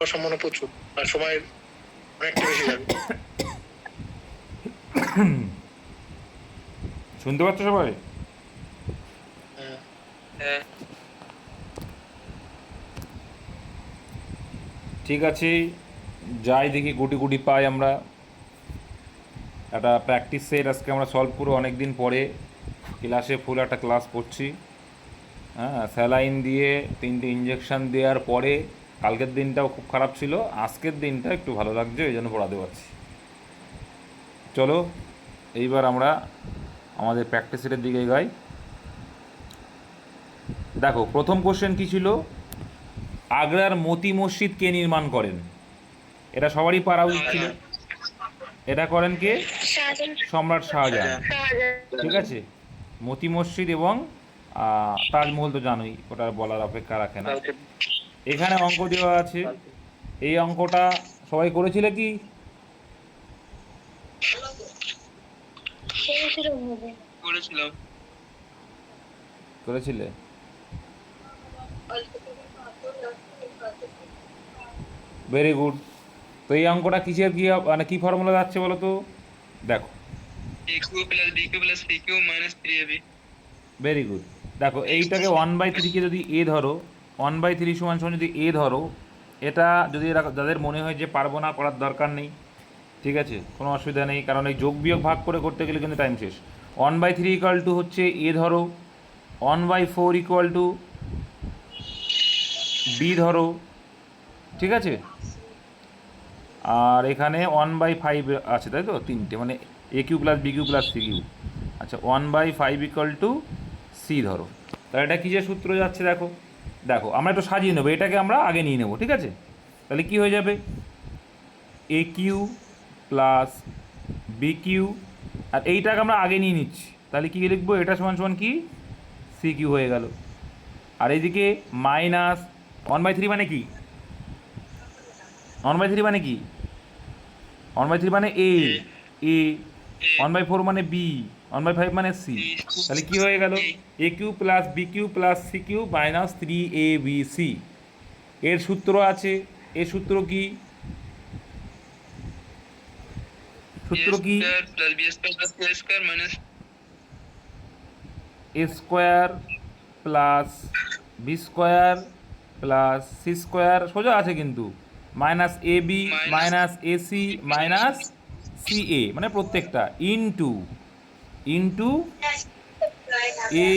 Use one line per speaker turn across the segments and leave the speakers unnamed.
সম্ভাবনা প্রচুর, আর সময় অনেকটা বেশি যাবে।
শুনতে পাচ্ছ সবাই?
হ্যাঁ,
ঠিক আছে, যাই দেখি গুটি গুটি পাই আমরা। একটা প্র্যাকটিস সেট আজকে আমরা সলভ করবো অনেক দিন পরে, ক্লাসে ফুল একটা ক্লাস করছি। হ্যাঁ, স্যালাইন দিয়ে 3টে ইঞ্জেকশান দেওয়ার পরে কালকের দিনটাও খুব খারাপ ছিল, আজকের দিনটা একটু ভালো লাগছে, এই জন্য পড়াতে পারছি। চলো এইবার আমরা আমাদের প্র্যাকটিস সেটের দিকে এগাই। দেখো প্রথম কোশ্চেন কী ছিল, আগ্রার মতি মসজিদ কে নির্মাণ করেন? এটা সবারই পারা উচিত ছিল। এটা করেন কে? সম্রাট শাহজাহান। ঠিক আছে, মতি মসজিদ এবং তাজমহল তো জানোই, ওটা বলার অপেক্ষা রাখে না। এখানে অঙ্ক দেওয়া আছে, এই অঙ্কটা সবাই করেছিলে কি? করেছিলে? Very good. তো এই অঙ্কটা কিসের কি মানে কি ফর্মুলা যাচ্ছে বলো তো? দেখো ভেরি গুড। দেখো এইটাকে 1/3কে যদি এ ধরো, 1/3 সমান সমান যদি এ ধরো, এটা যদি এরা যাদের মনে হয় যে পারবো না, করার দরকার নেই, ঠিক আছে, কোনো অসুবিধা নেই, কারণ এই যোগ বিয়োগ ভাগ করে করতে গেলে কিন্তু টাইম শেষ। 1/3 ইকুয়াল টু হচ্ছে এ ধরো, 1/4 ইকুয়াল টু বি ধরো, ঠিক আছে, আর এখানে 1/5 আছে, তাই তো, তিনটে, মানে A cube plus B cube plus C cube. আচ্ছা, 1/5 ইকুয়াল টু সি ধরো। তাহলে এটা কী যে সূত্র যাচ্ছে দেখো, দেখো আমরা একটু সাজিয়ে নেবো, এটাকে আমরা আগে নিয়ে নেবো, ঠিক আছে। তাহলে কি হয়ে যাবে, এ কিউ প্লাস বি কিউ, আর এইটাকে আমরা আগে নিয়ে নিচ্ছি, তাহলে কী লিখবো, এটা সমান সমান কি, সি কিউ হয়ে গেল। আর এইদিকে মাইনাস 1/3 মানে কি, 1/3 মানে কি, 1/3 মানে এ, এ 1/4 মানে বি, 1/5 মানে সি। তাহলে কি হয়ে গেল, A cube plus B cube plus C cube minus 3abc। এর সূত্র আছে, এর সূত্র কি, সূত্র কি, A square plus B square plus C square, সোজা আছে কিন্তু, minus A B minus A C minus C A, মানে প্রত্যেকটা into into A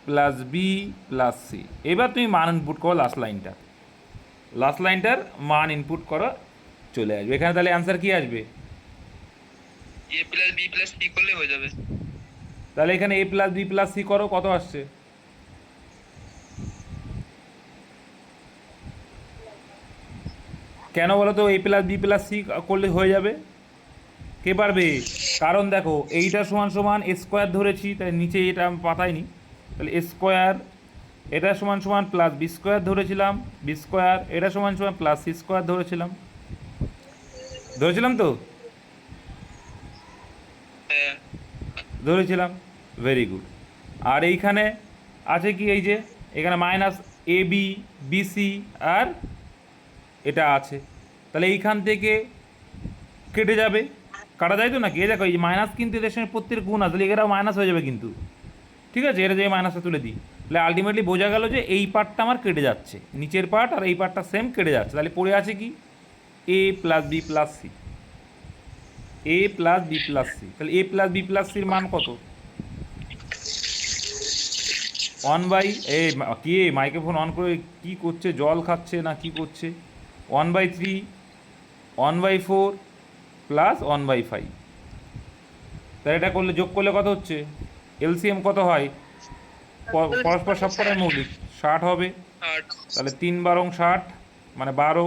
plus B plus C. এবার তুমি মান ইনপুট করো, লাস্ট লাইনটার মান ইনপুট করো, চলে আসবে এখানে। তাহলে অ্যান্সার কি আসবে,
এ প্লাস বি প্লাস সি করলে হয়ে যাবে।
তাহলে এখানে এ প্লাস বি প্লাস সি করো, কত আসছে, কেন বলো তো, এ প্লাস বি প্লাস সি করলে হয়ে যাবে, কে পারবে? কারণ দেখো এইটা সমান সমান এ স্কোয়ার ধরেছি, তাই নিচে এটা আমি পাতাইনি, তাহলে এ স্কোয়ার, এটা সমান সমান প্লাস বি স্কোয়ার ধরেছিলাম, বি স্কোয়ার, এটা সমান সমান প্লাস সি স্কোয়ার ধরেছিলাম, ধরেছিলাম তো,
হ্যাঁ,
ধরেছিলাম, ভেরি গুড। আর এইখানে আছে কি, এই যে এখানে মাইনাস এ বি বিসি, আর এটা আছে, তাহলে এইখান থেকে কেটে যাবে, কাটা যায় তো নাকি, এই দেখো এই মাইনাস কিন্তু এদের সঙ্গে প্রত্যেক গুণ আছে, তাহলে এরাও মাইনাস হয়ে যাবে কিন্তু, ঠিক আছে, এটা যে মাইনাসটা তুলে দিই, তাহলে আলটিমেটলি বোঝা গেল যে এই পার্টটা আমার কেটে যাচ্ছে, নিচের পার্ট আর এই পার্টটা সেম কেটে যাচ্ছে, তাহলে পড়ে আছে কি, A plus B plus C, A plus B plus C. তাহলে এ প্লাস বি প্লাস সির মান কত, 1 বাই, এ কে মাইক্রোফোন অন করে কি করছে, জল খাচ্ছে না কি করছে, 1/3, 1/4 প্লাস 1/5। তাহলে এটা করলে, যোগ করলে কত হচ্ছে, এলসিএম কত হয়, পরস্পর সবকটাই মৌলিক, 60 হবে। তাহলে 3 × 60 মানে 12,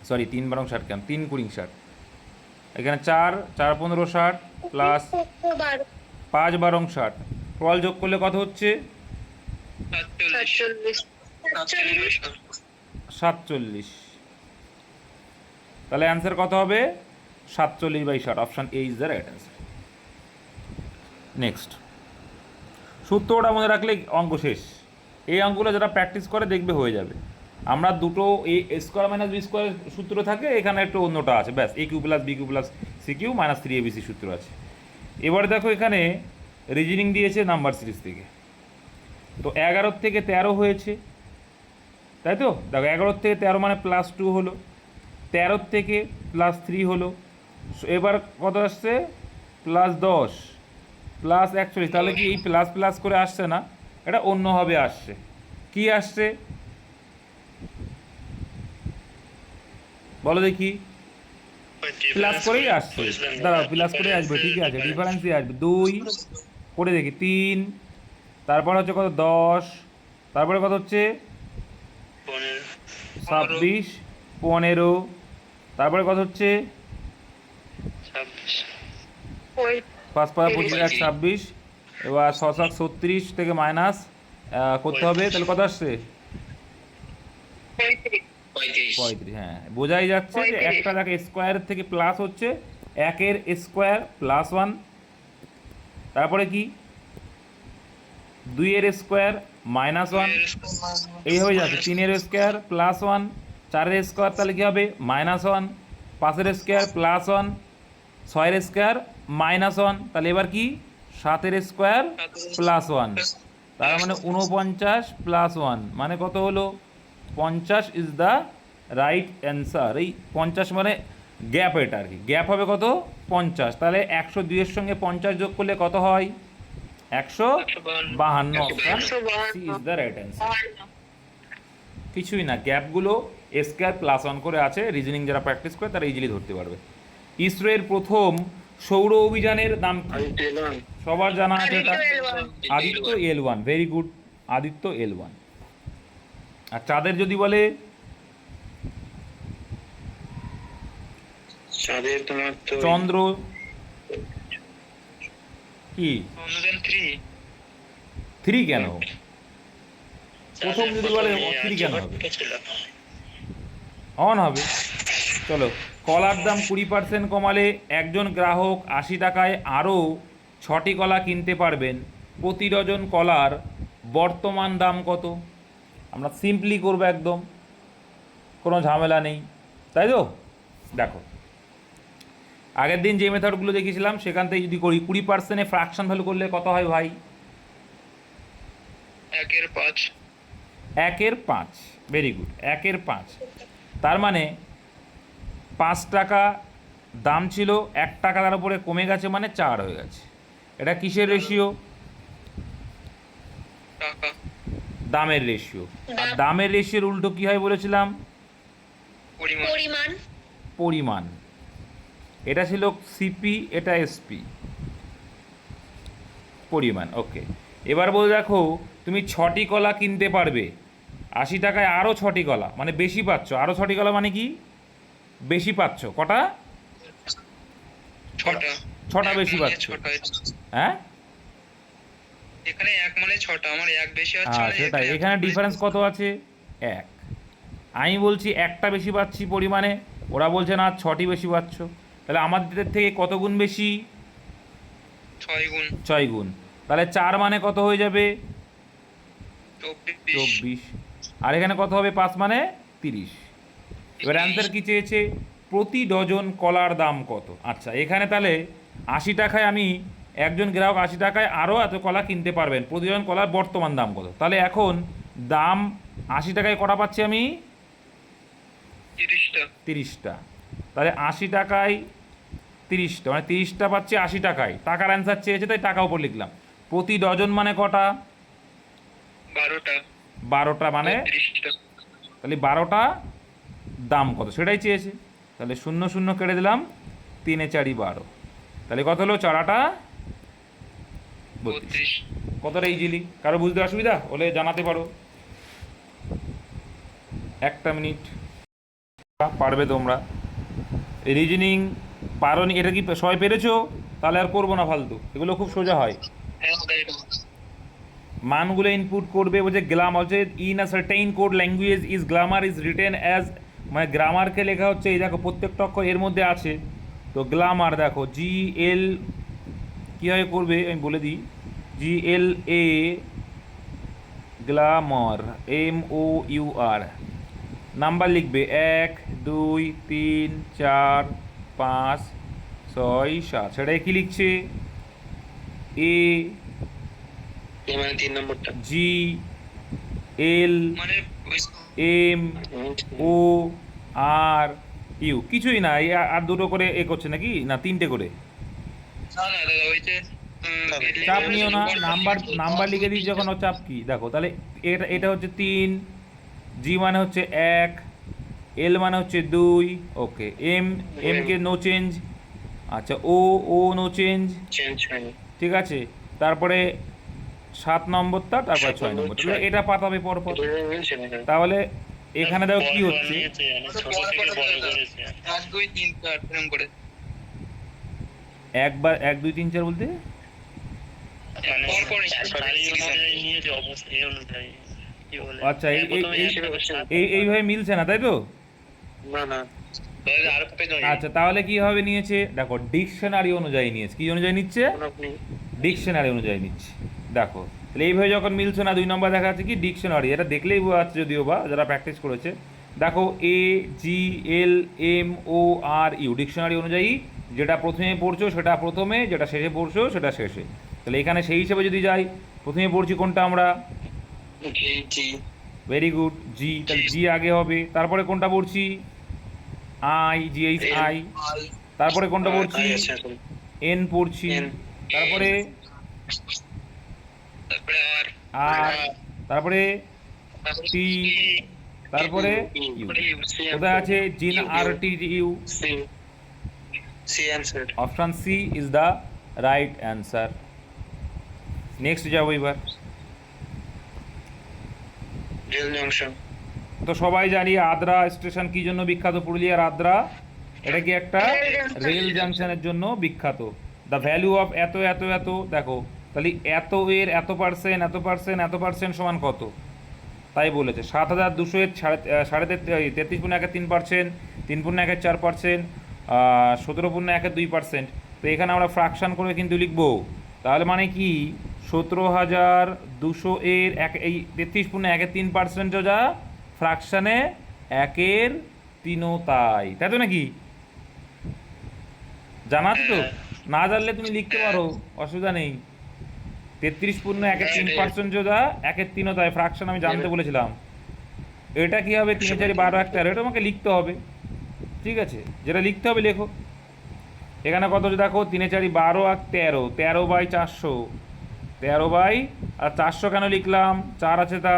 সরি 3 × 60 কেন, 3 × 20 60, এখানে 4 4 15 60 প্লাস 5 12 60, ফল যোগ করলে কত হচ্ছে, 47। তাহলে অ্যান্সার কত হবে, 47/60, option A is the right answer. Next, সূত্রটা মনে রাখলে অঙ্ক শেষ, এই অঙ্কগুলো যারা প্র্যাকটিস করে দেখবে হয়ে যাবে। আমরা দুটো A square minus B square সূত্র থাকে, এখানে একটু অন্যটা আছে, ব্যাস A cube plus B cube plus C cube minus three ABC সূত্র আছে। এবার দেখো এখানে রিজনিং দিয়েছে নাম্বার সিরিজ থেকে, তো 11 থেকে 13 হয়েছে, তাই তো? দেখো 11 থেকে 13 মানে প্লাস 2 হলো, 13 থেকে প্লাস 3 হলো, এবার কত আসছে প্লাস 10 প্লাস 41, তাহলে কি এই প্লাস প্লাস করে আসছে না, এটা অন্যভাবে আসছে। কি আসছে বলো দেখি? প্লাস করেই আসছে, দাঁড়াও প্লাস করে আসবে, ঠিকই আছে, ডিফারেন্সই আসবে। 2 করে দেখি 3, তারপর হচ্ছে কত 10, তারপরে কত হচ্ছে 26, 15, তারপরে কত হচ্ছে 5 5 25 1 26, এবার 6 7 36 থেকে মাইনাস করতে হবে, তাহলে কত আসছে 35। হ্যাঁ, বোঝাই যাচ্ছে যে একটা দেখে স্কোয়ারের থেকে প্লাস হচ্ছে, 1 স্কোয়ার প্লাস 1, তারপরে কি 2 স্কোয়ার মাইনাস 1, এই হয়ে যাচ্ছে 3 স্কোয়ার প্লাস 1, 4 স্কোয়ার তাহলে কী হবে minus 1, 5 square plus 1, 6 square minus 1, তাহলে এবার কি 7 স্কোয়ার প্লাস 1, তার মানে 49 প্লাস 1 মানে কত হলো 50 ইজ দ্য রাইট অ্যান্সার। এই 50 মানে গ্যাপ, এটা আর কি গ্যাপ হবে কত 50, তাহলে 102 এর সঙ্গে 50 যোগ করলে কত হয় 152, option C is the right answer. কিছুই না, গ্যাপগুলো স্কোয়ার প্লাস 1 করে আছে, রিজনিং যারা প্র্যাকটিস করে তারা ইজিলি ধরতে পারবে। ইসরোর প্রথম সৌর অভিযানের নাম কি? সবার জানা আছে এটা, Aditya L1, very good, Aditya L1। আর চাঁদের যদি বলে চন্দ্র কি 3 কেন? প্রথম যদি বলে 3 কেন হবে? অন হবে। চলো, কলার দাম 20% কমালে একজন গ্রাহক 80 টাকায় আরও 6টি কলা কিনতে পারবেন, প্রতি ডজন কলার বর্তমান দাম কত? আমরা সিম্পলি করবো, একদম কোনো ঝামেলা নেই, তাই তো? দেখো আগের দিন যে মেথডগুলো দেখিয়েছিলাম সেখান থেকে যদি করি 20% ফ্র্যাকশন ভ্যালু করলে কত হয় ভাই? 1/5। Very good, 1/5। তার মানে 5 টাকা দাম ছিল, 1 টাকা তার উপরে কমে গেছে, মানে 4 হয়ে গেছে। এটা কিসের রেশিও? দামের রেশিও। আর দামের রেশিওর উল্টো কি হয় বলেছিলাম? পরিমাণ। এটা ছিল সিপি, এটা এসপি, পরিমাণ। ওকে, এবার বলে দেখো তুমি 6টি কলা কিনতে পারবে 80 টাকায়, আরও 6টি কলা মানে বেশি পাচ্ছ, আরও 6টি কলা মানে কি বেশি পাচ্ছ, কটা? 6টা বেশি পাচ্ছ। হ্যাঁ,
এখানে 1 মানে 6টা, আমার 1 বেশি আছে,
হ্যাঁ সেটাই, এখানে ডিফারেন্স কত আছে 1। আমি বলছি 1টা বেশি পাচ্ছি পরিমাণে, ওরা বলছে না 6টি বেশি পাচ্ছ, তাহলে আমাদের থেকে কত গুণ বেশি? 6 গুণ। তাহলে 4 মানে কত হয়ে যাবে? 24। আর এখানে কত হবে? 5 মানে 30। এবার অ্যান্সার কি চেয়েছে? প্রতি ডজন কলার দাম কত? আচ্ছা, এখানে তাহলে 80 টাকায় আমি একজন গ্রাহক 80 টাকায় আরও এত কলা কিনতে পারবেন, প্রতি ডজন কলার বর্তমান দাম কত? তাহলে এখন দাম 80 টাকায় কটা পাচ্ছি আমি? 30টা। তাহলে 80 টাকায় 30টা, মানে 30টা পাচ্ছি 80 টাকায়। টাকার অ্যান্সার চেয়েছে তাই টাকা উপর লিখলাম। প্রতি ডজন মানে কটা? 12টা মানে তাহলে 12টা দাম কত সেটাই চেয়েছে। তাহলে 0 0 কেটে দিলাম, 3 4 12, তাহলে কত হলো? 4 8 32। কতটা ইজিলি, কারো বুঝতে অসুবিধা হলে জানাতে পারো। 1 মিনিট, পারবে তোমরা। রিজনিং পারোনি, এটা কি সবাই পেরেছো? তাহলে আর করবো না ফালতু, এগুলো খুব সোজা হয়। মানগুলো ইনপুট করবে, বলছে গ্লাম হচ্ছে in a certain code language is grammar is written as, মানে গ্রামারকে লেখা হচ্ছে, এই দেখো প্রত্যেকটা অক্ষর এর মধ্যে আছে, তো গ্লামার দেখো GL কীভাবে করবে আমি বলে দিই, GLA গ্লামার MOUR, নাম্বার লিখবে 1 2 3 4 5 6 7, সেটাই কি লিখছে? এ
এ মানে 3 নম্বরটা।
জি এল
মানে
এম ও আর ইউ, কিছুই না। এই আর দুটো করে এ করছে নাকি, না তিনটে করে?
না না দাদা ওই যে
চাপ নিও না, নাম্বার লিখে দিই যখন, ও চাপ কি দেখো তাহলে। এটা হচ্ছে 3, জি মানে হচ্ছে 1, এল মানে হচ্ছে 2, ওকে। এম কে নো চেঞ্জ, আচ্ছা। ও নো চেঞ্জ,
চেঞ্জ হয়নি।
ঠিক আছে। তারপরে 7 নম্বরটা, তারপরে 6 নম্বর, তাহলে এটা পাতাবে পরপর।
দুটোই মিলছে না।
তাহলে এখানে দেখো কি হচ্ছে,
ছোট থেকে বড় করেছে।
1 2 3 4 এরকম করে
একবার 1 2 3 4 বলতে
মানে
পরপর
সারি অনুযায়ী নিয়ে যে অবস্থা এই অনুযায়ী কি বলে।
আচ্ছা, এইভাবে মিলছে না, তাই তো?
না না আর পেজ
আচ্ছা, তাহলে কিভাবে নিয়েছে দেখো, ডিকশনারি অনুযায়ী নিয়েছে। কি অনুযায়ী নিচ্ছে?
আপনি
ডিকশনারি অনুযায়ী নিচ্ছে। দেখো তাহলে এইভাবে যখন মিলছে না, 2 নম্বর দেখা যাচ্ছে কি ডিকশনারি। এটা দেখলেই বোঝা যাচ্ছে, যদিও বা যারা প্র্যাকটিস করেছে। দেখো A G L M O R U, dictionary অনুযায়ী যেটা প্রথমে পড়ছো সেটা প্রথমে, যেটা শেষে পড়ছো সেটা শেষে। তাহলে এখানে সেই হিসেবে যদি যাই, প্রথমে পড়ছি কোনটা আমরা?
জি জি
ভেরি গুড, জি। তাহলে জি আগে হবে। তারপরে কোনটা পড়ছি? I, G H I. তারপরে কোনটা পড়ছি? এন পড়ছি। তারপরে
তারপরে আর
আর, তারপরে টি, তারপরে ইউ। কোথায় আছে? জিন আর T U.
C C answer.
Option C is the right answer. Next যাবো এবার।
Rail junction.
তো সবাই জানি আদ্রা স্টেশন কি জন্য বিখ্যাত? পুরুলিয়ার আদ্রা, এটা কি একটা রেল জাংশনের জন্য বিখ্যাত। দ্য ভ্যালু অফ এত এত এত, দেখো তাহলে এত এর এত পার্সেন্ট এত পার্সেন্ট এত পার্সেন্ট সমান কত? তাই বলেছে 7200 এর 33.3%, 3.4%, 17.2%। তো এখানে আমরা ফ্র্যাকশন করে কিন্তু লিখবো। তাহলে মানে কি 17,200 এর এই 33.13% যা ফ্র্যাকশানে 1/3 তাই, তাই তো নাকি? জানা আছে তো? না জানলে তুমি লিখতে পারো, অসুবিধা নেই। 33.13% যা 1/3 তাই ফ্র্যাকশন আমি জানতে বলেছিলাম। এটা কি হবে? 3 4 12 1 13, এটা আমাকে লিখতে হবে, ঠিক আছে? যেটা লিখতে হবে লেখো। এখানে কত দেখো, 3 4 12 আর 13, 13/400, 13 আর 400 কেন লিখলাম? 4 আছে তা।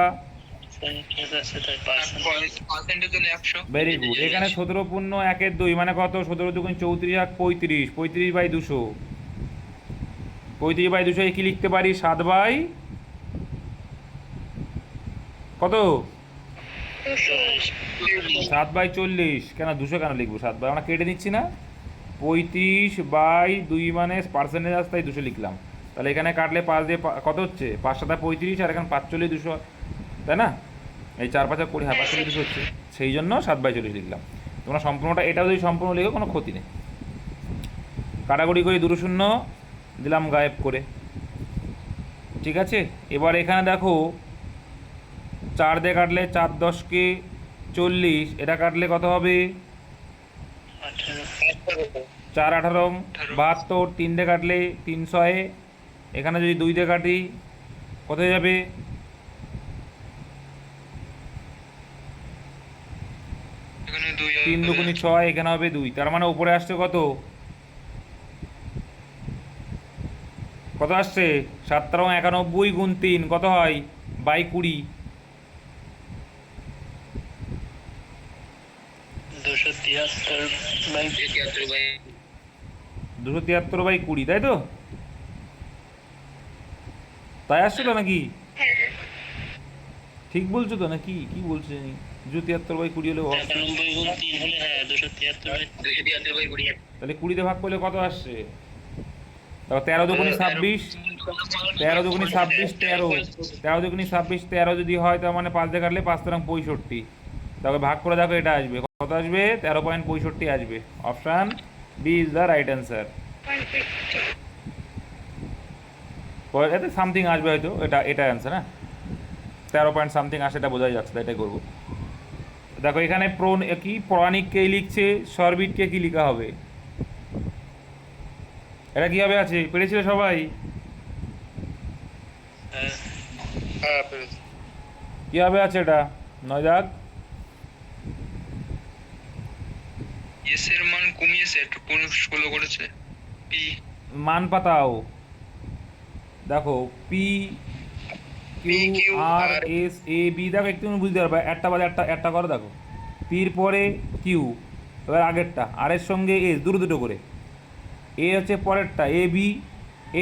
পার্সেন্টের জন্য 100।
Very good. এখানে 17.1/2 মানে কত? 17 দুগুণ 34 আর 35, 35/200। 35/200 কি লিখতে পারি? 7 কত? 7/40। কেন 200 কেন লিখবো? 7 আমরা কেটে নিচ্ছি না? 35/2 মানে পার্সেন্টেজ আসতে 200 লিখলাম। তাহলে এখানে কাটলে 5 দিয়ে কত হচ্ছে? 5 7 35, আর এখানে 5 40 200, তাই না? এই 4 5 20, হ্যাঁ 5 40 200 হচ্ছে, সেই জন্য 7/40 লিখলাম। তোমরা সম্পূর্ণটা এটাও যদি সম্পূর্ণ লিখো কোনো ক্ষতি নেই। কাটাকুটি করে 2 শূন্য দিলাম গায়েব করে, ঠিক আছে? এবার এখানে দেখো 4 দিয়ে কাটলে 4 10 কে 40, এটা কাটলে কত হবে? 4 18 72, 3 দিয়ে কাটলে 300। এখানে যদি 2 দিয়ে কাটি কোথায় যাবে?
এখানে 2
3 দুগুণি 6, এখানে হবে 2। তার মানে উপরে আসছে কত? কত আসছে? 791 গুণ 3 কত হয়? 20। 273/20, তাই তো? তাই আসছিল নাকি? ঠিক বলছো তো নাকি? কি বলছো জানি? 273/20 হলে তাহলে 20 ভাগ করলে কত আসছে? দেখো 13 দুগুণি 26, 13 দুগুণি 26 13, 13 দুগুণি 26 13 যদি হয় তার মানে 5 দিয়ে কাটলে 5 13 65। তারপরে ভাগ করে দেখো এটা আসবে কত? আসবে 13.65 আসবে। Option B is the right answer. এতে সামথিং আসবে হয়তো, এটা অ্যান্সার। হ্যাঁ 13 পয়েন্ট সামথিং আসে, এটা বোঝাই যাচ্ছে, এটাই করবো। দেখো এখানে কি পৌরাণিককে লিখছে, সরবিটকে কি লেখা হবে? এটা কীভাবে আছে পেরেছিলে সবাই?
হ্যাঁ
হ্যাঁ পেরেছি।
কীভাবে আছে এটা? নয় দাগ।
এস এর মান কমিয়েছে একটু, 16 করেছে। পি
মান পাতাও, দেখো P Q R S A B, দেখো একটু বুঝতে পারবে, একটা বাদে একটা করো, দেখো পির পরে কিউ, এবার আগেরটা আর এর সঙ্গে এস, দুটো দুটো করে, এ হচ্ছে পরেরটা, এ বি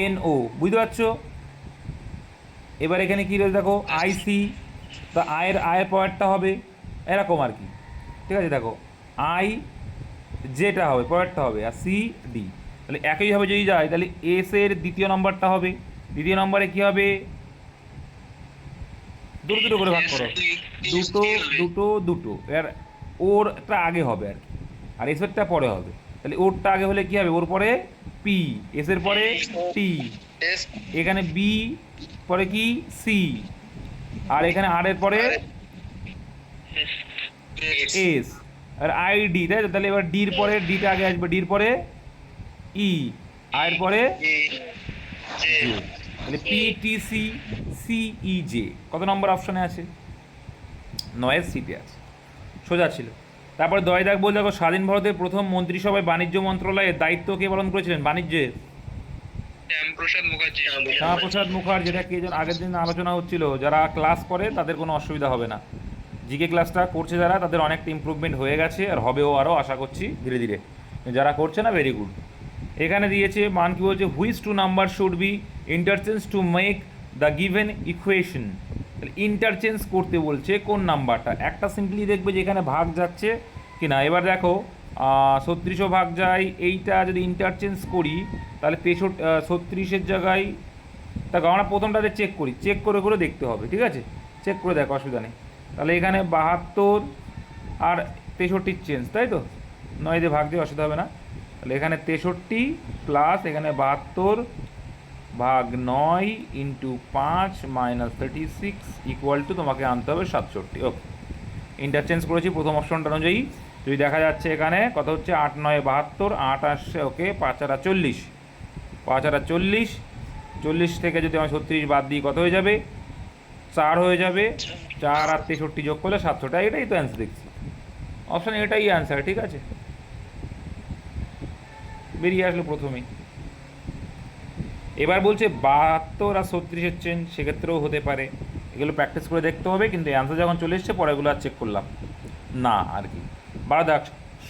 এন ও, বুঝতে পারছো? এবার এখানে কী রয়েছে দেখো, আইসি, তা আয়ের পরেরটা হবে এরকম আর কি, ঠিক আছে? দেখো আই যেটা হবে পরেরটা হবে, আর সি ডি, তাহলে একইভাবে যদি যায় তাহলে এস এর দ্বিতীয় নম্বরটা হবে, দ্বিতীয় নম্বরে কী হবে, দুটো দুটো করে ভাগ করো, দুটো দুটো দুটো, এর ওরটা আগে হবে আর কি, আর এসেরটা পরে হবে, তাহলে ওরটা আগে হলে কী হবে, ওর পরে পি, এসের পরে টি,
এস
এখানে বি পরে কি সি, আর এখানে আর এর পরে
এস
এস, আর আইডি, তাই তো? তাহলে এবার ডির পরে ডিটা আগে আসবে, ডির পরে ই, আয়ের পরে
ই জে
জে, তাহলে পি টি সি সিই জে। কত নম্বর অপশনে আছে? 9-এর সিটে আছে, সোজা ছিল। তারপরে 10 দাগ বল, দেখো স্বাধীন ভারতের প্রথম মন্ত্রিসভায় বাণিজ্য মন্ত্রণালয়ের দায়িত্ব কে পালন করেছিলেন বাণিজ্যের?
শ্যামপ্রসাদ মুখার্জি।
শ্যামাপ্রসাদ মুখার্জি। যেটা কে যেন আগের দিন আলোচনা হচ্ছিল, যারা ক্লাস করে তাদের কোনো অসুবিধা হবে না, জিকে ক্লাসটা করছে যারা তাদের অনেকটা ইমপ্রুভমেন্ট হয়ে গেছে, আর হবেও আরও আশা করছি ধীরে ধীরে। যারা করছে না, ভেরি গুড। এখানে দিয়েছে মান কি বলছে, which two number should be interchange to make the given equation. তাহলে ইন্টারচেঞ্জ করতে বলছে কোন নাম্বারটা, একটা সিম্পলি দেখবে যে এখানে ভাগ যাচ্ছে কি না। এবার দেখো 36ও ভাগ যায়, এইটা যদি ইন্টারচেঞ্জ করি তাহলে 36-এর জায়গায়, দেখো আমরা প্রথমটাতে চেক করে করে দেখতে হবে, ঠিক আছে? চেক করে দেখো, অসুবিধা নেই। তাহলে এখানে 72 আর 63 চেঞ্জ, তাই তো? 9 দিয়ে ভাগ দিয়ে অসুবিধা হবে না। তাহলে এখানে 63 প্লাস এখানে 72 ভাগ 9 ইন্টু 5 মাইনাস 36 ইকুয়াল টু তোমাকে আনতে হবে 67। ওকে, ইন্টারচেঞ্জ করেছি প্রথম অপশনটা অনুযায়ী। যদি দেখা যাচ্ছে এখানে কত হচ্ছে, 8 9 72, 8 আসছে, ওকে 5 আর 40, 5 আর 40, 40 থেকে যদি আমি 36 বাদ দিই কত হয়ে যাবে, 4 হয়ে যাবে, 4 আর 63 যোগ করলে 700টা, এটাই তো অ্যান্সার দেখছি, অপশান এটাই অ্যান্সার, ঠিক আছে? বেরিয়ে আসলো প্রথমেই। এবার বলছে 72 আর 36-এর চেঞ্জ, সেক্ষেত্রেও হতে পারে, এগুলো প্র্যাকটিস করে দেখতে হবে, কিন্তু অ্যান্সার যখন চলে এসছে পরেগুলো আর চেক করলাম না আর কি। বারো দেখ,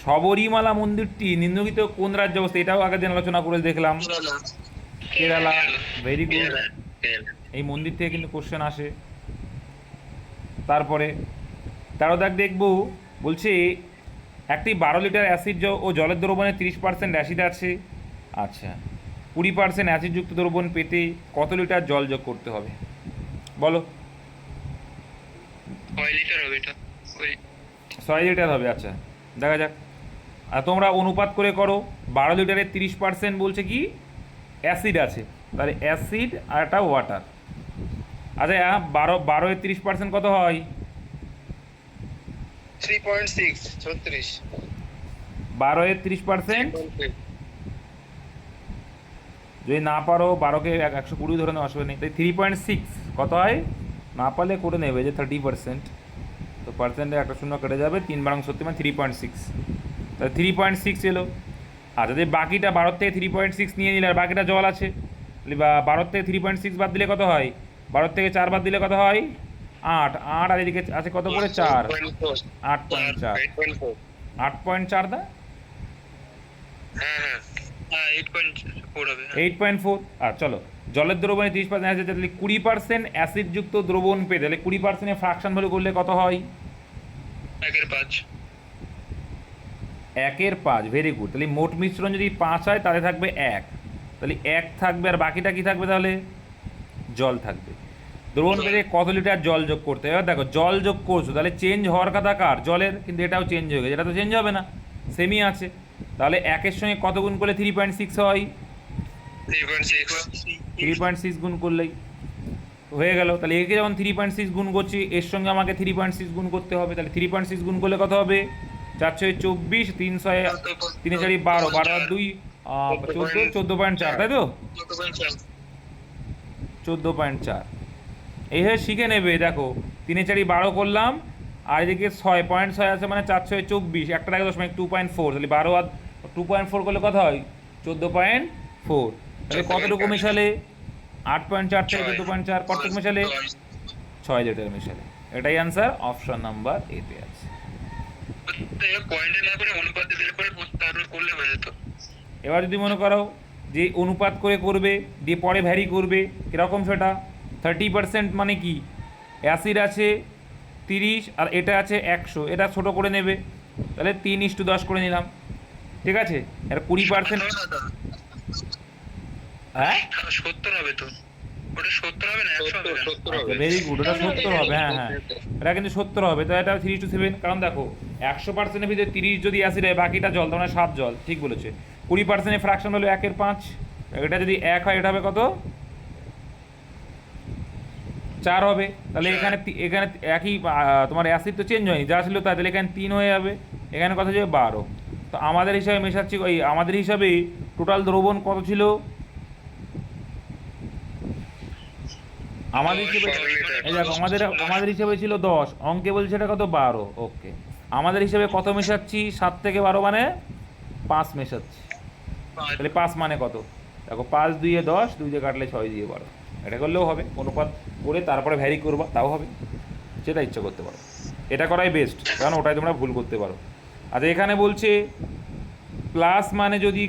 শবরীমালা মন্দিরটি নিম্নলিখিত কোন রাজ্যে অবস্থিত? এটাও আগের দিন আলোচনা করে দেখলাম, কেরালা। ভেরি গুড, এই মন্দির থেকে কিন্তু কোশ্চেন আসে। তারপরে 13 দাগ দেখব, বলছে একটি 12 লিটার অ্যাসিড ও জলের দ্রবণে 30% অ্যাসিড আছে, আচ্ছা 20% অ্যাসিডযুক্ত দ্রবণ পেতে কত লিটার জল যোগ করতে হবে বলো?
6 লিটার হবে এটা, ওই
6 লিটার হবে, আচ্ছা দেখা যাক। আর তোমরা অনুপাত করে করো, 12 লিটারে 30% বলছে কি অ্যাসিড আছে, তাহলে অ্যাসিড আর একটা ওয়াটার। আচ্ছা 12-এর 30% কত হয়?
3.6 36
12-এর 30% যদি না পারো, 12কে 120 ধরে নেওয়া অসুবিধা নেই, তাই 3.6 কত হয়? না পারলে করে নেবে যে 30%, তো পার্সেন্টে একটা শূন্য কেটে যাবে, 3 বারং 70 মানে 3.6, তাহলে 3.6 এলো। আর যদি বাকিটা 12 থেকে 3.6 নিয়ে নিলে আর বাকিটা জল আছে, 12 থেকে 3.6 বাদ দিলে কত হয়? 12 থেকে 4 বাদ দিলে কত হয়? 8 আর এদিকে আছে কত করে? 4, 8.4, 8.4 দা,
হ্যাঁ হ্যাঁ 8.4 হবে।
8.4। আর চলো, জলের দ্রবণে 30% অ্যাসিড, তাহলে 20% অ্যাসিডযুক্ত দ্রবণ পেতে তাহলে 20%-এর ফ্র্যাকশন ভ্যালু করলে কত হয়?
1/5।
1/5, ভেরি গুড। তাহলে মোট মিশ্রণ যদি 5 হয় তাহলে থাকবে 1, তাহলে 1 থাকবে, আর বাকিটা কি থাকবে? তাহলে জল থাকবে। দ্রবণ পেতে কত লিটার জল যোগ করতে হবে? এবার দেখো জল যোগ করছো, তাহলে চেঞ্জ হওয়ার কথা কার? জলের, কিন্তু এটাও চেঞ্জ হয়ে গেছে, এটা তো চেঞ্জ হবে না, সেমই আছে। তাহলে 1-এর সঙ্গে কত গুণ করলে 3.6 হয়?
3.6
3.6 গুণ করলেই হয়ে গেল। তাহলে একে যখন 3.6 গুণ করছি এর সঙ্গে আমাকে 3.6 গুণ করতে হবে। তাহলে 3.6 গুণ করলে কত হবে? 4 ছয় 24, 3 ছয় 3 4 12, 12 আর 2 14, 14.4, তাই তো? 14.4 এইভাবে শিখে নেবে। দেখো 3 4 12 করলাম, আর এদিকে 6.6 আছে মানে 4 6 24, একটা আগে 10 2.4, তাহলে 12 আর 2.4 করলে কত হয়? 14.4। তাহলে কতটুকু মেশালে? 8.4 থেকে 14.4 কতটুকু মেশালে? 6 লিটার মেশালে। এটাই অ্যান্সার, অপশন নাম্বার এতে আছে।
পয়েন্টে না করে অনুপাতে বের করে তারপর করলে হয়ে যেত।
এবার যদি মনে করো যে অনুপাত করে করবে, দিয়ে পরে ভ্যারি করবে, কীরকম সেটা? 30% মানে কি? অ্যাসিড আছে 30 আর এটা আছে 100, এটা ছোট করে নেবে, তাহলে 3:10 করে নিলাম, ঠিক আছে? আর 20%, হ্যাঁ
70 হবে তো, ওটা 70 হবে না 100 হবে না?
ভেরি গুড, ওটা 70 হবে, হ্যাঁ হ্যাঁ এটা কিন্তু 70 হবে। তো এটা 3:7, কারণ দেখো 100%-এর ভিতরে 30 যদি অ্যাসিড হয় বাকিটা জল, তার মানে 7 জল, ঠিক বলেছে। 20%-এর ফ্র্যাকশন হলো 1/5, এটা যদি 1 হয় এটা হবে কত? 4 হবে। তাহলে এখানে এখানে একই তোমার অ্যাসিড তো চেঞ্জ হয়নি, যা ছিল তাই, তাহলে এখানে 3 হয়ে যাবে, এখানে কত যাবে? 12। তো আমাদের হিসাবে মেশাচ্ছি, ওই আমাদের হিসাবে টোটাল দ্রবণ কত ছিল? আমাদের হিসেবে এই দেখো আমাদের হিসেবে ছিল 10, অঙ্কে বলছে এটা কত? 12। ওকে, আমাদের হিসেবে কত মেশাচ্ছি? 7 থেকে 12 মানে 5 মেশাচ্ছি। তাহলে 5 মানে কত? দেখো 5 2 10, 2 দিয়ে কাটলে 6 দিয়ে 12, এটা করলেও হবে। অনুপাত করে তারপরে ভ্যারি করবা, তাও হবে, সেটা ইচ্ছা করতে পারো। এটা করাই বেস্ট, কারণ ওটাই তোমরা ভুল করতে পারো। আচ্ছা এখানে বলছে প্লাস মানে যদি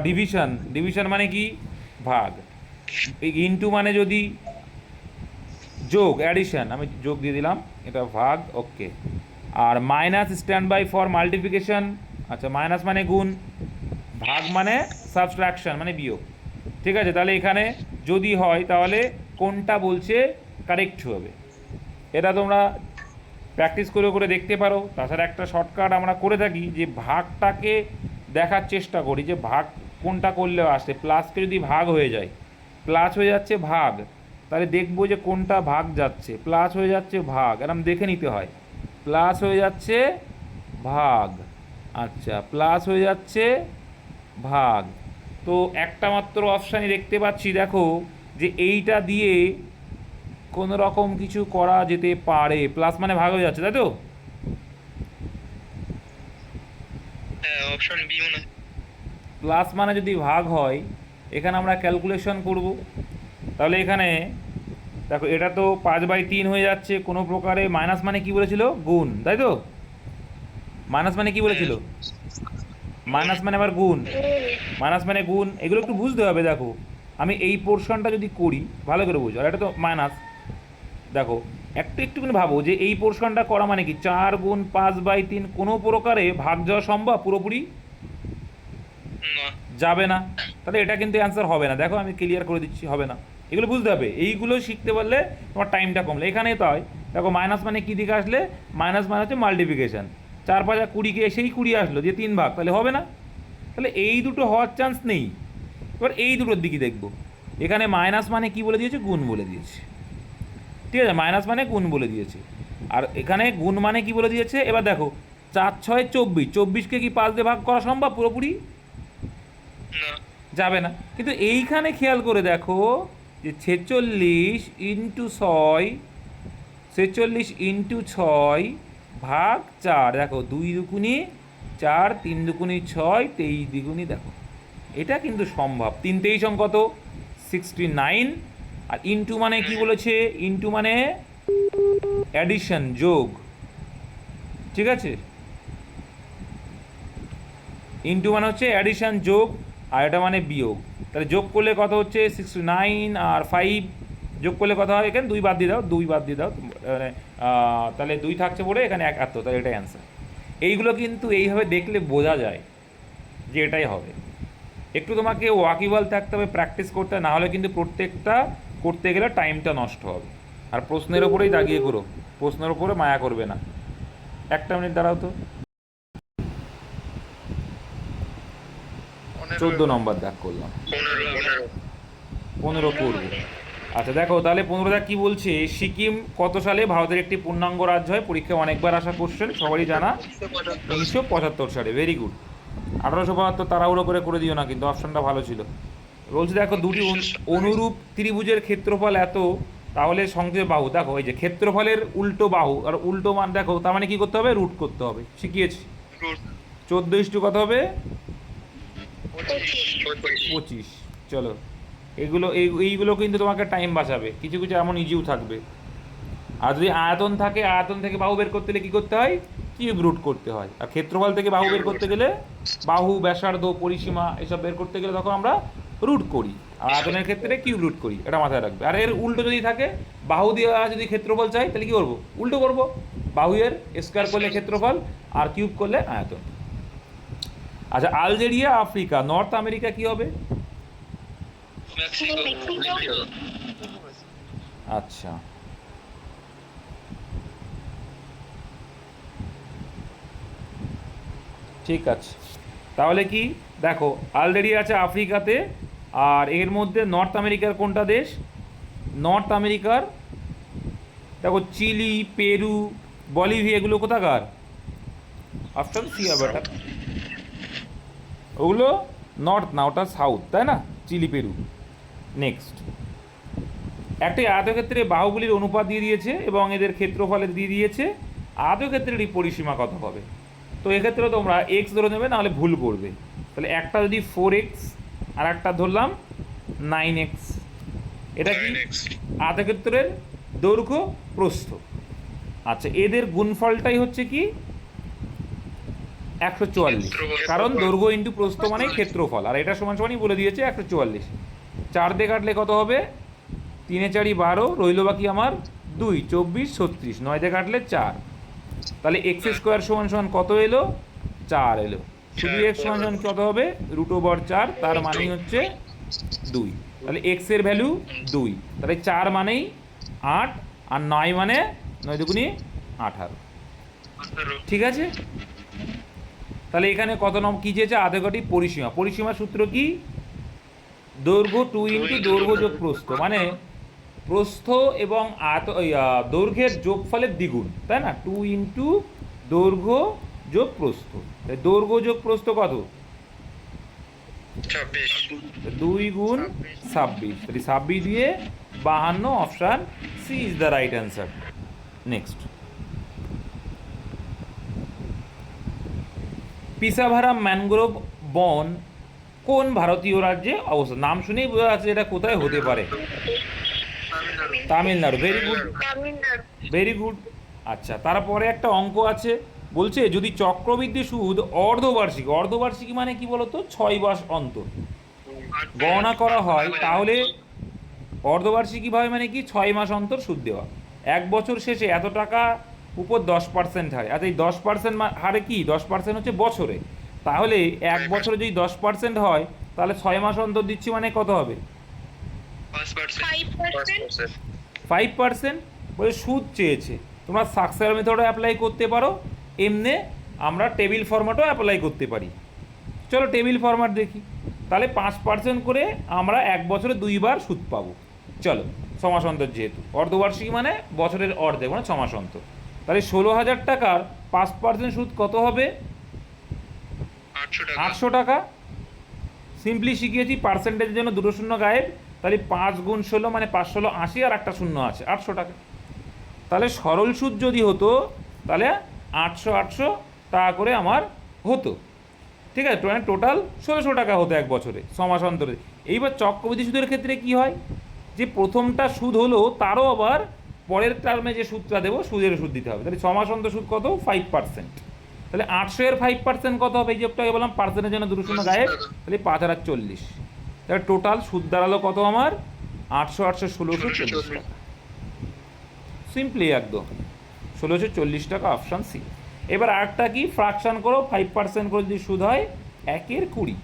ডিভিশন, ডিভিশন মানে কি? ভাগ। এই ইনটু মানে যদি যোগ, অ্যাডিশন, আমি যোগ দিয়ে দিলাম, এটা ভাগ, ওকে। আর minus stand by for multiplication, আচ্ছা মাইনাস মানে গুণ, ভাগ মানে সাবট্রাকশন মানে বিয়োগ, ঠিক আছে? তাহলে এখানে যদি হয় তাহলে কোনটা বলছে কারেক্ট হবে, এটা তোমরা প্র্যাকটিস করে করে দেখতে পারো। তাছাড়া একটা শর্টকাট আমরা করে থাকি যে ভাগটাকে দেখার চেষ্টা করি যে ভাগ কোনটা করলে আসে। প্লাসকে যদি ভাগ হয়ে যায়, প্লাস হয়ে যাচ্ছে ভাগ, তাহলে দেখবো যে কোনটা ভাগ যাচ্ছে। প্লাস হয়ে যাচ্ছে ভাগ, এরকম দেখে নিতে হয়। প্লাস হয়ে যাচ্ছে ভাগ, আচ্ছা প্লাস হয়ে যাচ্ছে ভাগ। তো একটা মাত্র অপশানই দেখতে পাচ্ছি, দেখো যে এইটা দিয়ে কোনো রকম কিছু করা যেতে পারে। প্লাস মানে ভাগ হয়ে যাচ্ছে, তাই তো?
হ্যাঁ অপশন বি মনে হয়।
প্লাস মানে যদি ভাগ হয়, এখানে আমরা ক্যালকুলেশন করব। তাহলে এখানে দেখো এটা তো 5/3 হয়ে যাচ্ছে কোনো প্রকারে। মাইনাস মানে কি বলেছিল? গুণ, তাই তো? মাইনাস মানে কি বলেছিল? মাইনাস মানে আবার গুণ, মাইনাস মানে গুণ, এগুলো একটু বুঝতে হবে। দেখো আমি এই পোর্শনটা যদি করি, ভালো করে বুঝো, আর এটা তো মাইনাস। দেখো একটুখানি ভাবো যে এই পোর্শনটা করা মানে কি? 4 গুণ 5/3 কোনো প্রকারে ভাগ যাওয়া সম্ভব পুরোপুরি? যাবে না, তাহলে এটা কিন্তু অ্যান্সার হবে না। দেখো আমি ক্লিয়ার করে দিচ্ছি, হবে না। এগুলো বুঝতে হবে, এইগুলো শিখতে পারলে তোমার টাইমটা কমলে। এখানেই তো হয়, দেখো মাইনাস মানে কী দিকে আসলে? মাইনাস মানে হচ্ছে মাল্টিপ্লিকেশান, 4 5 20কে সেই 20 আসলো, দিয়ে 3 ভাগ, তাহলে হবে না। তাহলে এই দুটো হওয়ার চান্স নেই। এবার এই দুটোর দিকে দেখবো, এখানে মাইনাস মানে কি বলে দিয়েছে? গুণ বলে দিয়েছে, ঠিক আছে? মাইনাস মানে গুণ বলে দিয়েছে, আর এখানে গুণ মানে কি বলে দিয়েছে? এবার দেখো 4 6 24, 24কে কি 5 দিয়ে ভাগ করা সম্ভব পুরোপুরি? যাবে না। কিন্তু এইখানে খেয়াল করে দেখো যে 46 ইন্টু 6, 46 ইন্টু 6 ভাগ 4, দেখো 2 দুগুণি 4, 3 দুগুণি 6, 23 দ্বিগুণি, দেখো এটা কিন্তু সম্ভব। 3 23 কত? 69। আর ইন্টু মানে কি বলেছে? ইন্টু মানে অ্যাডিশন, যোগ, ঠিক আছে? ইন্টু মানে হচ্ছে অ্যাডিশন, যোগ, আর এটা মানে বিয়োগ। তাহলে যোগ করলে কত হচ্ছে? 69 আর 5 যোগ করলে কত হয়? এখানে 2 বাদ দিয়ে দাও, 2 বাদ দিয়ে দাও, মানে তাহলে 2 থাকছে পড়ে, এখানে 1 এত, তাহলে এটাই অ্যান্সার। এইগুলো কিন্তু এইভাবে দেখলে বোঝা যায় যে এটাই হবে। একটু তোমাকে ওয়াকিবল থাকতে হবে, প্র্যাকটিস করতে, না হলে কিন্তু প্রত্যেকটা করতে গেলে টাইমটা নষ্ট হবে। আর প্রশ্নের ওপরেই দাগিয়ে করো, প্রশ্নের ওপরে মায়া করবে না। একটা মিনিট দাঁড়াও তো। 14 নম্বর দাগ করলাম, 15 করবো। আচ্ছা দেখো তাহলে 15 কি বলছে, সিকিম কত সালে ভারতের একটি পূর্ণাঙ্গ রাজ্য হয়? পরীক্ষায় অনেকবার আসা কোশ্চেন, সবারই জানা। 1975 সালে। Very good. 1872 তাড়াহুড়ো করে দিও না, কিন্তু অপশনটা ভালো ছিল। বলছে দেখো দুটি অনুরূপ ত্রিভুজের ক্ষেত্রফল এত, তাহলে সংযোগ বাহু, দেখো এই যে ক্ষেত্রফলের উল্টো বাহু, আর উল্টো মান দেখো, তার মানে কি করতে হবে? রুট করতে হবে, শিখিয়েছি। 14 কত হবে? 25। চলো এইগুলো কিন্তু তোমাকে টাইম বাঁচাবে, কিছু কিছু এমন ইজিও থাকবে। আর যদি আয়তন থাকে, আয়তন থেকে বাহু বের করতে গেলে কী করতে হয়? কিউব রুট করতে হয়। আর ক্ষেত্রফল থেকে বাহু বের করতে গেলে, বাহু, ব্যাসার্ধ, পরিসীমা এসব বের করতে গেলে তখন আমরা রুট করি, আর আয়তনের ক্ষেত্রে কিউব রুট করি, এটা মাথায় রাখবে। আর এর উল্টো যদি থাকে, বাহু দিয়ে যদি ক্ষেত্রফল চাই তাহলে কী করবো? উল্টো করবো, বাহু এর স্কোয়ার করলে ক্ষেত্রফল আর কিউব করলে আয়তন। আচ্ছা আলজেরিয়া আফ্রিকা, নর্থ আমেরিকা কি হবে? আচ্ছা ঠিক আছে, তাহলে কি দেখো আলজেরিয়া আছে আফ্রিকাতে, আর এর মধ্যে নর্থ আমেরিকার কোনটা দেশ? নর্থ আমেরিকার দেখো চিলি, পেরু, বলিভিয়া, এগুলো কোথাকার? অপশন সি হবে এটা। ওগুলো নর্থ না, ওটা সাউথ, তাই না? Chilli, Peru. নেক্সট, একটি আয়তক্ষেত্রে বাহুগুলির অনুপাত দিয়ে দিয়েছে এবং এদের ক্ষেত্রফলের দিয়ে দিয়েছে, আয়তক্ষেত্রের এই পরিসীমা কত হবে? তো এক্ষেত্রে তোমরা এক্স ধরে নেবে, নাহলে ভুল করবে। তাহলে একটা যদি 4x আর একটা ধরলাম 9x, এটা কি? আয়তক্ষেত্রের দৈর্ঘ্য প্রস্থ। আচ্ছা এদের গুণফলটাই হচ্ছে কি 144, কারণ দৈর্ঘ্য ইন্টু প্রস্থ মানে ক্ষেত্রফল, আর এটা সমান সমানই বলে দিয়েছে 144। 4 দিয়ে কাটলে কত হবে? 3 এ 4 12, রইল বাকি আমার 2, 24, 36, 9 দিয়ে কাটলে 4। তাহলে এক্স স্কোয়ার সমান সমান কত এলো? 4 এলো। শুধু এক্স সমান সমান কত হবে? √4, তার মানেই হচ্ছে 2। তাহলে এক্স এর ভ্যালু 2, তাহলে 4 মানেই 8, আর 9 মানে 9 দুগুণে 18। ঠিক আছে, তাহলে এখানে কত কী চেয়েছে? আধঘটি পরিসীমা। পরিসীমা সূত্র কি? দৈর্ঘ্য 2 ইন্টু দৈর্ঘ্য যোগ প্রস্থ, মানে প্রস্থ এবং দৈর্ঘ্যের যোগফলের দ্বিগুণ, তাই না? 2 ইন্টু দৈর্ঘ্য যোগ প্রস্থ। দৈর্ঘ্য যোগ প্রস্থ কত? 2 গুণ 26, তাহলে 26 দিয়ে 52, option C is the right answer. Next, Pichavaram mangrove বন কোন ভারতীয় রাজ্যে অবস্থিত? নাম শুনেই বোঝা যাচ্ছে এটা কোথায় হতে পারে। Tamil Nadu. Very good, very good. আচ্ছা তারপরে একটা অঙ্ক আছে, বলছে যদি চক্রবৃদ্ধি সুদ অর্ধবার্ষিকী, অর্ধবার্ষিকী মানে কি বলতো? 6 মাস অন্তর গণনা করা হয়, তাহলে অর্ধবার্ষিকীভাবে মানে কি 6 মাস অন্তর সুদ দেওয়া। 1 বছর শেষে এত টাকা উপর 10% হারে। আচ্ছা এই 10% হারে কি? 10% হচ্ছে বছরে, তাহলে 1 বছরে যদি 10% হয়, তাহলে 6 মাস অন্তর দিচ্ছি মানে কত হবে? 5%। বলে সুদ চেয়েছে, তোমরা সাকসেস মেথডও অ্যাপ্লাই করতে পারো, এমনি আমরা টেবিল ফরম্যাটও অ্যাপ্লাই করতে পারি। চলো টেবিল ফরম্যাট দেখি। তাহলে 5% করে আমরা 1 বছরে 2 বার সুদ পাবো। চলো 6 মাস অন্তর, যেহেতু অর্ধবার্ষিকী মানে বছরের অর্ধেক, মানে 6 মাস অন্তর। তাহলে 16,000 টাকার 5% সুদ কত হবে? 800 টাকা। সিম্পলি শিখিয়েছি, পার্সেন্টেজের জন্য দুটো শূন্য গায়েব, তাহলে 5 গুণ 16 মানে 5 16 80, আর একটা শূন্য আছে, 800 টাকা। তাহলে সরল সুদ যদি হতো তাহলে 800 টাকা করে আমার হতো। ঠিক আছে, টোটাল 1600 টাকা হতো 1 বছরে, 6 মাস অন্তরে। এইবার চক্রবৃদ্ধি সুদের ক্ষেত্রে কি হয়? যে প্রথমটা সুদ হলো, তারও আবার পরের টার্মে যে সুদটা দেবো, সুদের সুদ দিতে হবে। তাহলে 6 মাস অন্তর সুদ কত? 5%। তাহলে 800 এর 5% কত হবে? এই যে একটু আগে বললাম পার্সেন্টের জন্য দুটো শূন্য গায়েব, তাহলে 5040। তাহলে টোটাল সুদ দাঁড়ালো কত আমার? 800 1640 টাকা। সিম্পলি একদম 1640 টাকা, অপশান সি। এবার আরেকটা কি? ফ্র্যাকশন করো, 5% করে যদি সুদ হয় 1/20,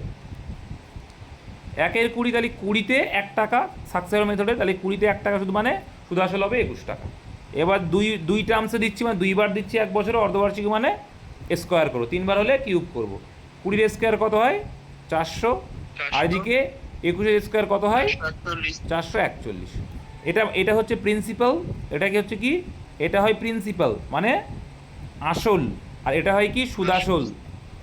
1/20, তাহলে 20-তে 1 টাকা সাকসেস মেথডে, তাহলে 20-তে 1 টাকা সুদ মানে সুদ আসল হবে 21 টাকা। এবার দুই টার্মসে দিচ্ছি, মানে 2 বার দিচ্ছি 1 বছরে, অর্ধবার্ষিকী মানে স্কোয়ার করো, 3 বার হলে কিউব করবো। 20-এর স্কোয়ার কত হয়? 400, আর এদিকে 21-এর স্কোয়ার কত হয়? 441। এটা এটা হচ্ছে প্রিন্সিপাল, এটা কি হচ্ছে কি, এটা হয় প্রিন্সিপাল মানে আসল, আর এটা হয় কি সুদাসল,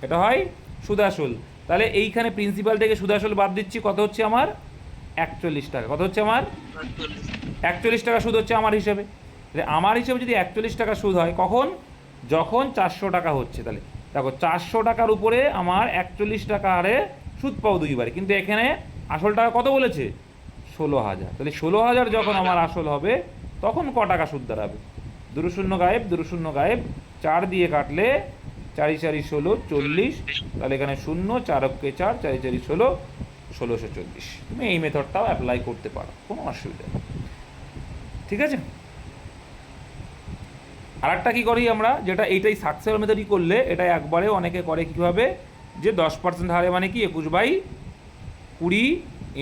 এটা হয় সুদাসল। তাহলে এইখানে প্রিন্সিপাল থেকে সুদাসল বাদ দিচ্ছি, কত হচ্ছে আমার 41 টাকা। কত হচ্ছে আমার 41 টাকা সুদ হচ্ছে আমার হিসেবে। তাহলে আমার হিসেবে যদি 41 টাকা সুদ হয় কখন, যখন 400 টাকা হচ্ছে। তাহলে দেখো 400 টাকার উপরে আমার 41 টাকা হারে সুদ পাবো দুইবারে, কিন্তু এখানে আসল টাকা কত বলেছে 16,000। তাহলে 16,000 যখন আমার আসল হবে তখন ক টাকা সুদ দাঁড়াবে, দুটো শূন্য গায়েব, দুটো শূন্য গায়েব, 4 দিয়ে কাটলে 4 4 16 40, তাহলে এখানে শূন্য, 4 অক্ষে 4, 4 4 16, 1640। তুমি এই মেথডটাও অ্যাপ্লাই করতে পারো, কোনো অসুবিধা নেই। ঠিক আছে, আরেকটা কী করি আমরা, যেটা এইটাই সাকসেস মেথডই করলে এটা একবারে অনেকে করে কীভাবে, যে 10% হারে মানে কি 21/20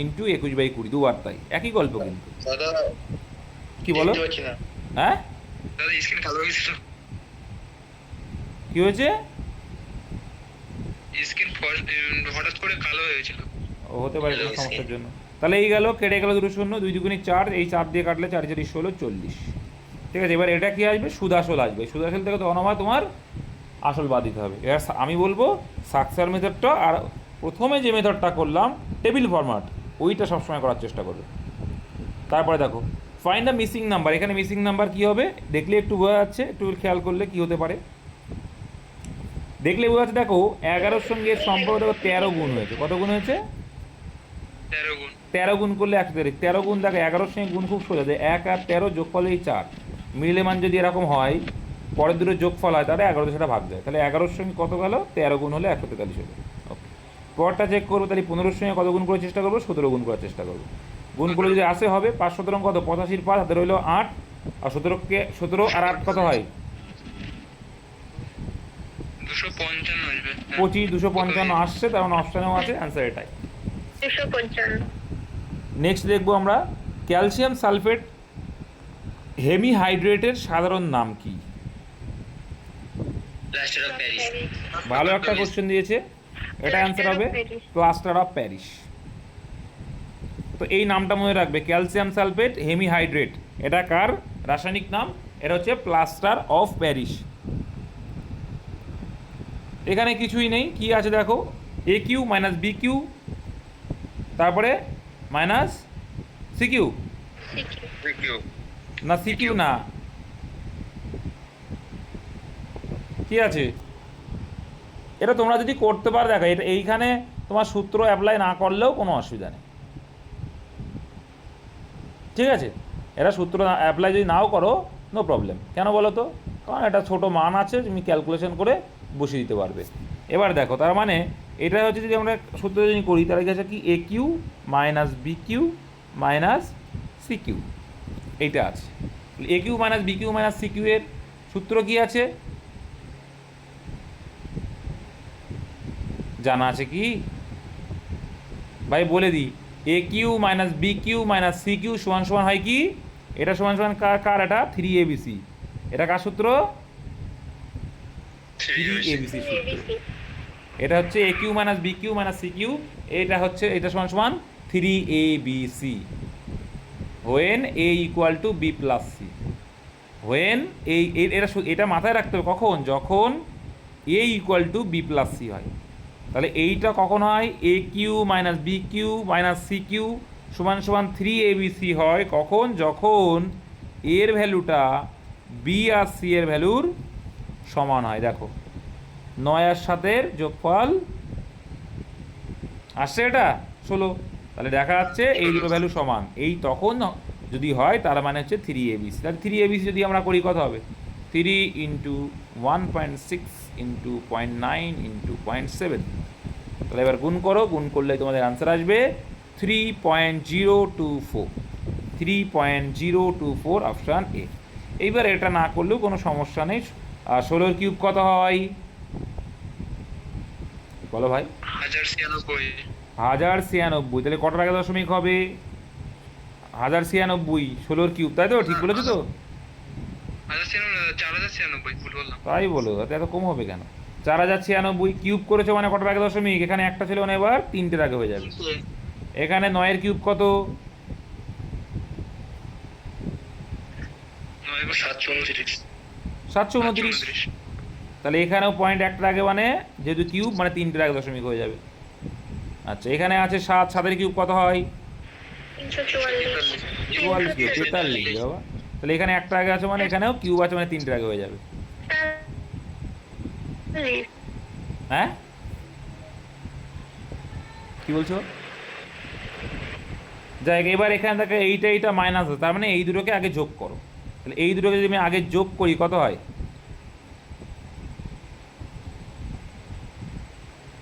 ইন্টু 21/20, দুবার তাই, একই গল্প কিন্তু।
দাদা
কি বলো?
দেখতে পাচ্ছি না।
হ্যাঁ
দাদা স্ক্রিন কালো হয়ে গেছিল,
কি হয়েছে?
স্ক্রিন হঠাৎ করে কালো হয়ে গেছিল।
ও হতে পারে কোনো সমস্যার জন্য। তাহলে এই গেল, কেটে গেল দুটো শূন্য, 2 দুগুণে 4, এই 4 দিয়ে কাটলে 4 4 16 40। ঠিক আছে, এবার এটা কি আসবে, সুদাসল আসবে। সুদাসল থেকে তখন আমার তোমার আসল বাদ দিতে হবে। এবার আমি বলবো সাকসেস মেথডটা, আর প্রথমে যে মেথডটা করলাম টেবিল ফরম্যাট, ওইটা সবসময় করার চেষ্টা করবে। তারপরে দেখো ফাইন্ড দ্য মিসিং নাম্বার। এখানে মিসিং নাম্বার কী হবে দেখলে একটু বোঝা যাচ্ছে, একটু খেয়াল করলে কি হতে পারে দেখলে বোঝা যাচ্ছে। দেখো 11-র সঙ্গে এর সম্পর্ক দেখো 13 গুণ হয়েছে। কত গুণ হয়েছে?
13 গুণ।
13 গুণ করলে 130। 13 গুণ দেখো 11-র সঙ্গে গুণ খুব সোজা, যে 1 আর 13 যোগফল এই 4, মিলে মান যদি এরকম হয়, পরের দুটো যোগফল হয়, তাহলে 11 সেটা ভাগ যায়। তাহলে 11-র সঙ্গে কত গেল, 13 গুণ হলে 143 হবে। ওকে, পরটা চেক করবো, তাহলে 15-র সঙ্গে কত গুণ করার চেষ্টা করবো, 17 গুণ করার চেষ্টা করবো। গুণ করে যদি আসে হবে 5 17 কত, 85 5, হাতে রইল 8, আর 17 আর 8 কত হয়
255 আসবে।
25, 255 আসছে, তার মানে অপশানেও আছে, অ্যান্সার এটাই।
255।
নেক্সট দেখবো আমরা ক্যালসিয়াম সালফেট হেমিহাইড্রেটের সাধারণ নাম কি?
Plaster of Paris.
ভালো একটা কোশ্চেন দিয়েছে, এটা অ্যান্সার হবে প্লাস্টার অফ প্যারিস। তো এই নামটা মনে রাখবে, ক্যালসিয়াম সালফেট হেমিহাইড্রেট, এটা কার রাসায়নিক নাম? এটা হচ্ছে প্লাস্টার অফ প্যারিস। এখানে কিছুই নেই, কি আছে দেখো, এ কিউ মাইনাস বি কিউ, তারপরে মাইনাস সি কিউ, না সি কিউ না, কি আছে এটা তোমরা যদি করতে পারো, দেখো এটা এইখানে তোমার সূত্র অ্যাপ্লাই না করলেও কোনো অসুবিধা নেই। ঠিক আছে, এটা সূত্র অ্যাপ্লাই যদি নাও করো নো প্রবলেম। কেন বলো তো, কারণ এটা ছোটো মান আছে, তুমি ক্যালকুলেশন করে বসিয়ে দিতে পারবে। এবার দেখো তার মানে এটা হচ্ছে যদি আমরা সূত্র যদি করি, তাহলে কি আছে কি A cube minus B cube minus C cube, এইটা আছে। A cube minus B cube minus C cube এর সূত্র কি আছে জানা আছে কি ভাই? বলে দিই, A cube minus B cube minus C cube সমান সমান হয় কি, এটা সমান সমান কার, এটা 3ABC। এটা কার সূত্র? 3ABC সূত্র। এটা হচ্ছে A cube minus B cube minus C cube, এটা হচ্ছে এটা সমান সমান 3ABC। When A equal to B plus C, when এটা মাথায় রাখতে হবে, কখন, যখন A equal to B plus C হয়। তাহলে এইটা কখন হয়, A cube minus B cube minus C cube সমান সমান 3ABC হয় কখন, যখন এর ভ্যালুটা বি আর সি এর ভ্যালুর সমান হয়। দেখো 9 আর 7-এর যোগফল আসছে এটা 16, তাহলে দেখা যাচ্ছে এই দুটো ভ্যালু সমান, এই তখন যদি হয় তার মানে হচ্ছে 3ABC। তাহলে 3ABC যদি আমরা করি কত হবে, 3 ইন্টু 1.6 ইন্টু 0.9 ইন্টু 0.7, তাহলে এবার গুণ করো, গুণ করলে তোমাদের আনসার আসবে 3.024, 3.024 অপশান এ। এইবার এটা না করলেও কোনো সমস্যা নেই। আর 16-র কিউব কত হয় বলো ভাই?
1096।
1096, তাহলে কত টাকা দশমিক হবে 1096, 16-র কিউব, তাই তো? ঠিক বলেছো তো?
4096 ভুল বললাম।
তাই বলো, এত কম হবে কেন? 4096 কিউব করেছো মানে কত টাকা দশমিক, এখানে একটা ছিল মানে এবার 3টে টাকা হয়ে যাবে। এখানে 9-এর কিউব কত,
729।
729। তাহলে এখানেও পয়েন্ট একটার আগে মানে যেহেতু কিউব মানে তিনটের আগে দশমিক হয়ে যাবে। আচ্ছা এখানে আছে 7, 7-এর কিউব কত হয়?
344
44 কিউব 43 বাবা। তাহলে এখানে একটা আগে আছে মানে এখানেও কিউব আছে মানে তিনটের আগে হয়ে যাবে। হ্যাঁ কি বলছো? যাই হোক, এবার এখানে থেকে এইটা মাইনাস আছে, তার মানে এই দুটোকে আগে যোগ করো। তাহলে এই দুটোকে যদি আমি আগে যোগ করি কত হয়?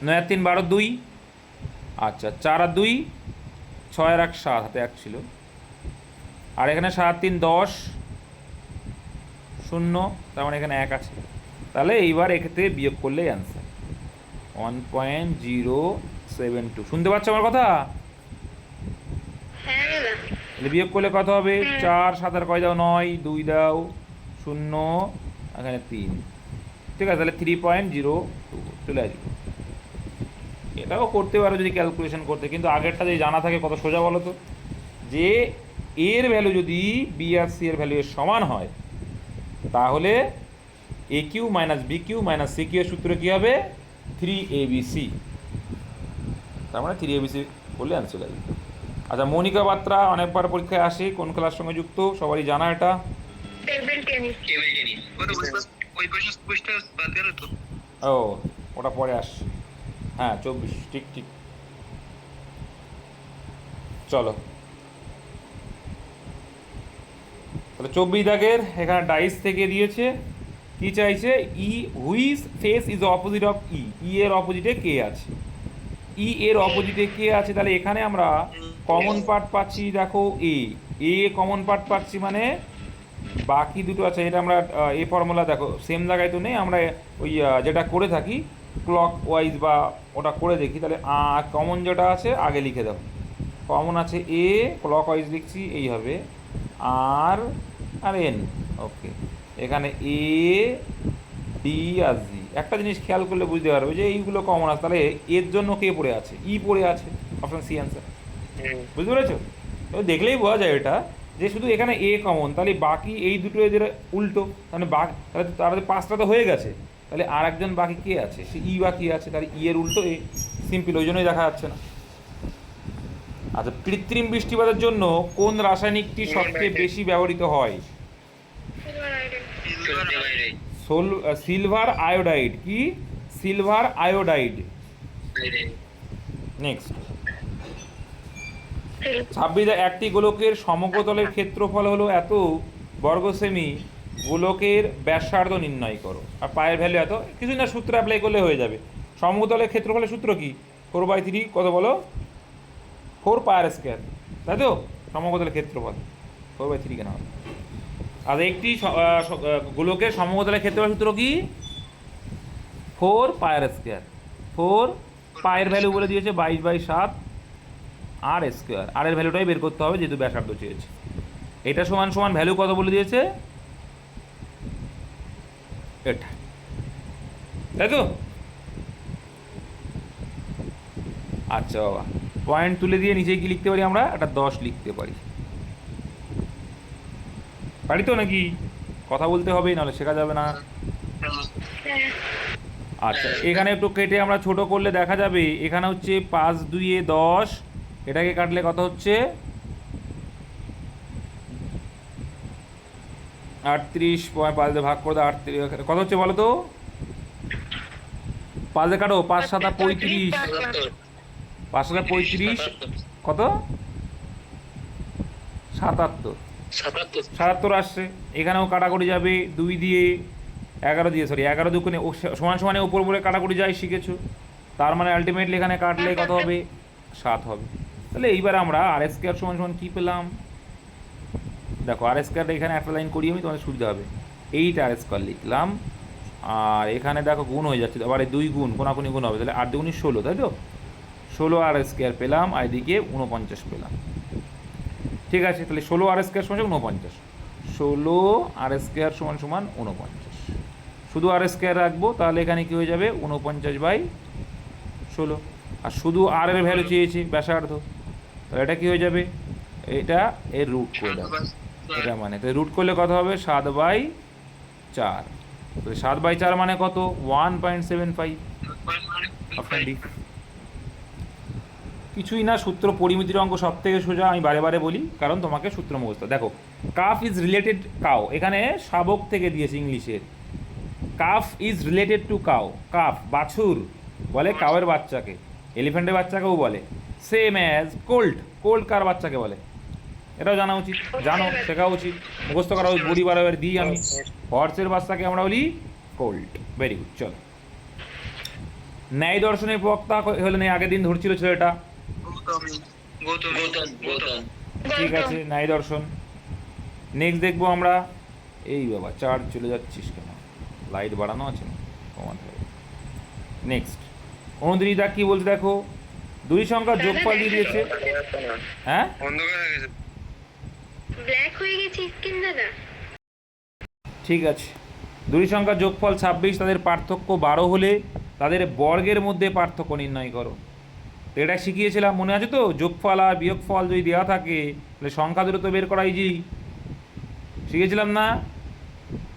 9 আর 3 12 2। আচ্ছা 4 আর 2 6 আর 1 7, হাতে 1 ছিল। আর এখানে 7 আর 3 10 0, তার মানে এখানে 1 আছে। তাহলে এইবার এক্ষেত্রে বিয়োগ করলেই অ্যান্সার 1.072। শুনতে পাচ্ছ আমার কথা?
হ্যাঁ দাদা
তাহলে বিয়োগ করলে কত হবে? 4 7 আর কয় দাও? 9, 2 দাও 0, এখানে 3। ঠিক আছে, তাহলে 3.02 চলে আসবে। এটাও করতে পারো যদি ক্যালকুলেশন করতে, কিন্তু আগেরটা যদি জানা থাকে কত সোজা বলো তো। যে এর ভ্যালু যদি বি আর সি এর ভ্যালু এর সমান হয় তাহলে A cube minus B cube minus C cube এর সূত্র কী হবে? 3abc। তার মানে 3abc করলে অ্যান্সার চলে আসবে। আচ্ছা মনিকা বাত্রা অনেকবার পরীক্ষায় আসে, কোন খেলার সঙ্গে যুক্ত সবারই জানা এটা।
টেবিল টেনিস
ও ওটা পরে আসছে। হ্যাঁ 24, ঠিক ঠিক। চলো তাহলে 24 দাগের এখানে ডাইস থেকে দিয়েছে কি চাইছে? E whose face is opposite of E. E এর অপোজিটে কে আছে? ই এর অপোজিটে কে আছে? তাহলে এখানে আমরা কমন পার্ট পাচ্ছি, দেখো এ কমন পার্ট পাচ্ছি, মানে বাকি দুটো আছে। এটা আমরা এ ফর্মুলা দেখো সেম জায়গায় তো নেই, আমরা ওই যেটা করে থাকি ক্লক ওয়াইজ বা ওটা করে দেখি। তাহলে কমন যেটা আছে আগে লিখে দাও। কমন আছে এ, ক্লক ওয়াইজ লিখছি এই হবে আর আর এন। ওকে, এখানে এ ডি আর জি। একটা জিনিস খেয়াল করলে বুঝতে পারবে যে এইগুলো কমন আছে, তাহলে এর জন্য কে পড়ে আছে? ই পড়ে আছে, অপশন সি অ্যান্সার। বুঝতে পেরেছো? তো দেখলেই বোঝা যায় এটা যে শুধু এখানে এ কমন, তাহলে বাকি এই দুটো এদের উল্টো, মানে তাহলে তাদের 5টা তো হয়ে গেছে, তাহলে আর একজন বাকি কে আছে? সে ই বাকি আছে, তাহলে ই এর উল্টো এ। সিম্পল, ওই জন্যই দেখা যাচ্ছে না। আচ্ছা কৃত্রিম বৃষ্টিপাতের জন্য কোন রাসায়নিকটি সবচেয়ে বেশি ব্যবহৃত হয়? Silver iodide. কি? Silver iodide. নেক্সট 26 একটি গোলকের সমগ্রতলের ক্ষেত্রফল হলো এত বর্গ সেমি, গোলকের ব্যাসার্ধ নির্ণয় করো। আর পায়ের ভ্যালু এত, কিছু না সূত্র অ্যাপ্লাই করলে হয়ে যাবে। সমগ্রতলের ক্ষেত্রফলের সূত্র কি? 4/3 কত বলো? 4 পায়ের স্কোয়ার, তাই তো? সমগ্রতলের ক্ষেত্রফল 4/3 কেন হবে? আর একটি গোলকের সমগ্রতলের ক্ষেত্রফলের সূত্র কি? 4 পায়ের স্কোয়ার। 4 পায়ের ভ্যালু বলে দিয়েছে 22/7 আর স্কোয়ার। আর এর ভ্যালুটাই বের করতে হবে যেহেতু ব্যাসার্ধ চেয়েছে। এটা সমান সমান ভ্যালু কত বলে দিয়েছে? এটা, তাই তো? আচ্ছা বাবা, পয়েন্ট তুলে দিয়ে নিচে কি লিখতে পারি আমরা? একটা 10 লিখতে পারি। পারি তো নাকি? কথা বলতে হবে, নাহলে শেখা যাবে না। আচ্ছা এখানে একটু কেটে আমরা ছোট করলে দেখা যাবে এখানে হচ্ছে 5 2 10, এটাকে কাটলে কত হচ্ছে? 38, 5 দিয়ে ভাগ করে দাও 38, কত হচ্ছে বলো তো? 5 দিয়ে কাটো, 5 7 35, 5 7 35 কত? 77। 77 আসছে। এখানেও কাটাকুটি যাবে 2 দিয়ে 11 দিয়ে, সরি 11 দুগুণে সমান সমানে উপর উপরে কাটাকুটি যায়, শিখেছো। তার মানে আলটিমেটলি এখানে কাটলে কত হবে? 7 হবে। তাহলে এইবার আমরা আর স্কোয়ার সমান সমান কী পেলাম? দেখো আর স্কোয়ারটা এখানে একটা লাইন করি আমি, তোমাদের সুবিধা হবে। 8 আর স্কোয়ার লিখলাম, আর এখানে দেখো গুণ হয়ে যাচ্ছে, আবার 2 গুণ কোনাকুনি গুণ হবে, তাহলে 8 2 16, তাই তো? 16 আর স্কোয়ার পেলাম, আর এদিকে 49 পেলাম। ঠিক আছে, তাহলে 16 আর স্কোয়ার সমান 49, 16 আর স্কোয়ার সমান সমান 49। শুধু আর স্কোয়ার রাখবো, তাহলে এখানে কী হয়ে যাবে? 49/16। আর শুধু আর এর ভ্যালু চেয়েছি ব্যাসার্ধ, তাহলে এটা কী হয়ে যাবে? এটা এর রুট করে দেবো। এটা মানে তো রুট করলে কত হবে 7/4। তো 7/4 মানে কত 1.75। Option D. কিছুই না, সূত্র পরিমিতির অঙ্ক সব থেকে সোজা, আমি বারে বারে বলি কারণ তোমাকে সূত্র মুখস্থ। দেখো কাফ ইজ রিলেটেড কাউ, এখানে শাবক থেকে দিয়েছে ইংলিশের। Calf is related to cow, calf বাছুর বলে কাউয়ের বাচ্চাকে, এলিফ্যান্টের বাচ্চাকেও বলে। সেম অ্যাজ কোল্ট, কোল্ট কার বাচ্চাকে বলে এটাও জানা উচিত, জানো, শেখা উচিত, মুখস্থ করা উচিত, বডি বারবার দিই আমি। হর্সের বাচ্চাকে আমরা বলি কোল্ট। Very good. চলো, ন্যায় দর্শনের বক্তা হলেন এই আগের দিন ধরছিল ছেলেটা,
গৌতম।
ঠিক আছে, ন্যায় দর্শন। নেক্সট দেখবো আমরা, এই বাবা চার্জ চলে যাচ্ছিস কেন, লাইট বাড়ানো আছে না, কমাতে হবে। নেক্সট অনুদ্রিতা কি বলছে দেখো, দুই সংখ্যার যোগফল দিয়ে দিয়েছে। হ্যাঁ
অন্ধকার হয়ে গেছে।
ব্ল্যাক হয়ে গেছে স্কিন দাদা।
ঠিক আছে, দুই সংখ্যার যোগফল 26, তাদের পার্থক্য 12 হলে তাদের বর্গের মধ্যে পার্থক্য নির্ণয় করো। তো এটা শিখিয়েছিলাম মনে আছে তো, যোগফল আর বিয়োগফল যদি দেওয়া থাকে তাহলে সংখ্যা দুটো তো বের করা ইজি, শিখেছিলাম না?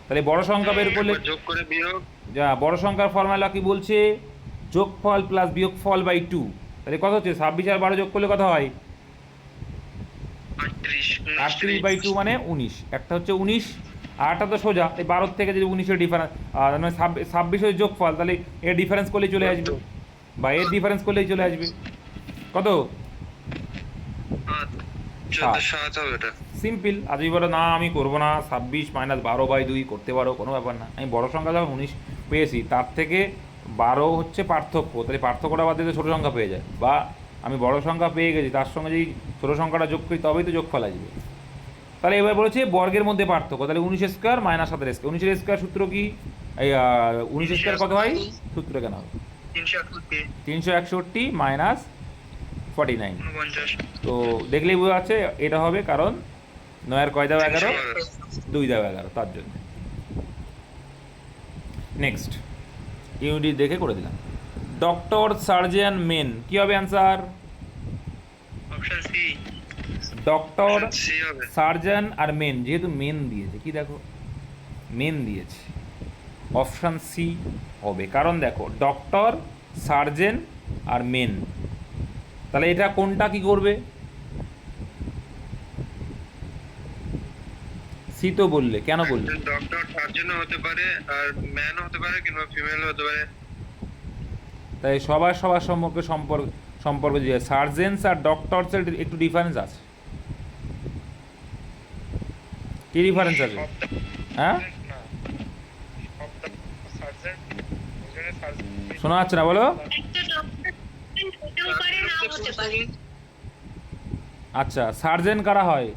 তাহলে বড় সংখ্যা বের করলে
যোগ করে বিয়োগ,
যা বড় সংখ্যার ফর্মুলা কি বলছে, যোগফল প্লাস বিয়োগফল বাই 2। তাহলে কত হচ্ছে 26 আর 12 যোগ করলে কত হয় 38/2 মানে 19। একটা হচ্ছে 19, আরটা তো সোজা, এই 12 থেকে যদি 19-এর ডিফারেন্স মানে 26-এর যোগফল, তাহলে এর ডিফারেন্স করলেই চলে আসবে, বা এর ডিফারেন্স করলেই চলে আসবে কত
7 হবে এটা।
সিম্পল। আর যদি বলো না আমি করবো না, 26 - 12/2 করতে পারো, কোনো ব্যাপার না। আমি বড় সংখ্যা যখন 19 পেয়েছি, তার থেকে 12 হচ্ছে পার্থক্য, তাহলে পার্থক্যটা বাদ দিতে ছোটো সংখ্যা পেয়ে যায়, বা আমি বড় সংখ্যা পেয়ে গেছি তার সঙ্গে যদি ছোটো সংখ্যাটা যোগ করি তবেই তো যোগফল আসবে। তাহলে এবার বলেছে বর্গের মধ্যে পার্থক্য, তাহলে 19 স্কোয়ার মাইনাস 7 স্কোয়ার। 19 স্কোয়ার সূত্র কি, এই 19 স্কোয়ার কত হয়, সূত্র কেন হবে 361 মাইনাস 49। তো দেখলেই বোঝা যাচ্ছে এটা হবে, কারণ 9 কয় দাও 11, 2 দাও 11, তার জন্য। নেক্সট ইউনিটি দেখে করে দিলাম। ডক্টর, সার্জন, মেন, কি হবে answer?
Option C.
Doctor,
C হবে।
সার্জন আর মেন, যেহেতু মেন দিয়েছে, কি দেখো মেন দিয়েছে, অপশান সি হবে। কারণ দেখো ডক্টর, সার্জন আর মেন, তাহলে এটা কোনটা কি করবে, সি তো বললে, কেন বললে?
ডক্টর সার্জনও হতে পারে, আর ম্যান হতে পারে, কিংবা ফিমেল হতে পারে।
তাই সবার সম্পর্কে সম্পর্ক যে সার্জেন্স আর ডক্টরসের একটু ডিফারেন্স আছে। কি ডিফারেন্স আছে? হ্যাঁ শোনা যাচ্ছে না, বলো।
একটা ডক্টর হতেও পারে না হতে পারে।
আচ্ছা, সার্জেন কারা হয়?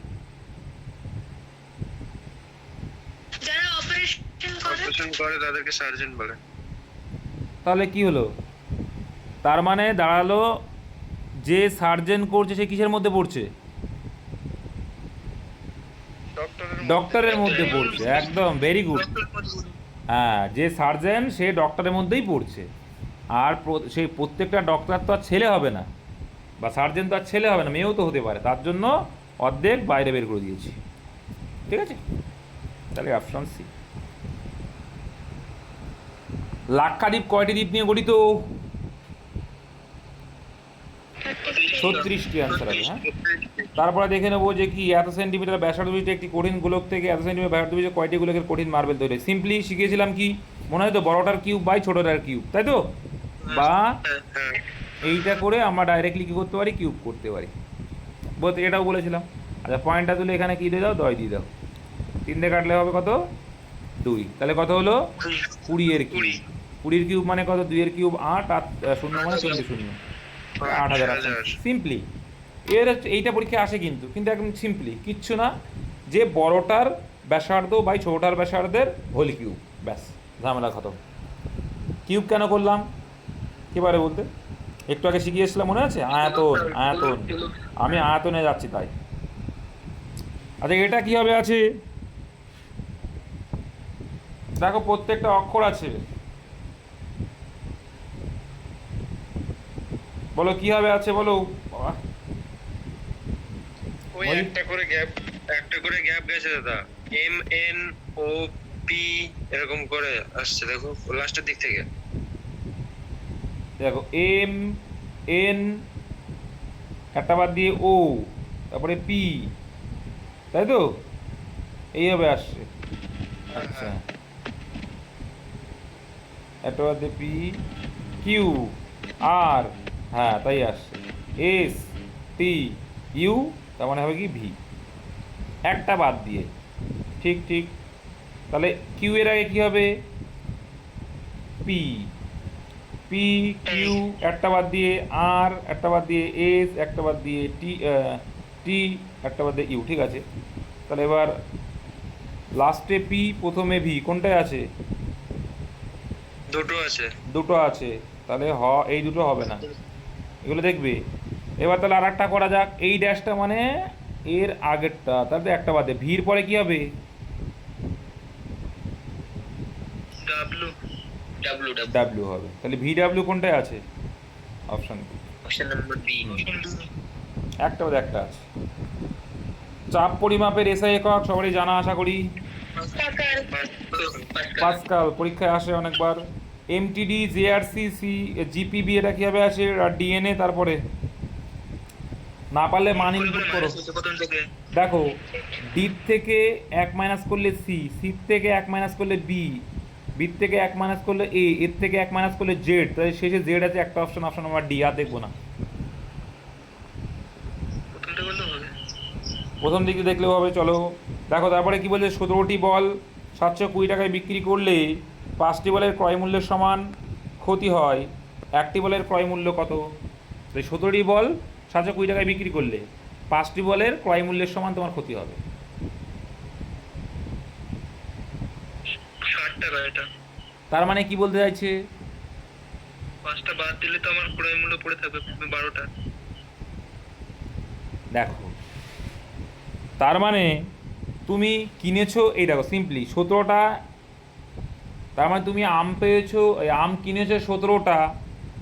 যারা অপারেশন
অপারেশন করে তাদেরকে সার্জন বলে।
তাহলে কি হলো, তার মানে দাঁড়ালো যে সার্জেন করছে সে কিসের মধ্যে পড়ছে, ডক্টরের মধ্যে পড়ছে, একদম ভেরি গুড। হ্যাঁ, যে সার্জেন সে ডক্টরের মধ্যেই পড়ছে, আর সেই প্রত্যেকটা ডক্টর তো আর ছেলে হবে না, বা সার্জেন তো আর ছেলে হবে না, মেয়েও তো হতে পারে, তার জন্য অর্ধেক বাইরে বের করে দিয়েছি, ঠিক আছে। তাহলে অপশন সি। লাক্ষাদ্বীপ কয়টি দ্বীপ নিয়ে গঠিত? 36টি অ্যান্সার আছে। হ্যাঁ, তারপরে দেখে নেবো যে কি এত সেন্টিমিটার ব্যাসার্ধ বিশিষ্ট একটি কঠিন গোলক থেকে এত সেন্টিমিটার ব্যাসার্ধ বিশিষ্ট কয়টি গোলকের কঠিন মার্বেল তৈরি। সিম্পলি শিখিয়েছিলাম কি, মনে হয় তো, বড়টার কিউব বাই ছোটটার কিউব, তাই তো, বা এইটা করে আমরা ডাইরেক্টলি কী করতে পারি, কিউব করতে পারি, বলতে এটাও বলেছিলাম। আচ্ছা, পয়েন্টটা তুলে এখানে কী দিয়ে দাও, 10 দিয়ে দাও, 3 দিয়ে কাটলে হবে কত 2, তাহলে কত হলো 20-এর কিউব। 20-এর কিউব মানে কত, 2-এর কিউব 8, আর 0 মানে 20, 8000। সিম্পলি এর এইটা পরীক্ষা আসে, কিন্তু একদম সিম্পলি কিচ্ছু না, যে বড়টার ব্যাসার্ধ বাই ছোটটার ব্যাসার্ধের হোল কিউব, ব্যাস, ঝামেলা খতম। কিউব কেন করলাম কি পারে বলতে, একটু আগে শিখিয়েছিলাম মনে আছে, আয়তন, আমি আয়তনে যাচ্ছি তাই। আচ্ছা, এটা কিভাবে আছে দেখো, প্রত্যেকটা অক্ষর আছে, বলো কিভাবে আছে, বলো।
ওই একটা করে গ্যাপ একটা করে গ্যাপ গেছে দাদা, MNOP এরকম করে আসছে, দেখো লাস্টের দিক থেকে।
দেখো এম এন একটা বাদ দিয়ে ও, তারপরে পি, তাই তো এইভাবে আসছে। আচ্ছা, একটা বাদ দিয়ে পি, কিউ, আর, হ্যাঁ তাই আসছে, এস, টি, ইউ, তার মানে হবে কি ভি, একটা বাদ দিয়ে। ঠিক ঠিক, তাহলে কিউ এর আগে কি হবে? পি, পি কিউ একটা বাদ দিয়ে, আর একটা বাদ দিয়ে, এস একটা বাদ দিয়ে, টি টি একটা বাদ দিয়ে ইউ। ঠিক আছে, তাহলে এবার লাস্টে পি প্রথমে ভি, কোনটায় আছে?
দুটো আছে।
দুটো আছে, তাহলে এই দুটো হবে না, এগুলো দেখবে। এবার তাহলে আর একটা করা যাক, এই ড্যাশটা মানে এর আগেরটা, তাহলে একটা বাদে ভির পরে কি হবে?
ডাব্লু ডাব্লু
ডাব্লিউ হবে, তাহলে ভি ডাব্লিউ কোনটায় আছে? Option
option number B.
একটা বাদে একটা আছে। চাপ পরিমাপের এসআই একক সবারই জানা আশা করি, পাস্কাল, পরীক্ষায় আসে অনেকবার। এমটিডি, জেআরসি, জিপিবি, এটা কীভাবে আসে? আর ডিএনএ, তারপরে না পারলে মান ইনপুট করো। দেখো, ডির থেকে 1 মাইনাস করলে সি, সির থেকে 1 মাইনাস করলে বি, বির থেকে 1 মাইনাস করলে এ, এর থেকে 1 মাইনাস করলে জেড, তাহলে শেষে জেড আছে একটা অপশন, অপশন নাম্বার ডি। আর দেখবো না, প্রথম দিকে দেখলেও হবে। চলো দেখো, তারপরে কি বলছে? 17টি বল 720 টাকায় বিক্রি করলে 5টি বলের ক্রয় মূল্যের সমান ক্ষতি হয়, একটি বলের ক্রয় মূল্য কত? তো 17টি বল 720 টাকায় বিক্রি করলে 5টি বলের ক্রয় মূল্যের সমান তোমার ক্ষতি হবে।
60 টাকা। এটা
তার মানে কি বলতে চাইছে?
5টা বাদ দিলে তো আমার ক্রয় মূল্য পড়ে থাকবে 12টা।
দেখো, তার মানে তুমি কিনেছো, এই দেখো সিম্পলি 17টা, তার মানে তুমি আম পেয়েছো, আম কিনেছো 17টা,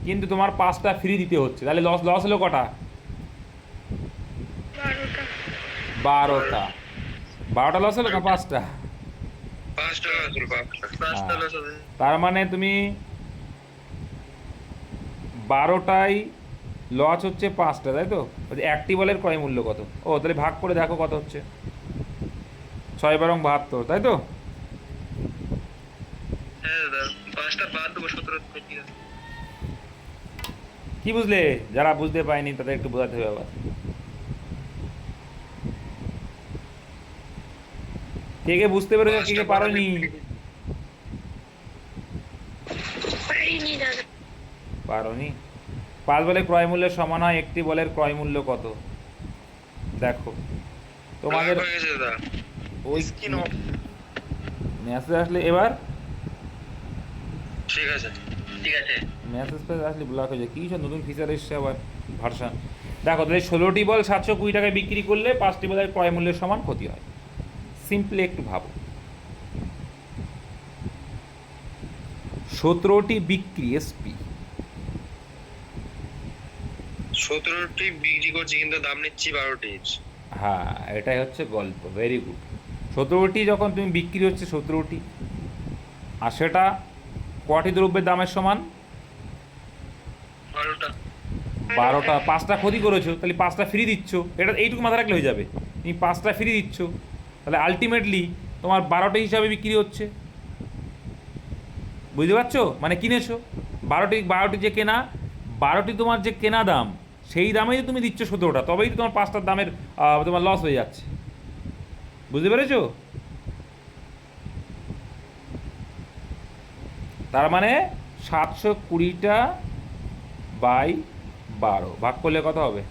কিন্তু তোমার 5টা ফ্রি দিতে হচ্ছে, তাহলে লস লস হলো কটা? 12টা। 12টা লস হলো না? 5টা।
5টা লস হবে, 5টা লস হবে।
তার মানে তুমি 12টাই লস হচ্ছে 5টা, তাই তো? একটি বলের ক্রয় মূল্য কত? ও তাহলে ভাগ করে দেখো কত হচ্ছে, 6 বারং 72, তাই তো?
হ্যাঁ দাদা, 5টা বাদ দেবো 17 থেকে।
কি বুঝলে? যারা বুঝতে পায়নি তাদের একটু বোঝাতে হবে আবার। কে কে বুঝতে পেরেছো, কে কে পারোনি? পারোনি? 5 বলের ক্রয় মূল্যের সমান হয় একটি বলের ক্রয় মূল্য কত? দেখো তোমাদের
হয়ে গেছে দাদা।
ওই মেসেজ আসলে, এবার
ঠিক আছে
মেসেজ আসলে ব্লক হয়ে যায়, কী সব নতুন ফিচার এসছে আবার ভার্সান। দেখো, তাহলে 16টি বল 720 টাকায় বিক্রি করলে 5টি বলের ক্রয় মূল্যের সমান ক্ষতি হয়। সিম্পলি একটু ভাবো, 17টি বিক্রি এসপি,
17টি বিক্রি করছি কিন্তু দাম নিচ্ছি 12টি।
হ্যাঁ এটাই হচ্ছে গল্প। Very good. 17টি যখন তুমি বিক্রি হচ্ছে 17টি, আর সেটা কটি দ্রব্যের দামের সমান?
12টা।
12টা। 5টা ক্ষতি করেছো, তাহলে 5টা ফ্রি দিচ্ছ, এটা এইটুকু মাথা রাখলে হয়ে যাবে। তুমি 5টা ফ্রি দিচ্ছ, তাহলে আলটিমেটলি তোমার 12টি হিসাবে বিক্রি হচ্ছে। বুঝতে পারছো? মানে কিনেছো 12টি যে কেনা, 12টি তোমার যে কেনা দাম, সেই দামেই তুমি দিচ্ছ 17টা, তবেই তো তোমার 5টার দামের তোমার লস হয়ে যাচ্ছে। বুঝতে পেরেছো? তার মানে 720টা বাই 12 ভাগ করলে কত হবে?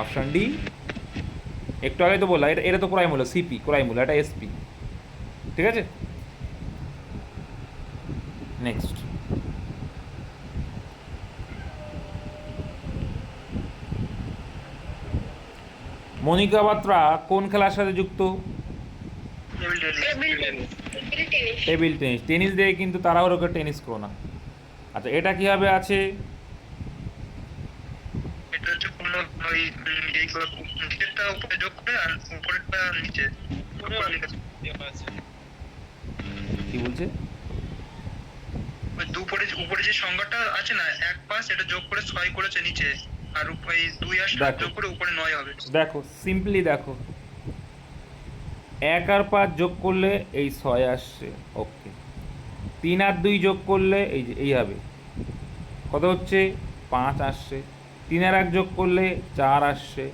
Option D. একটু আগে তো বললাম, এটা তো ক্রয় মূল্য, সিপি ক্রয় মূল্য, এটা এসপি। ঠিক আছে, নেক্সট। মনিকা বাত্রা কোন খেলার সাথে যুক্ত? Table tennis. টেনিস দিয়ে কিন্তু তাড়াহুড়ো করে টেনিস করো না। আচ্ছা, এটা কীভাবে আছে?
এটা হচ্ছে পূর্ণভাবে ওই এই নিচেরটা উপরে যোগ করে আর উপরেরটা নিচে
কি বলছে?
ওই উপরে যে সংখ্যাটা আছে না 1 5 এটা যোগ করে 6 করেছে নিচে, আর ওই 2 আর 7 যোগ করে উপরে 9 হবে।
দেখো সিম্পলি দেখো, 1 আর 5 যোগ করলে এই 6 আসছে, ওকে। 3 আর 2 যোগ করলে এই যে এই হবে, কত হচ্ছে 5 আসছে। 3 আর 1 যোগ করলে 4 আসছে।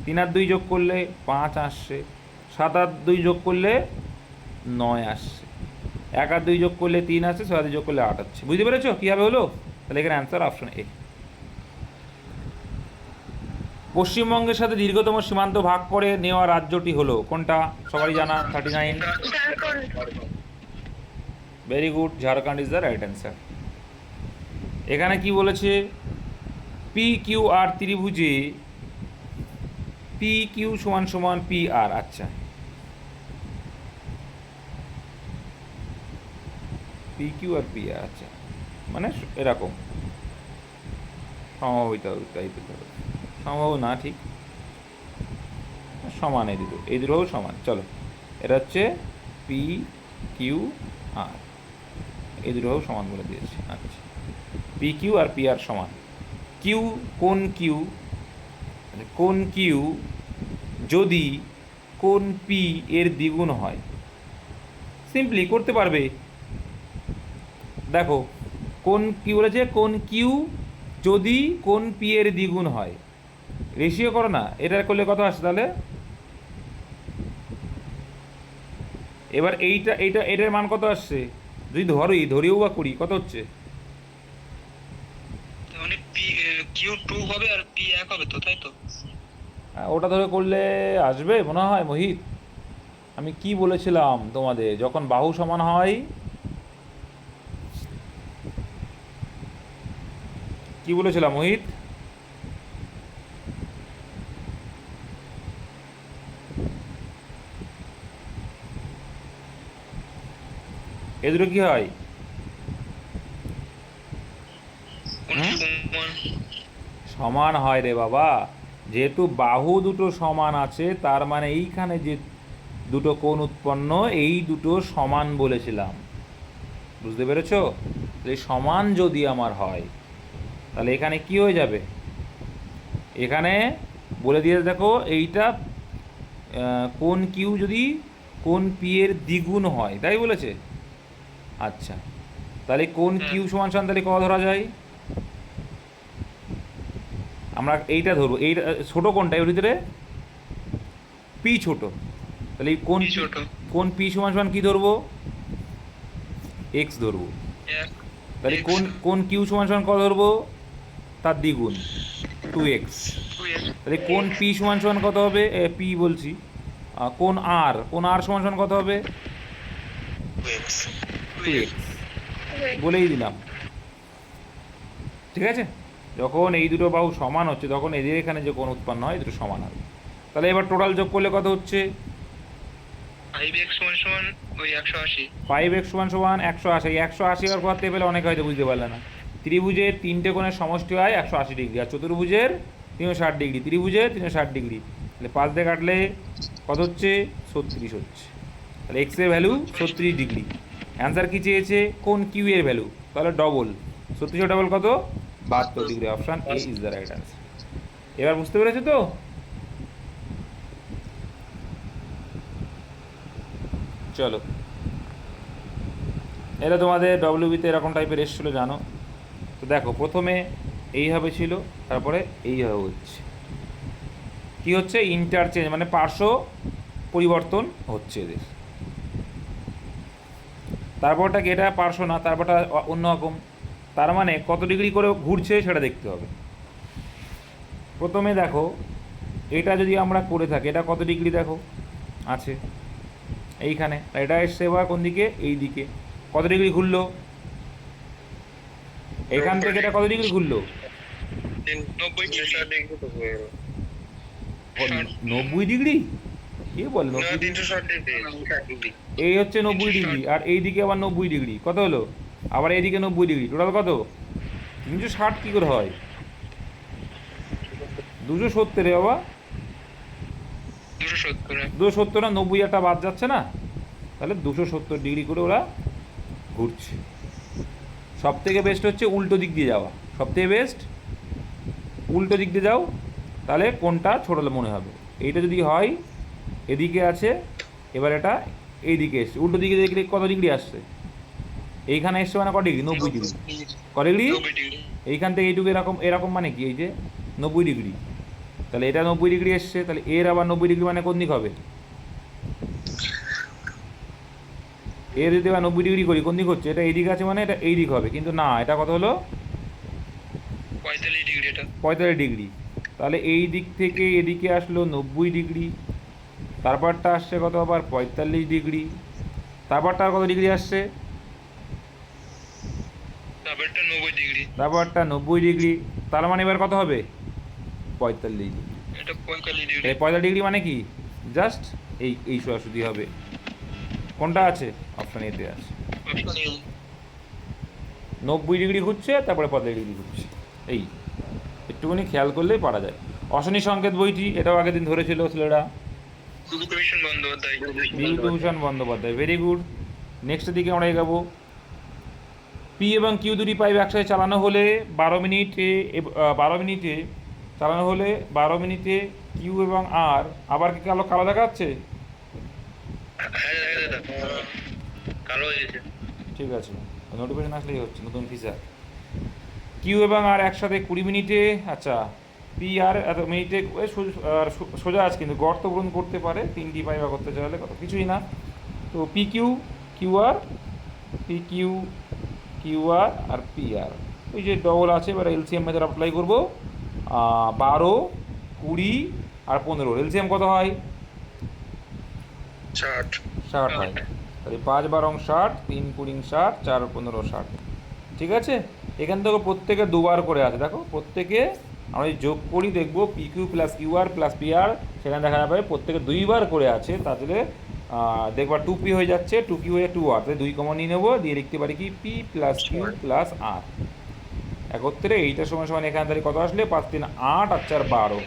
3 আর 2 যোগ করলে 5 আসছে। 7 আর 2 যোগ করলে 9 আসছে। 1 আর 2 যোগ করলে 3 আসছে, 6 আর 2 যোগ করলে 8 আসছে। বুঝতে পেরেছো কীভাবে হলো? তাহলে এখানে অ্যান্সার অপশন এ। পশ্চিমবঙ্গের সাথে দীর্ঘতম সীমান্ত ভাগ করে নেওয়া রাজ্যটি হলো কোনটা? সবারই জানা, 39। Very good, Jharkhand is the right answer. এখানে কি বলেছে? পি কিউ আর ত্রিভুজে পি কিউ সমান সমান পি আর। আচ্ছা, পি কিউ আর পি আর, আচ্ছা মানে এরকম সম্ভব হইতে হবে, তাই পেতে হবে। সম্ভব না, ঠিক সমান, এই দুটোও সমান। চলো, এটা হচ্ছে পি কিউ আর, এই দুটোও সমান বলে দিয়েছি। আচ্ছা, পি কিউ আর পি আর সমান। কিউ, কোন কিউ যদি কোন পি এর দ্বিগুণ হয়, সিম্পলি করতে পারবে। দেখো কোন কি বলেছে, কোন কিউ যদি কোন পি এর দ্বিগুণ হয়, রেশিও করো না, এটা করলে কত আসে তাহলে? এবার এটার মান কত আসছে? যদি ধরেও বা করি, কত হচ্ছে?
মানে পি কিউ 2 হবে আর পি 1 হবে তো, তাই তো?
ওটা ধরে করলে আসবে মনে হয় মোহিত। আমি কি বলেছিলাম তোমাদের, যখন বাহু সমান হয়, কি বলেছিলাম মোহিত? এ দুটো কি হয়? সমান হয় রে বাবা। যেহেতু বাহু দুটো সমান আছে, তার মানে এইখানে যে দুটো কোণ উৎপন্ন, এই দুটো সমান বলেছিলাম। বুঝতে পেরেছো? এই সমান যদি আমার হয়, তাহলে এখানে কি হয়ে যাবে? এখানে বলে দিয়ে দেখো, এইটা কোণ কিউ যদি কোণ পি এর দ্বিগুণ হয়, তাই বলেছে। আচ্ছা, তাহলে কোণ কিউ সমান সমান তাহলে কত ধরা যায়? আমরা এইটা ধরবো, এইটা ছোটো কোণটা, এর ভিতরে পি ছোট, তাহলে এই কোণ পি সমান সমান কী ধরবো? এক্স ধরবো। তাহলে কোণ কিউ সমান সমান কত ধরবো? তার দ্বিগুণ, 2x। তাহলে কোণ পি সমান সমান কত হবে? পি বলছি, কোণ আর সমান সমান কত হবে? 2x বলেই দিলাম। ঠিক আছে, যখন এই দুটো বাহু সমান হচ্ছে, তখন এদের এখানে যে কোণ উৎপন্ন হয়, এই দুটো সমান হবে। তাহলে এবার টোটাল যোগ করলে কত হচ্ছে?
5x সমান ওই 180।
5x সমান সমান 180। 180 আর করতে পেলে অনেকে হয়তো বুঝতে পারলে না। ত্রিভুজের 3টে কোণের সমষ্টি হয় 180 ডিগ্রি, আর চতুর্ভুজের 360 ডিগ্রি, ত্রিভুজের 360 ডিগ্রি। তাহলে 5 দিয়ে কাটলে কত হচ্ছে? 36 হচ্ছে। তাহলে এক্স এর ভ্যালু 36 ডিগ্রি। অ্যান্সার কি চেয়েছে? কোণ কিউ এর ভ্যালু, তাহলে ডবল 36 ডবল কত? 72 degree. Option A is the right answer. এবার বুঝতে পেরেছো তো? চলো, এটা তোমাদের ডব্লিউবিতে এরকম টাইপের এসেছিলো, জানো তো। দেখো প্রথমে এইভাবে ছিল, তারপরে এইভাবে হচ্ছে। কি হচ্ছে? ইন্টারচেঞ্জ, মানে পার্শ্ব পরিবর্তন হচ্ছে এদের। তারপরটা কি, এটা পার্শ্ব না, তারপরটা অন্যরকম। তার মানে কত ডিগ্রি করে ঘুরছে সেটা দেখতে হবে। প্রথমে দেখো, এটা যদি আমরা করে থাকি, এটা কত ডিগ্রি দেখো আছে এইখানে, এটা এসছে এবার কোন দিকে? এই দিকে। কত ডিগ্রি ঘুরলো? এখান থেকে এটা কত ডিগ্রি ঘুরলো? 90 ডিগ্রি। কে বল 90? এই হচ্ছে 90 ডিগ্রি, আর এই দিকে আবার 90 ডিগ্রি। কত হলো? আবার এইদিকে 90 ডিগ্রি, টোটাল কত? 360 কী করে হয়? 270 রে বাবা,
270।
270 না 90 একটা বাদ যাচ্ছে না, তাহলে 270 ডিগ্রি করে ওরা ঘুরছে। সব থেকে বেস্ট হচ্ছে উল্টো দিক দিয়ে যাওয়া, সব থেকে বেস্ট উল্টো দিক দিয়ে যাও, তাহলে কোনটা ছোটো মনে হবে। এইটা যদি হয় এদিকে আছে, এবার এটা এইদিকে এসছে, উল্টো দিকে দেখলে কত ডিগ্রি আসছে, এইখানে এসছে মানে কত ডিগ্রি, 90 ডিগ্রি। কত ডিগ্রি?
90 ডিগ্রি।
এইখান থেকে এইটুকু এরকম এরকম মানে কি, এই যে 90 ডিগ্রি, তাহলে এটা 90 ডিগ্রি এসছে, তাহলে এর আবার 90 ডিগ্রি মানে কোন দিক হবে, এর যদি আবার 90 ডিগ্রি করি কোন দিক হচ্ছে, এটা এই দিক আছে মানে এটা এই দিক হবে, কিন্তু না, এটা কত হলো
45 ডিগ্রি। এটা
45 ডিগ্রি। তাহলে এই দিক থেকে এদিকে আসলো 90 ডিগ্রি, তারপরটা আসছে কত আবার 45 ডিগ্রি, তারপরটা আর কত ডিগ্রি আসছে,
তারপরটা 90 ডিগ্রি।
তারপরটা 90 ডিগ্রি, তার মানে এবার কত হবে 45 ডিগ্রি।
এটা 45 ডিগ্রি।
এই 45 ডিগ্রি মানে কি, জাস্ট এই সোজাসুজি হবে। কোনটা আছে, অপশন এতে আছে, 90 ডিগ্রি ঘুরছে তারপরে 45 ডিগ্রি ঘুরছে। এই একটুখানি খেয়াল করলেই পারা যায়। অশনি সংকেত বইটি, এটাও আগের দিন ধরেছিল ছেলেরা,
Bibhutibhushan Bandyopadhyay.
Bibhutibhushan Bandyopadhyay, very good. Next দিকে আমরা এগাবো। পি এবং কিউ দুটি পাইপ একসাথে চালানো হলে 12 মিনিটে চালানো হলে 12 মিনিটে কিউ এবং আর, আবার কি কালো কালো দেখাচ্ছে,
কালো হয়েছে।
ঠিক আছে, নোটিফিকেশন আসলেই হচ্ছে, নতুন ফিচার। কিউ এবং আর একসাথে 20 মিনিটে, আচ্ছা পি আর এত মিনিটে সোজা আছে, কিন্তু গর্ত পূরণ করতে পারে 3টি পাইপ করতে চাইলে, কত কিছুই না। তো P Q Q R, P Q Q R আর পি আর, ওই যে ডবল আছে, এবার এলসিএম মেথড অ্যাপ্লাই করবো। 12, 20 আর 15, এলসিএম কত হয়, 60 হয়। তাহলে 5 12 60, 3 20 60, 4 15 60, ঠিক আছে। এখান থেকে প্রত্যেকে দুবার করে আছে, দেখো প্রত্যেকে আমরা যদি যোগ করি দেখবো P Q plus Q R plus P R, সেখানে দেখা যাবে প্রত্যেকে 2বার করে আছে, তাহলে দেখবা 2p হয়ে যাচ্ছে, 2q হয়ে 2r, তাহলে 2 কমন নিয়ে নেবো, দিয়ে লিখতে পারি কি পি প্লাস কিউ প্লাস আর একত্রে। এইটার সমান সমান এখানে তাহলে কত আসলে 5 3 8 আর 4 12,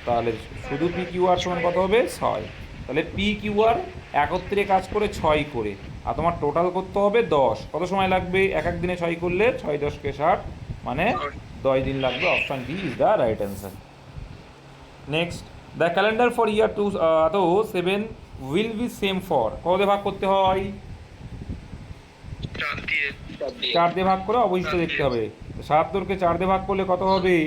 তাহলে শুধু পি কিউ আর সমান কত হবে 6। তাহলে পি কিউ আর একত্রে কাজ করে 6 করে, আর তোমার টোটাল করতে হবে 10। কত সময় লাগবে, এক এক দিনে 6 করলে 6 10 কে 60, মানে 10 দিন লাগবে। Option D is the right answer. Next, the calendar for year 2007 will be same for, কত দিয়ে ভাগ করতে হয়, 4 দিয়ে ভাগ করে অবশিষ্ট দেখতে হবে। 77কে 4 দিয়ে ভাগ করলে কত হবে,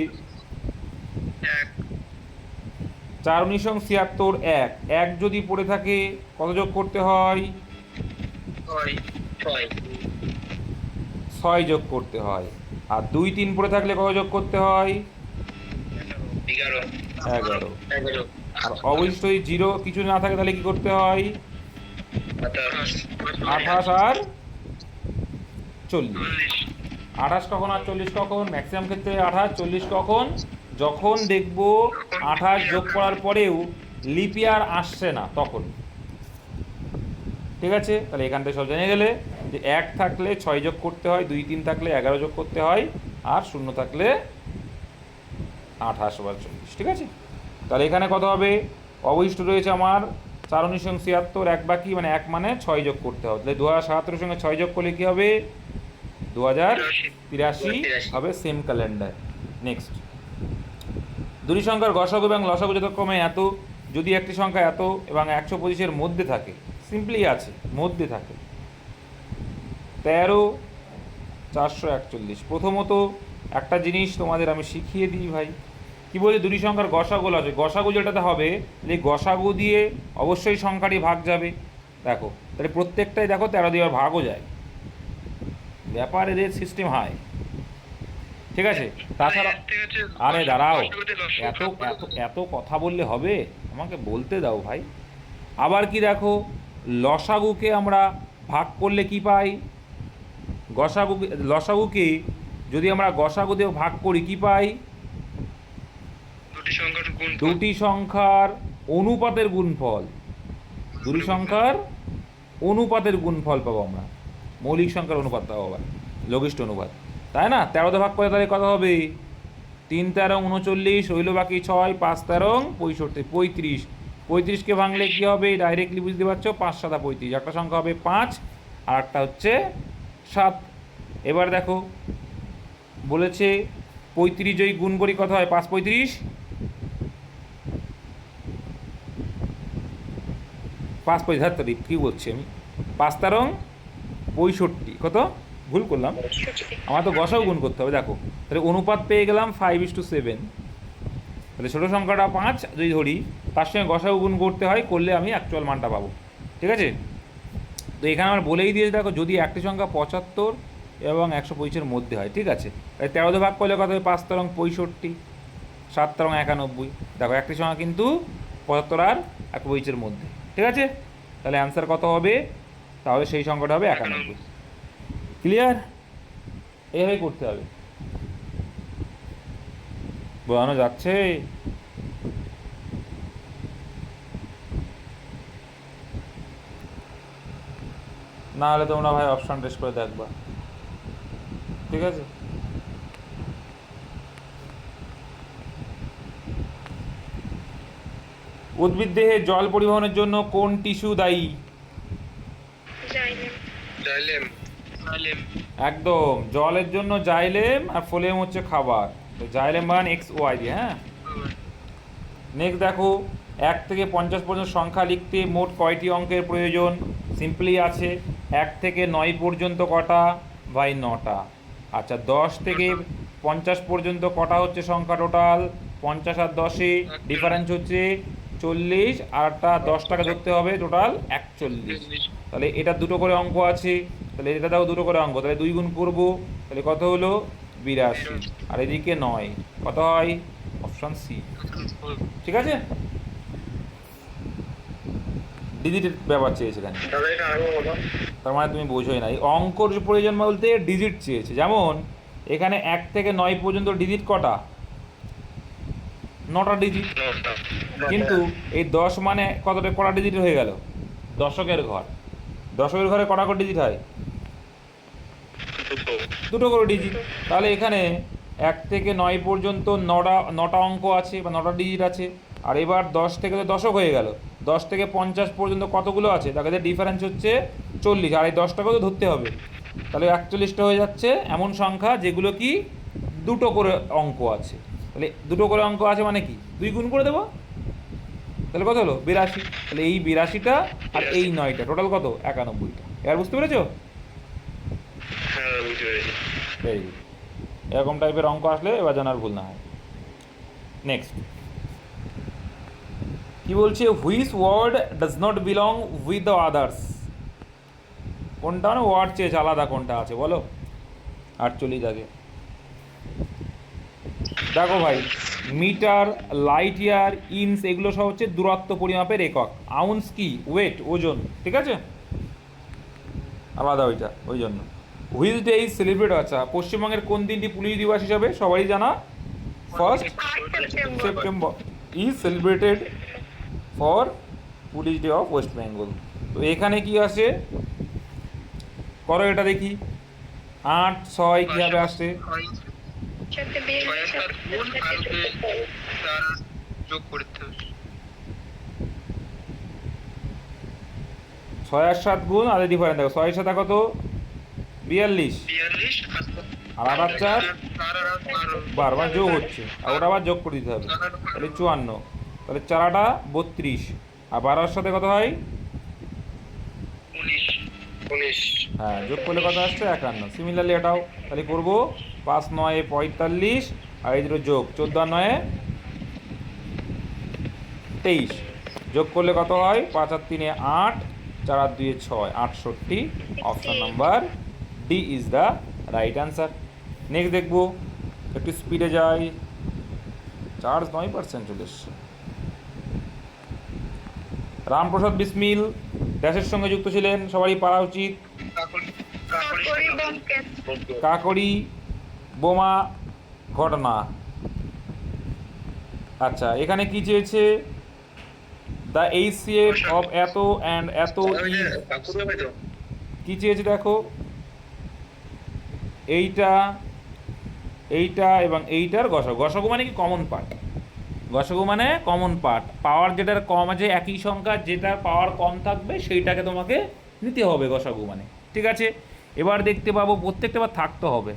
4 19 76, 1 যদি পড়ে থাকে কত যোগ করতে হয়, 6 যোগ করতে হয়। আর 2 3 পড়ে থাকলে কত যোগ করতে হয়, 11। আর অবশিষ্ট 0 কিছু না থাকে তাহলে কি করতে হয়, 28 আর 40। 28 কখন আর 40 কখন, ম্যাক্সিমাম ক্ষেত্রে 28 40 কখন, যখন দেখবো 28 যোগ করার পরেও লিপ ইয়ার আসছে না তখন, ঠিক আছে। তাহলে এখান থেকে সব জেনে গেলে যে 1 থাকলে 6 যোগ করতে হয়, 2 3 থাকলে 11 যোগ করতে হয়, আর 0 থাকলে 28 বা 40, ঠিক আছে। তাহলে এখানে কত হবে, অবশিষ্ট রয়েছে আমার 4 19 76, 1 বাকি, মানে 1 মানে 6 যোগ করতে হবে। তাহলে 2077 সঙ্গে 6 যোগ করলে কী হবে, 2083 হবে, সেম ক্যালেন্ডার। নেক্সট, দুটি সংখ্যার গসাগু এবং লসাগু যথাক্রমে এত, যদি একটি সংখ্যা এত এবং 125-এর মধ্যে থাকে, সিম্পলি আছে মধ্যে থাকে, 13 441। প্রথমত একটা জিনিস তোমাদের আমি শিখিয়ে দিই ভাই, কি বলি, দুটি সংখ্যার গসাগু আছে, গসাগু যেটাতে হবে, এই গসাগু দিয়ে অবশ্যই সংখ্যাটি ভাগ যাবে। দেখো তাহলে প্রত্যেকটাই দেখো 13 দিয়ে ভাগও যায়, ব্যাপার এদের সিস্টেম হাই, ঠিক আছে। তাছাড়া আরে দাঁড়াও, এত এত এত কথা বললে হবে, আমাকে বলতে দাও ভাই। আবার কি দেখো, লসাগুকে আমরা ভাগ করলে কি পাই, লসাগুকে যদি আমরা গসাগু দিয়ে ভাগ করি কি পাই, দুটি সংখ্যার অনুপাতের গুণফল, দুটি সংখ্যার অনুপাতের গুণফল পাবো আমরা, মৌলিক সংখ্যার অনুপাত পাবো আবার, লঘিষ্ঠ অনুপাত, তাই না। 13 দিয়ে ভাগ করে তাহলে কত হবে, 3 তেরো 39, রইল বাকি 6, 5 তেরো 65, 35। 35কে ভাঙলে কি হবে ডাইরেক্টলি বুঝতে পারছো, 5 7 35, একটা সংখ্যা হবে 5 আর একটা হচ্ছে 7। এবার দেখো বলেছে 35 যদি গুণ করি কত হয়, 5 35, 5 75, কী বলছি আমি, 5 তেরো 65, কত ভুল করলাম, আমার তো গসাও গুণ করতে হবে। দেখো তাহলে অনুপাত পেয়ে গেলাম 5:7। তাহলে ছোটো সংখ্যাটা 5 যদি ধরি, তার সঙ্গে গসাও গুণ করতে হয়, করলে আমি অ্যাকচুয়াল মানটা পাবো। ঠিক আছে, তো এখানে আমার বলেই দিয়েছে দেখো, যদি একটি সংখ্যা 75 এবং 125-এর মধ্যে হয়, ঠিক আছে, তাই 13 ভাগ করলে কত হবে, 5 তেরো 65, 7 তেরো 91। দেখো একটি সংখ্যা কিন্তু 75 আর 125-এর মধ্যে। ঠিক আছে, তাহলে অ্যান্সার কত হবে, তাহলে সেই সংখ্যাটা হবে 91। ক্লিয়ার? এইভাবেই করতে হবে। বোঝানো যাচ্ছে? না হলে তোমরা ভাই অপশান টেস্ট করে দেখবা। ঠিক আছে, উদ্ভিদ দেহে জল পরিবহনের জন্য কোন টিস্যু দায়ী?
জাইলেম।
একদম, জলের জন্য জাইলেম আর ফোলেম হচ্ছে খাবার। তো জাইলেম মান XY দিয়ে। হ্যাঁ, নেক্সট দেখো 1 থেকে 50 পর্যন্ত সংখ্যা লিখতে মোট কয়টি অঙ্কের প্রয়োজন? সিম্পলি আছে 1 থেকে 9 পর্যন্ত কটা, বাই 9টা। আচ্ছা 10 থেকে 50 পর্যন্ত কটা হচ্ছে সংখ্যা টোটাল? 50 আর 10-এ ডিফারেন্স হচ্ছে 40, আরটা 10টাকে ধরতে হবে, টোটাল 41। তাহলে এটা দুটো করে অঙ্ক আছে, তাহলে এটা দাও দুটো করে অঙ্ক, তাহলে 2 গুণ করবো, তাহলে কত হলো 82, আর এদিকে 9, কত হয়, অপশান সি। ঠিক আছে, ডিজিটের ব্যাপার চেয়েছে এখানে, তার মানে তুমি বোঝোই না। এই অঙ্কর প্রয়োজন বলতে ডিজিট চেয়েছে। যেমন এখানে 1 থেকে 9 পর্যন্ত ডিজিট কটা, 9টা ডিজিট, কিন্তু এই 10 মানে কতটা কটা ডিজিট হয়ে গেল, দশকের ঘর। দশকের ঘরে কটা করে ডিজিট হয়, দুটো করে ডিজিট। তাহলে এখানে 1 থেকে 9 পর্যন্ত 9টা অঙ্ক আছে বা 9টা ডিজিট আছে। আর এবার 10 থেকে তো দশক হয়ে গেল, 10 থেকে 50 পর্যন্ত কতগুলো আছে, তাদের ডিফারেন্স হচ্ছে 40, আর এই 10টাকেও তো ধরতে হবে, তাহলে 41টা হয়ে যাচ্ছে এমন সংখ্যা যেগুলো কি দুটো করে অঙ্ক আছে। তাহলে দুটো করে অঙ্ক আছে মানে কি, 2 গুণ করে দেবো, তাহলে কত হলো 82। তাহলে এই 82টা আর এই 9টা টোটাল কত, 91টা। এবার বুঝতে পেরেছো? Very good. এরকম টাইপের অঙ্ক আসলে এবার যেন আর ভুল না হয়। নেক্সট কি বলছে, which word does not belong with the others? কোনটা মানে ওয়ার্ড চেয়েছে আলাদা, কোনটা আছে বলো। 48 আগে দেখো ভাই, মিটার, লাইট ইয়ার, ইঞ্চ এগুলো সব হচ্ছে দূরত্ব পরিমাপের একক। আউন্স কি, ওয়েট, ওজন। ঠিক আছে, আলাদা ওইটা, ওই জন্য। হুইচ ডে ইজ সেলিব্রেট, আচ্ছা পশ্চিমবঙ্গের কোন দিনটি পুলিশ দিবস হিসাবে সবারই জানা? 1 September is celebrated for police day of West Bengal. তো এখানে কি আছে করো এটা দেখি, 8 6 কীভাবে আসছে, 6 আর 7 গুণ, আরে ডিফারেন্স দেখো, 6 7 কত 42, আর 8 4 12, মানে যোগ হচ্ছে, আর ওটা আবার যোগ করে দিতে হবে, তাহলে 54, তাহলে 4টা 32, আর 12-এর সাথে কত হয়
19।
হ্যাঁ, যোগ করলে কত আসছে 51। সিমিলারলি এটাও তাহলে করবো 5 9 45, আর এই দুটো যোগ 14 9 23, যোগ করলে কত হয় 5 আর 3 8, 4 আর 2 6, 68। Option number D is the right answer. Next দেখবো, একটু স্পিডে যাই, চার্জ 9% চলে এসছে। রামপ্রসাদ বিসমিল দেশের সঙ্গে যুক্ত ছিলেন, সবারই পারা উচিত। কাকরি বোমা ঘটনা। আচ্ছা এখানে কি চেয়েছে, দ্য HCF অফ এত অ্যান্ড এত ইজ, কি চেয়েছে দেখো, এইটা এইটা এবং এইটার গসাগু। গসাগু মানে কি কমন পার্ট, গসাগু মানে কমন পার্ট। পাওয়ার যেটার কম আছে, একই সংখ্যা যেটার পাওয়ার কম থাকবে সেইটাকে তোমাকে নিতে হবে গসাগু মানে। ঠিক আছে, এবার দেখতে পাবো প্রত্যেকটা বার থাকতে হবে।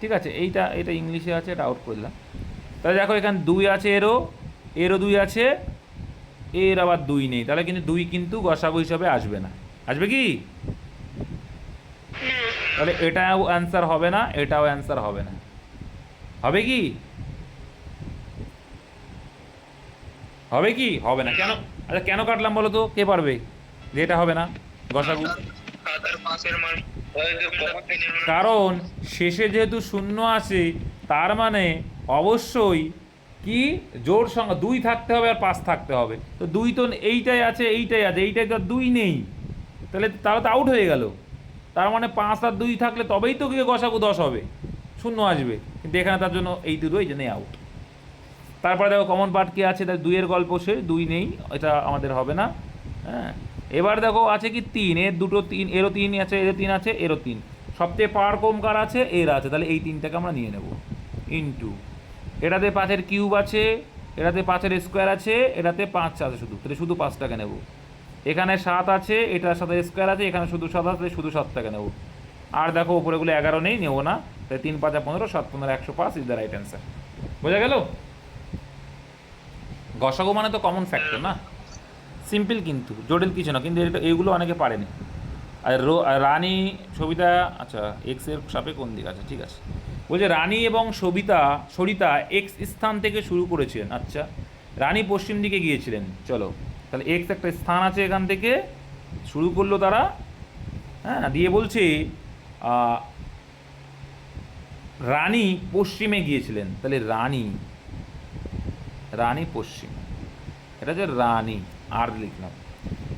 ঠিক আছে, এটা ইংলিশে আছে, এটা আউট করলাম। তাহলে দেখো এখানে 2 আছে, এরও 2 আছে, এর আবার 2 নেই, তাহলে কিন্তু 2 কিন্তু গসাগু হিসাবে আসবে না। আসবে কি?
না,
তাহলে এটাও অ্যান্সার হবে না, এটাও অ্যান্সার হবে না। হবে কি? হবে কি? হবে না। কেন? আচ্ছা কেন কাটলাম বলো তো, কে পারবে যে এটা হবে না গসাগু?
খাতার পাশের মান
কারণ শেষে যেহেতু 0 আসে, তার মানে অবশ্যই কি জোড় সংখ্যা 2 থাকতে হবে আর 5 থাকতে হবে। তো 2 তো এইটাই আছে, এইটাই তো আর 2 নেই, তাহলে তো আউট হয়ে গেল। তার মানে 5 আর 2 থাকলে তবেই তো গিয়ে গসাগু 10 হবে, 0 আসবে, কিন্তু এখানে তার জন্য এই দুটো এই জন্যই আউট। তারপরে দেখো কমন পার্ট কি আছে, তার 2 এর গল্প সে 2 নেই, এটা আমাদের হবে না। হ্যাঁ, এবার দেখো আছে কি 3, এর দুটো 3, এরও 3 আছে, এরও 3 আছে, এরও 3। সবচেয়ে পাওয়ার কম কার আছে? এর আছে, তাহলে এই 3টাকে আমরা নিয়ে নেব। ইনটু এটাতে 5-এর কিউব আছে, এটাতে 5-এর স্কোয়ার আছে, এটাতে 5 আছে শুধু, তাহলে শুধু 5টাকে নেব। এখানে 7 আছে, এটার সাথে স্কোয়ার আছে, এখানে শুধু 7 আছে, শুধু 7টাকে নেব। আর দেখো উপরেগুলো 11 নেই, নেবো না, তাই 3 5 15, 7 15 105 ইজ দ্য রাইট অ্যান্সার। বোঝা গেল? গসাগু মানে তো কমন ফ্যাক্টর না, সিম্পল কিন্তু জটিল কিছু না, কিন্তু এইগুলো অনেকে পারেনি। আর রানী সবিতা, আচ্ছা এক্সের সাপে কোন দিক আছে, ঠিক আছে। বলছে রানী এবং সরিতা এক্স স্থান থেকে শুরু করেছিলেন। আচ্ছা, রানী পশ্চিম দিকে গিয়েছিলেন, চলো তাহলে এক্স একটা স্থান আছে, এখান থেকে শুরু করলো তারা। হ্যাঁ, দিয়ে বলছে রানী পশ্চিমে গিয়েছিলেন, তাহলে রানী পশ্চিম, এটা যে রানী আর লিখলাম।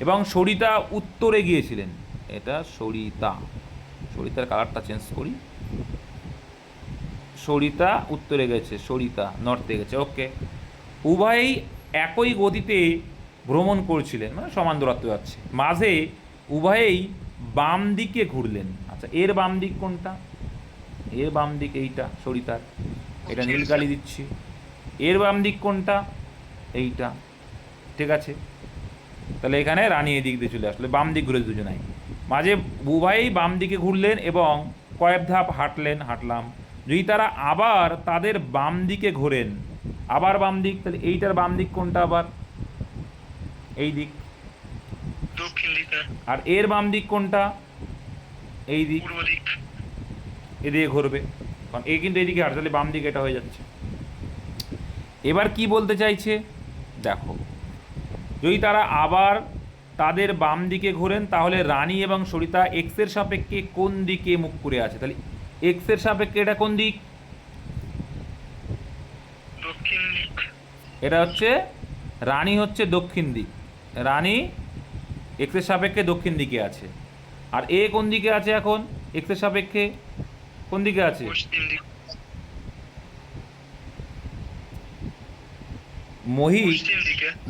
এবং সরিতা উত্তরে গিয়েছিলেন, এটা সরিতার কালারটা চেঞ্জ করি, সরিতা উত্তরে গেছে, সরিতা নর্থে গেছে। ওকে, উভয়েই একই গতিতে ভ্রমণ করছিলেন, মানে সমান দূরত্ব যাচ্ছে, মাঝে উভয়েই বাম দিকে ঘুরলেন। আচ্ছা, এর বাম দিক কোনটা? এর বাম দিক এইটা সরিতার, এটা নীলকালি দিচ্ছি। এর বাম দিক কোনটা? এইটা, ঠিক আছে। তাহলে এখানে রানী এই দিক দিয়ে চলে আসলে, বাম দিক ঘুরে দুজনাই, মাঝে উভয়েই বাম দিকে ঘুরলেন এবং কয়েক ধাপ হাঁটলাম। যদি তারা আবার তাদের বাম দিকে ঘোরেন, আবার বাম দিক, তাহলে এইটার বাম দিক কোনটা? আবার এই দিক,
দক্ষিণ দিকে।
আর এর বাম দিক কোনটা? এই দিক,
পূর্ব দিক।
এদিকে ঘুরবে, কারণ এ কিন্তু এইদিকে হাঁটছে, তাহলে বাম দিকে এটা হয়ে যাচ্ছে। এবার কি বলতে চাইছে দেখো, যদি তারা আবার তাদের বাম দিকে ঘোরেন, তাহলে রানী এবং সরিতা এক্সের সাপেক্ষে কোন দিকে মুখ করে আছে? তাহলে এক্সের সাপেক্ষে এটা কোন দিক?
দক্ষিণ দিক।
এটা হচ্ছে রানী, হচ্ছে দক্ষিণ দিক, রানী এক্সের সাপেক্ষে দক্ষিণ দিকে আছে। আর এ কোন দিকে আছে এখন? এক্সের সাপেক্ষে কোন দিকে আছে?
পশ্চিম দিক।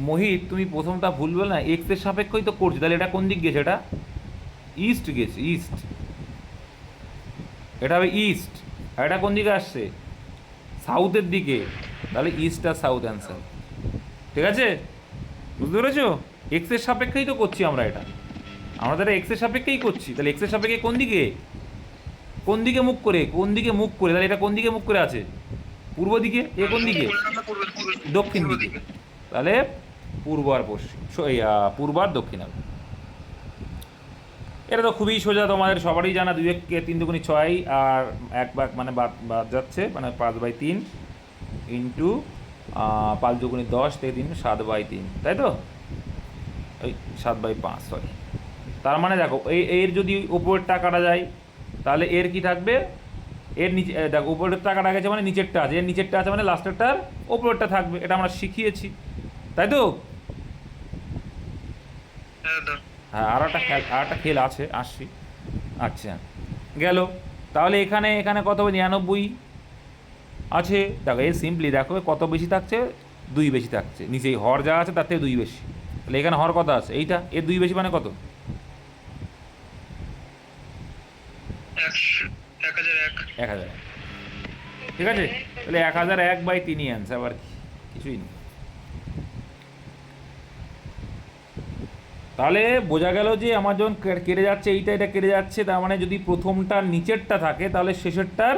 মোহিত তুমি প্রথমটা ভুল বল না, এক্সের সাপেক্ষেই তো করছি, তাহলে এটা কোন দিক গেছে? এটা ইস্ট গেছে, ইস্ট, এটা হবে ইস্ট। আর এটা কোন দিকে আসছে? সাউথের দিকে, তাহলে ইস্ট আর সাউথ অ্যান্সার। ঠিক আছে, বুঝতে পেরেছো? এক্সের সাপেক্ষেই তো করছি আমরা, আমরা তাহলে এক্সের সাপেক্ষেই করছি, তাহলে এক্সের সাপেক্ষে কোন দিকে মুখ করে, তাহলে এটা কোন দিকে মুখ করে আছে? পূর্ব দিকে। এ কোন দিকে? দক্ষিণ দিকে, তাহলে পূর্ব আর পশ্চিম, পূর্ব আর দক্ষিণ হবে। এটা তো খুবই সোজা, তোমাদের সবারই জানা, 2 কে 3 দুগুণী 6, আর 1 ভাগ মানে বাদ যাচ্ছে, মানে 5/3 ইন্টু 5 দুগুণী 10 থেকে 3 7/3, তাই তো? ওই 7/5, সরি। তার মানে দেখো এর যদি উপরেরটা কাটা যায়, তাহলে এর কি থাকবে? এর নিচে দেখো, উপরেরটা কাটা গেছে মানে নিচেরটা আছে, এর নিচেরটা আছে মানে লাস্টেরটার উপরেরটা থাকবে, এটা আমরা শিখিয়েছি, তাই তো? হ্যাঁ, আর একটা খেল আছে, আসছি। আচ্ছা, গেল। তাহলে এখানে কত হবে? 99 আছে। দেখো এই সিম্পলি দেখো কত বেশি থাকছে, 2 বেশি থাকছে, নিচেই হর যা আছে তার থেকে 2 বেশি, তাহলে এখানে হর কত আছে? এইটা, এর 2 বেশি মানে কত? 1001। ঠিক আছে, তাহলে 1001/3 অ্যান্সার, আবার কিছুই নেই। তাহলে বোঝা গেল যে আমার যখন কেটে যাচ্ছে এইটা, এটা কেটে যাচ্ছে, তার মানে যদি প্রথমটার নিচেরটা থাকে তাহলে শেষেরটার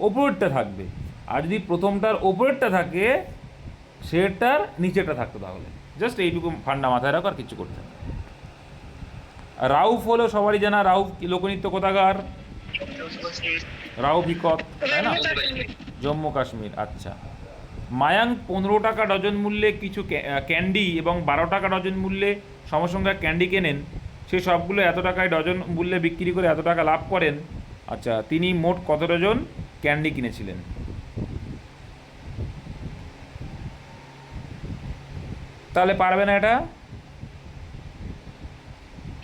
ওপরেরটা থাকবে, আর যদি প্রথমটার ওপরেরটা থাকে শেষেরটার নিচেরটা থাকতো। তাহলে জাস্ট এইটুকু ফান্ডা মাথায় রাখো, আর কিছু করতে হবে না। রাউফ হলো সবারই জানা, রাউফ কি লোকনৃত্য কোথাকার? রাউফ ইকত, তাই না? জম্মু কাশ্মীর। আচ্ছা, মায়াঙ্ক 15 টাকা ডজন মূল্যে কিছু ক্যান্ডি এবং 12 টাকা ডজন মূল্যে সমসংখ্যা ক্যান্ডি কেনেন, সে সবগুলো এত টাকায় ডজন মূল্যে বিক্রি করে এত টাকা লাভ করেন। আচ্ছা, তিনি মোট কত ডজন ক্যান্ডি কিনেছিলেন? তাহলে পারবে না এটা?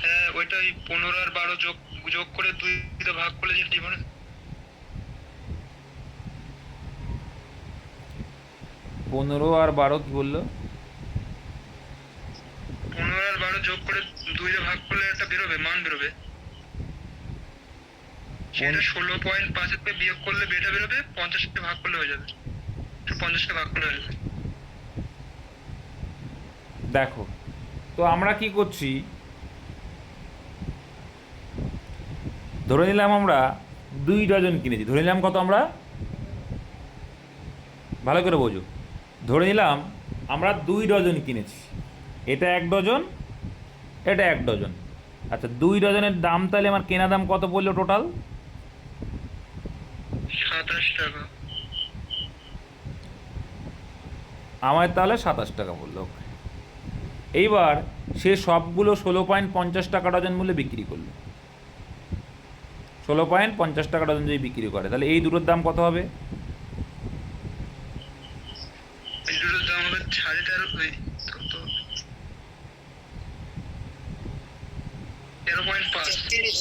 হ্যাঁ, ওইটাই 15 আর 12 যোগ যোগ করে 2 দিয়ে ভাগ করলে যে ডিফারেন্স।
15 আর 12 কি বললো?
15 আর 12 যোগ করে 2 দিয়ে ভাগ করলে একটা বেরোবে, মান বেরোবে। সেটা 16.5 থেকে বিয়োগ করলে বেটা বেরোবে, 50 কে ভাগ করলে হয়ে যাবে। 50 কে ভাগ করলে হয়ে যাবে।
দেখো, তো আমরা কি করছি, ধরে নিলাম আমরা 2 ডজন কিনেছি। ধরে নিলাম কত? আমরা ভালো করে বোঝো, ধরে নিলাম আমরা 2 ডজন কিনেছি, এটা 1 ডজন, এটা 1 ডজন। আচ্ছা, 2 ডজনের দাম তাহলে আমার কেনা দাম কত পড়লো টোটাল?
27 টাকা।
আমার তাহলে 27 টাকা পড়লো। এইবার সে সবগুলো 16.50 টাকা ডজন মূল্যে বিক্রি করলো। 16.50 টাকা ডজন যদি বিক্রি করে, তাহলে এই দুটোর দাম কত হবে?
এই দুটোর দাম হবে 13.5, কত 13.5।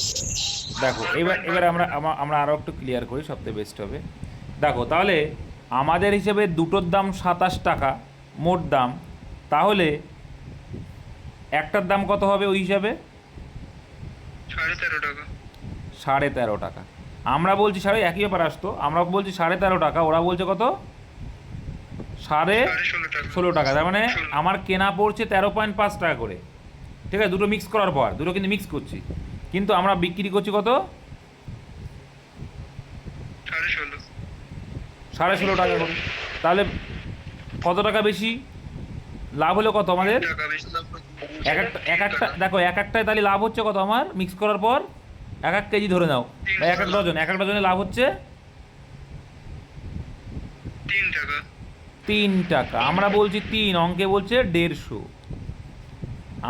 দেখো, এবার এবার আমরা আমরা আরও একটু ক্লিয়ার করি, সবথেকে বেস্ট হবে। দেখো, তাহলে আমাদের হিসেবে দুটোর দাম 27 টাকা মোট দাম, তাহলে একটার দাম কত হবে ওই হিসাবে?
13.5 টাকা।
13.5 টাকা। আমরা বলছি একই ব্যাপার আসতো, আমরা বলছি 13.5 টাকা, ওরা বলছে কত? 16.5 টাকা। তার মানে আমার কেনা পড়ছে 13.5 টাকা করে। ঠিক আছে, দুটো মিক্স করার পর, দুটো কিন্তু মিক্স করছি, কিন্তু আমরা বিক্রি করছি কত? 16.5 টাকা করে। তাহলে কত টাকা বেশি লাভ হলো? কত আমাদের? এক একটা দেখো, এক একটায় তাহলে লাভ হচ্ছে কত আমার মিক্স করার পর? 1 কেজি ধরে নাও, বা 1 ডজন, 1 ডজনে লাভ হচ্ছে
3 টাকা।
3 টাকা। আমরা বলছি 3, অঙ্কে বলছে 150।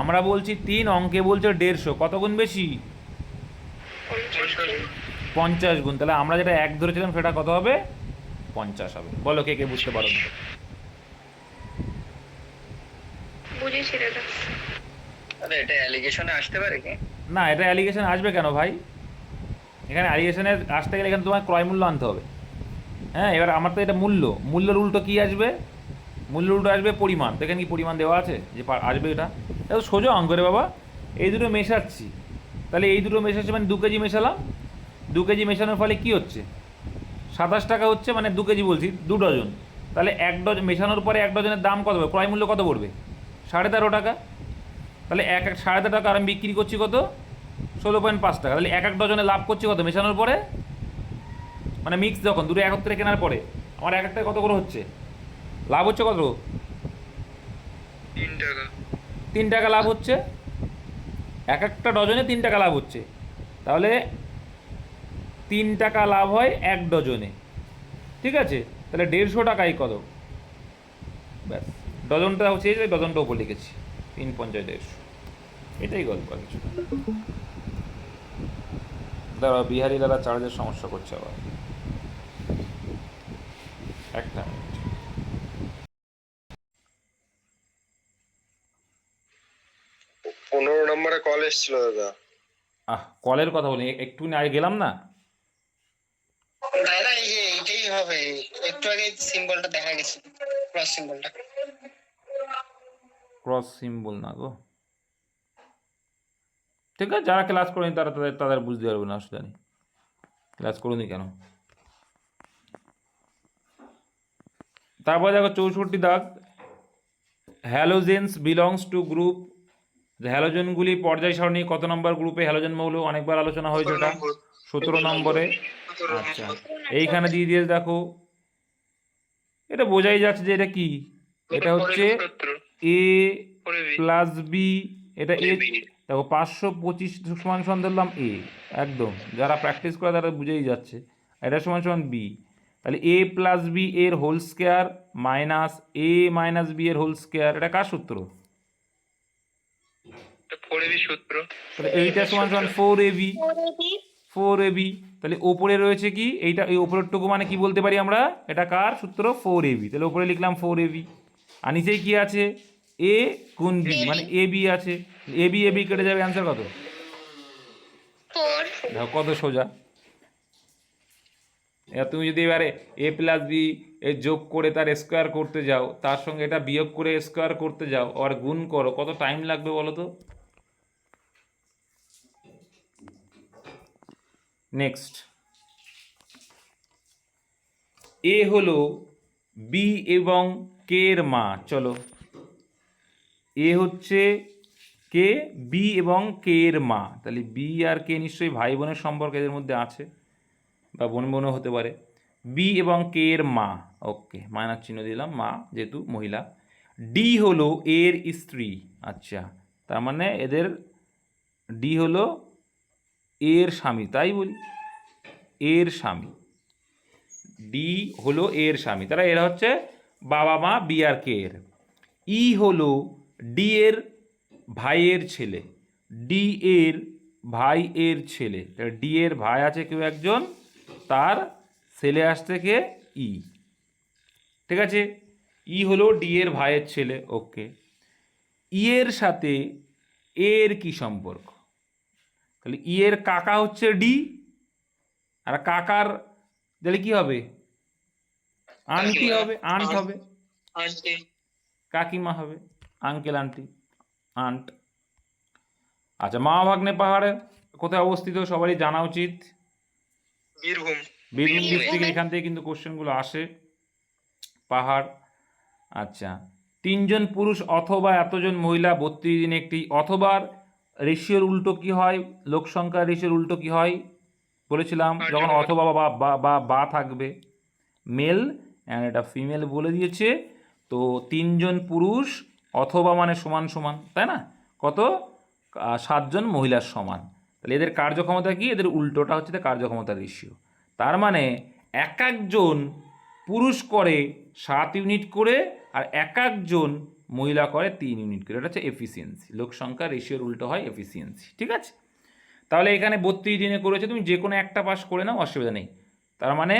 আমরা বলছি 3, অঙ্কে বলছে 150। কত গুণ বেশি? 50 গুণ। তাহলে আমরা যেটা 1 ধরেছিলাম সেটা কত হবে? 50 হবে। বলো কে কে বুঝতে পারো?
বুঝেছি দাদা।
তাহলে এটা অ্যালিগেশনে আসতে পারে কি?
না, এটা অ্যালিগেশন আসবে কেন ভাই? এখানে অ্যালিগেশনে আসতে গেলে এখানে তোমার ক্রয় মূল্য আনতে হবে। হ্যাঁ, এবার আমার তো এটা মূল্যের উল্টো কী আসবে? মূল্যের উল্টো আসবে পরিমাণ। তো এখানে কি পরিমাণ দেওয়া আছে যে আসবে? এটা তো সোজা অঙ্ক রে বাবা। এই দুটো মেশাচ্ছি, তাহলে এই দুটো মেশাচ্ছি মানে 2 কেজি মেশালাম। 2 কেজি মেশানোর ফলে কি হচ্ছে? 27 টাকা হচ্ছে, মানে 2 কেজি বলছি, 2 ডজন। তাহলে 1 ডজন মেশানোর পরে 1 ডজনের দাম কত হবে? ক্রয় মূল্য কত পড়বে? 13.5 টাকা। তাহলে 13.5 টাকা আর আমি বিক্রি করছি কত? 16.5 টাকা। তাহলে 1 ডজনে লাভ করছি কত মেশানোর পরে? মানে মিক্স যখন দুটো একত্রে কেনার পরে আমার এক একটায় কত করে হচ্ছে লাভ? হচ্ছে কত?
3 টাকা।
3 টাকা লাভ হচ্ছে। একটা ডজনে 3 টাকা লাভ হচ্ছে। তাহলে 3 টাকা লাভ হয় 1 ডজনে। ঠিক আছে, তাহলে 150 টাকাই কত? ব্যাস, ডজনটা হচ্ছে এই যে ডজনটা উপর লিখেছি, 3 50 150। এটাই গল্প, আর কিছু না। দাঁড়া, বিহারি দাদা চার্জের সমস্যা করছে আবার, একটা মিনিট।
15 নম্বরে কল এসেছিল দাদা।
কলের কথা বলি, একটু আগে গেলাম না?
দাদা এই যে এইটাই হবে, একটু আগে সিম্বলটা দেখা গেছে, ক্রস সিম্বলটা।
ক্রস সিম্বল না গো। ঠিক আছে, যারা ক্লাস করেনি তারা তাদের বুঝতে পারবে না, অসুবিধা নেই। ক্লাস করুনি কেন? তারপর দেখো 64 দাগ, হ্যালোজেন্স বিলংস টু গ্রুপ, হ্যালোজেনগুলি পর্যায় সারণী কত নম্বর গ্রুপে হ্যালোজেন মৌল, অনেকবার আলোচনা হয়েছে এটা, 17 নম্বরে। আচ্ছা, এইখানে দিয়ে দিয়ে দেখো, এটা বোঝাই যাচ্ছে যে এটা কি, এটা হচ্ছে এ প্লাস বি, এটা এ। দেখো 525 সমান সমান ধরলাম এ, একদম যারা প্র্যাকটিস করে তারা বুঝেই যাচ্ছে। এটা সমান সমান বি, তাহলে এ প্লাস বি এর হোল স্কোয়ার মাইনাস এ মাইনাস বি এর হোল স্কোয়ার, এটা কার সূত্র?
সূত্র।
তাহলে এইটা সমান সমান 4ab, 4ab। তাহলে ওপরে রয়েছে কি এইটা, এই ওপরের টুকু মানে কি বলতে পারি আমরা, এটা কার সূত্র? 4ab। তাহলে ওপরে লিখলাম 4ab, আর নিচেই কি আছে? এ গুণ বি, মানে এ বি আছে, এ বি কেটে যাবে, অ্যান্সার কত?
4
দেখো কত সোজা। এবার তুমি যদি এবারে এ প্লাস বি এর যোগ করে তার স্কোয়ার করতে যাও, তার সঙ্গে এটা বিয়োগ করে স্কোয়ার করতে যাও, আর গুণ করো, কত টাইম লাগবে বলো তো? নেক্সট, এ হলো বি এবং কে এর মা। চলো, এ হচ্ছে কে, বি এবং কে এর মা, তাহলে বি আর কে নিশ্চয়ই ভাই বোনের সম্পর্ক এদের মধ্যে আছে, বা বোন বোনও হতে পারে। বি এবং কে এর মা, ওকে, মাইনাস চিহ্ন দিলাম, মা যেহেতু মহিলা। ডি হলো এর স্ত্রী, আচ্ছা, তার মানে এদের ডি হলো এর স্বামী, তাই বলি, এর স্বামী, ডি হলো এর স্বামী, তারা এরা হচ্ছে বাবা মা বি আর কে এর। ই হলো ডি এর ভাইয়ের ছেলে, ডি এর ভাই এর ছেলে, ডি এর ভাই আছে কেউ একজন, তার ছেলে আসছে কে? ই, ঠিক আছে। ই হলো ডি এর ভাইয়ের ছেলে, ওকে। ই এর সাথে এর কি সম্পর্ক? তাহলে ই এর কাকা হচ্ছে ডি, আর কাকার তাহলে কি হবে? আন্টি হবে, আন্ট হবে, কাকিমা হবে, আঙ্কেল আন্টি, আন্ট। আচ্ছা, মা ভাগ্নে পাহাড়ে কোথায় অবস্থিত সবারই জানা উচিত,
বীরভূম।
বীরভূম ডিস্ট্রিক্ট, এখান থেকে কিন্তু কোশ্চেনগুলো আসে, পাহাড়। আচ্ছা, 3 জন পুরুষ অথবা এতজন মহিলা 32 দিন একটি, অথবার রেশিওর উল্টো কি হয়, লোক সংখ্যার রেশিওর উল্টো কি হয় বলেছিলাম, যখন অথবা বা বা বা বা থাকবে, মেল অ্যান্ড এটা ফিমেল বলে দিয়েছে। তো 3 জন পুরুষ অথবা মানে সমান সমান, তাই না? কত? 7 জন মহিলার সমান। তাহলে এদের কার্যক্ষমতা কি? এদের উল্টোটা হচ্ছে কার্যক্ষমতার রেশিও। তার মানে এক একজন পুরুষ করে 7 ইউনিট করে, আর এক একজন মহিলা করে 3 ইউনিট করে, এটা হচ্ছে এফিসিয়েন্সি। লোক সংখ্যা রেশিওর উল্টো হয় এফিসিয়েন্সি, ঠিক আছে? তাহলে এখানে 32 দিনে করেছে, তুমি যে কোনো একটা পাস করে নাও, অসুবিধা নেই। তার মানে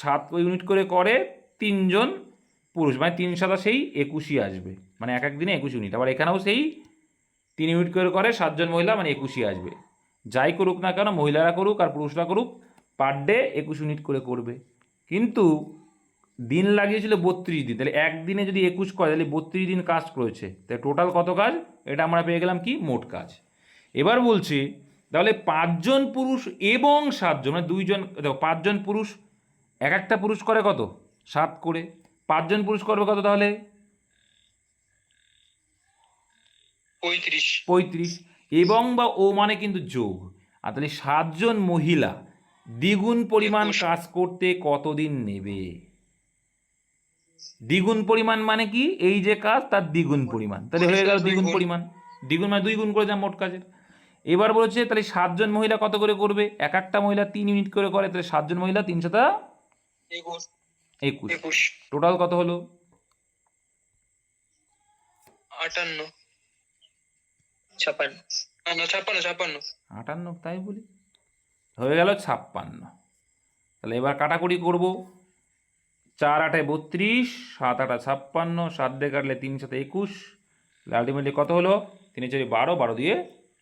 7 ইউনিট করে 3 জন পুরুষ, মানে 3 7 সেই 21ই আসবে, মানে এক এক দিনে 21 ইউনিট। আবার এখানেও সেই 3 ইউনিট করে 7 জন মহিলা, মানে 21ই আসবে। যাই করুক না কেন, মহিলারা করুক আর পুরুষরা করুক, পার ডে 21 ইউনিট করে করবে। কিন্তু দিন লাগিয়েছিল 32 দিন, তাহলে একদিনে যদি 21 করে, তাহলে 32 দিন কাজ করেছে, তাহলে টোটাল কত কাজ? এটা আমরা পেয়ে গেলাম কি? মোট কাজ। এবার বলছি, তাহলে 5 জন পুরুষ এবং 7 জন, মানে 2 জন, দেখো 5 জন পুরুষ, এক একটা পুরুষ করে কত? 7 করে, 5 জন পুরুষ করবে কত তাহলে? 35। এবং বা ও মানে কিন্তু যোগ, আর তাহলে 7 জন মহিলা দ্বিগুণ পরিমাণ কাজ করতে কতদিন নেবে? দ্বিগুণ পরিমাণ মানে কি? এই যে কাজ তার দ্বিগুণ পরিমাণ, তাহলে হয়ে গেল দ্বিগুণ পরিমাণ, দ্বিগুণ মানে 2 গুণ করে যা মোট কাজের। এবার বলছে তাহলে 7 জন মহিলা কত করে করবে? এক একটা মহিলা 3 ইউনিট করে, তাহলে 7 জন মহিলা 3 7 21, টোটাল কত হলো? 58, তাই বলি, হয়ে গেল 56। তাহলে এবার কাটাকুটি করব, 4 8 32, 7 8 56, 7 দিয়ে কাটলে 3 7 21, আলটিমেটলি কত হলো? 3 4 12, 12 দিয়ে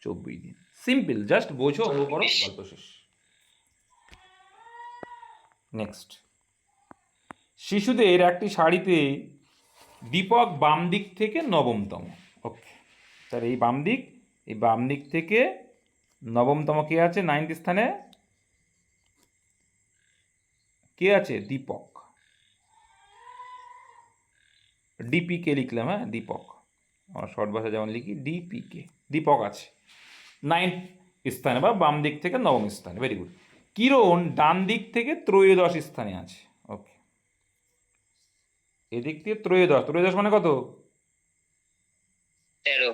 24 দিন। সিম্পল, জাস্ট বোঝো, ও করো, গল্প শেষ। নেক্সট, শিশুদের একটি শাড়িতে দীপক বাম দিক থেকে নবমতম, ওকে। তাহলে এই বাম দিক থেকে নবমতম কে আছে? 9th স্থানে কে আছে? দীপক। ডিপিকে লিখলাম, হ্যাঁ দীপক, আমরা শর্ট ভাষা যেমন লিখি ডিপিকে, দীপক আছে 9 স্থানে বা বাম দিক থেকে নবম স্থানে, ভেরি গুড। কিরণ ডান দিক থেকে ত্রয়োদশ স্থানে আছে, ওকে। এদিক থেকে ত্রয়োদশ, ত্রয়োদশ মানে কত?
13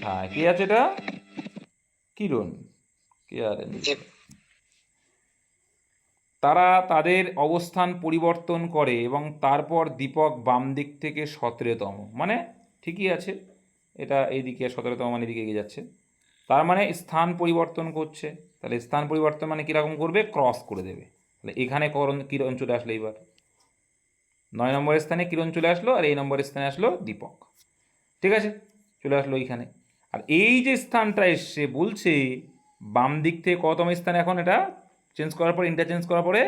হ্যাঁ, কি আছে এটা? কিরণ, কে আরে তারা তাদের অবস্থান পরিবর্তন করে এবং তারপর দীপক বাম দিক থেকে 17তম, মানে ঠিকই আছে, এটা এইদিকে 17তম মানে এদিকে এগিয়ে যাচ্ছে, তার মানে স্থান পরিবর্তন করছে। তাহলে স্থান পরিবর্তন মানে কীরকম করবে? ক্রস করে দেবে। তাহলে এখানে কিরণ চলে আসলো, এইবার 9 নম্বর স্থানে কিরণ চলে আসলো, আর এই নম্বর স্থানে আসলো দীপক, ঠিক আছে, চলে আসলো এইখানে। আর এই যে স্থানটা এসছে বলছে বাম দিক থেকে কতম স্থানে, এখন এটা চেঞ্জ করার পরে, ইন্টারচেঞ্জ করার পরে